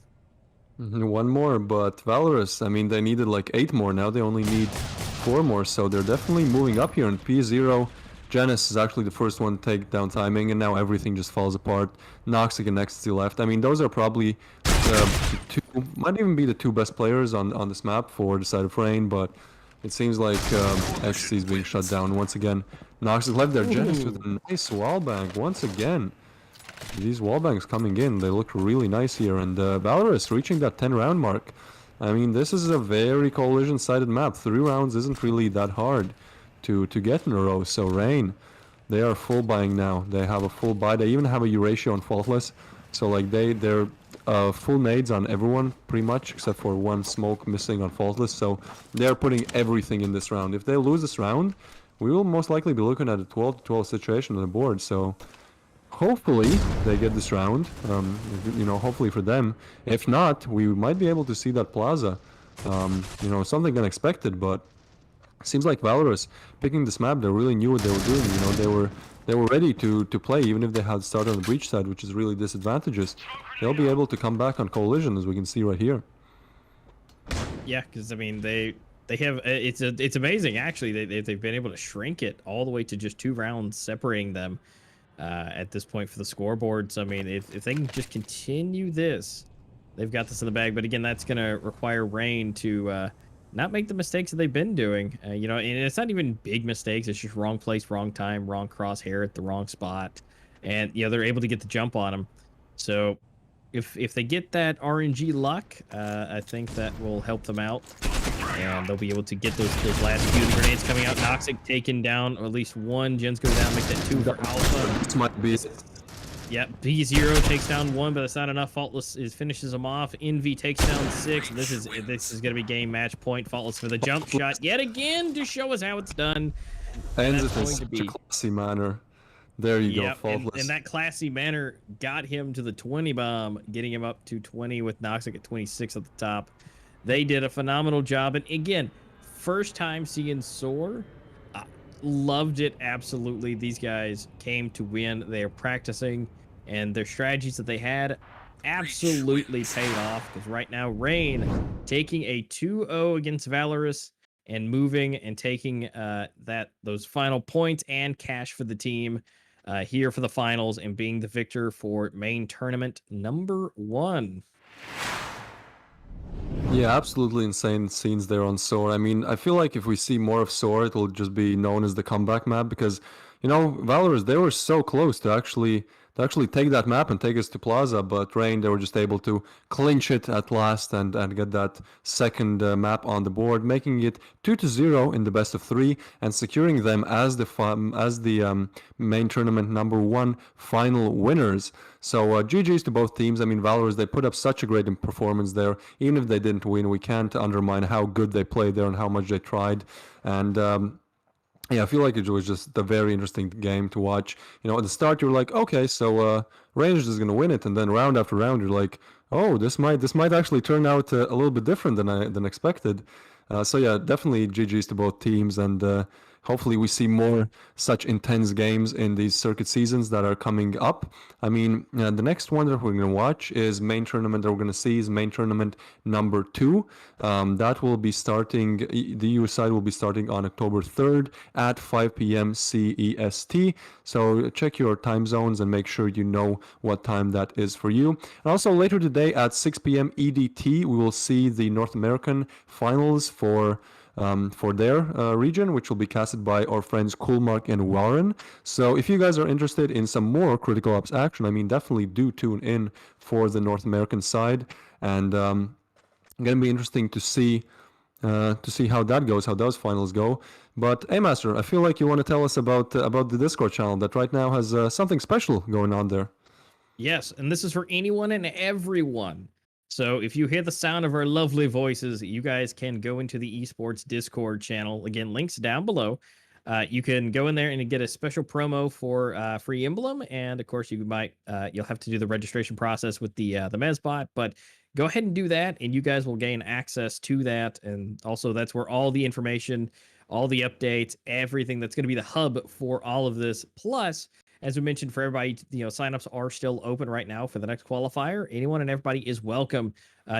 One more, but Valorous, I mean, they needed like 8 more. Now they only need 4 more, so they're definitely moving up here. And P0, Janus is actually the first one to take down timing, and now everything just falls apart. Noxic and Ecstasy left. I mean, those are probably the 2, might even be the 2 best players on this map for the side of Rain, but it seems like Ecstasy is being shut down once again. Noxic left there. Janus with a nice wallbang once again. These wallbangs coming in, they look really nice here, and Valorous reaching that 10-round mark. I mean, this is a very collision-sided map. 3 rounds isn't really that hard to get in a row. So Rain, they are full buying now. They have a full buy. They even have a U-ratio on Faultless. So like they're full nades on everyone pretty much, except for 1 smoke missing on Faultless. So they're putting everything in this round. If they lose this round, we will most likely be looking at a 12-12 situation on the board. So hopefully they get this round, hopefully for them. If not, we might be able to see that Plaza, something unexpected, but seems like Valorous picking this map, they really knew what they were doing. They were ready to play, even if they had started on the breach side, which is really disadvantageous. They'll be able to come back on Coalition, as we can see right here. Yeah, because I mean they have it's amazing actually. They've been able to shrink it all the way to just 2 rounds separating them. At this point for the scoreboards. I mean, if they can just continue this, they've got this in the bag. But again, that's going to require Rain to not make the mistakes that they've been doing. And it's not even big mistakes. It's just wrong place, wrong time, wrong crosshair at the wrong spot. And, they're able to get the jump on them. So if they get that RNG luck, I think that will help them out. And they'll be able to get those last few of the grenades coming out. Noxic taken down, or at least 1. Gens go down, make that 2 for Alpha. This might be... Yep, P0 takes down 1, but that's not enough. Faultless finishes them off. Envy takes down 6. This is going to be game match point. Faultless for the jump shot yet again to show us how it's done. Ends it in such a classy manner. There you go, Faultless. And that classy manner got him to the 20 bomb, getting him up to 20 with Noxic at 26 at the top. They did a phenomenal job. And again, first time seeing Soar. Loved it, absolutely. These guys came to win. They are practicing, and their strategies that they had absolutely paid off. Because right now, Rain taking a 2-0 against Valorous and moving and taking those final points and cash for the team here for the finals and being the victor for main tournament number 1. Yeah, absolutely insane scenes there on Soar. I mean, I feel like if we see more of Soar, it'll just be known as the comeback map because, Valorous, they were so close to actually take that map and take us to Plaza, but Rain, they were just able to clinch it at last and get that second map on the board, making it 2-0 in the best of 3 and securing them as the main tournament number 1 final winners. So GG's to both teams. I mean, Valorous, they put up such a great performance there. Even if they didn't win, we can't undermine how good they played there and how much they tried. And yeah, I feel like it was just a very interesting game to watch. At the start you're like, okay, so Rangers is gonna win it, and then round after round you're like, oh, this might actually turn out a little bit different than expected. So yeah, definitely GG's to both teams, and hopefully we see more such intense games in these circuit seasons that are coming up. I mean, the next one that we're going to watch is main tournament that we're going to see is main tournament number 2. That will be starting, the US side will be starting on October 3rd at 5 p.m. CEST. So check your time zones and make sure you know what time that is for you. And also later today at 6 p.m. EDT, we will see the North American finals for their region, which will be casted by our friends Coolmark and Warren. So if you guys are interested in some more Critical Ops action, I mean, definitely do tune in for the North American side. And going to be interesting to see to see how that goes, how those finals go. But hey, Master, I feel like you want to tell us about the Discord channel that right now has something special going on there. Yes, and this is for anyone and everyone. So if you hear the sound of our lovely voices, you guys can go into the esports Discord channel. Again, links down below. You can go in there and get a special promo for free emblem, and of course, you'll have to do the registration process with the Mezbot, but go ahead and do that, and you guys will gain access to that. And also, that's where all the information, all the updates, everything that's going to be the hub for all of this. Plus, as we mentioned, for everybody, signups are still open right now for the next qualifier. Anyone and everybody is welcome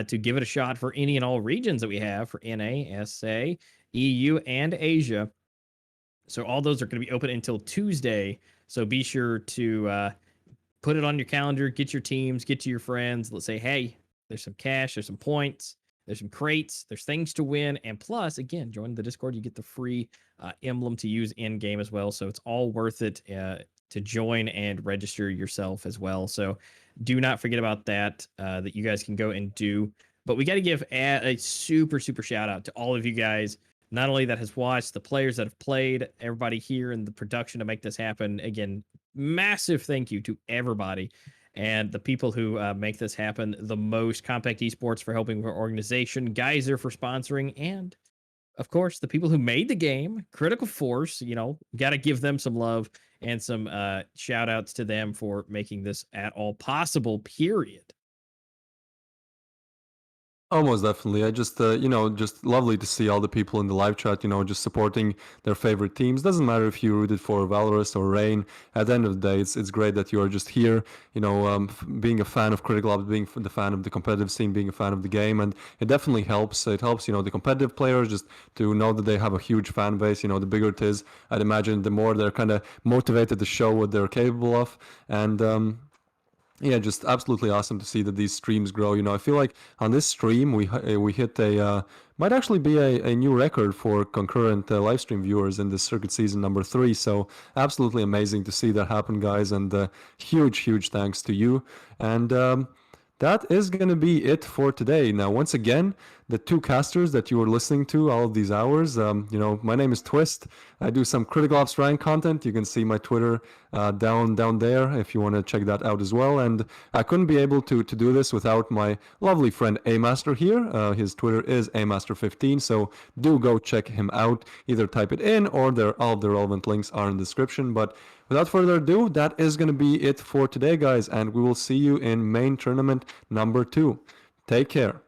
to give it a shot for any and all regions that we have for NA, SA, EU, and Asia. So all those are going to be open until Tuesday. So be sure to put it on your calendar, get your teams, get to your friends. Let's say, hey, there's some cash, there's some points, there's some crates, there's things to win. And plus, again, join the Discord. You get the free emblem to use in game as well. So it's all worth it to join and register yourself as well. So do not forget about that, that you guys can go and do. But we got to give a super, super shout out to all of you guys. Not only that has watched, the players that have played, everybody here in the production to make this happen. Again, massive thank you to everybody and the people who make this happen the most. Compact Esports for helping with our organization, Gizer for sponsoring, and of course, the people who made the game, Critical Force. Got to give them some love and some shout outs to them for making this at all possible, period. Almost definitely. I just, just lovely to see all the people in the live chat, just supporting their favorite teams. Doesn't matter if you rooted for Valorous or Rain. At the end of the day, it's great that you are just here, being a fan of Critical Ops, being the fan of the competitive scene, being a fan of the game. And it definitely helps. It helps, the competitive players just to know that they have a huge fan base. The bigger it is, I'd imagine the more they're kind of motivated to show what they're capable of. And, yeah, just absolutely awesome to see that these streams grow. I feel like on this stream we hit might actually be a new record for concurrent live stream viewers in this circuit season number 3. So absolutely amazing to see that happen, guys, and huge thanks to you. And that is going to be it for today. Now, once again, the two casters that you were listening to all of these hours, my name is Twist. I do some Critical Ops rank content. You can see my Twitter down there if you want to check that out as well. And I couldn't be able to do this without my lovely friend Amaster here. His Twitter is Amaster15, so do go check him out. Either type it in or all of the relevant links are in the description. But without further ado, that is going to be it for today, guys, and we will see you in main tournament number 2. Take care.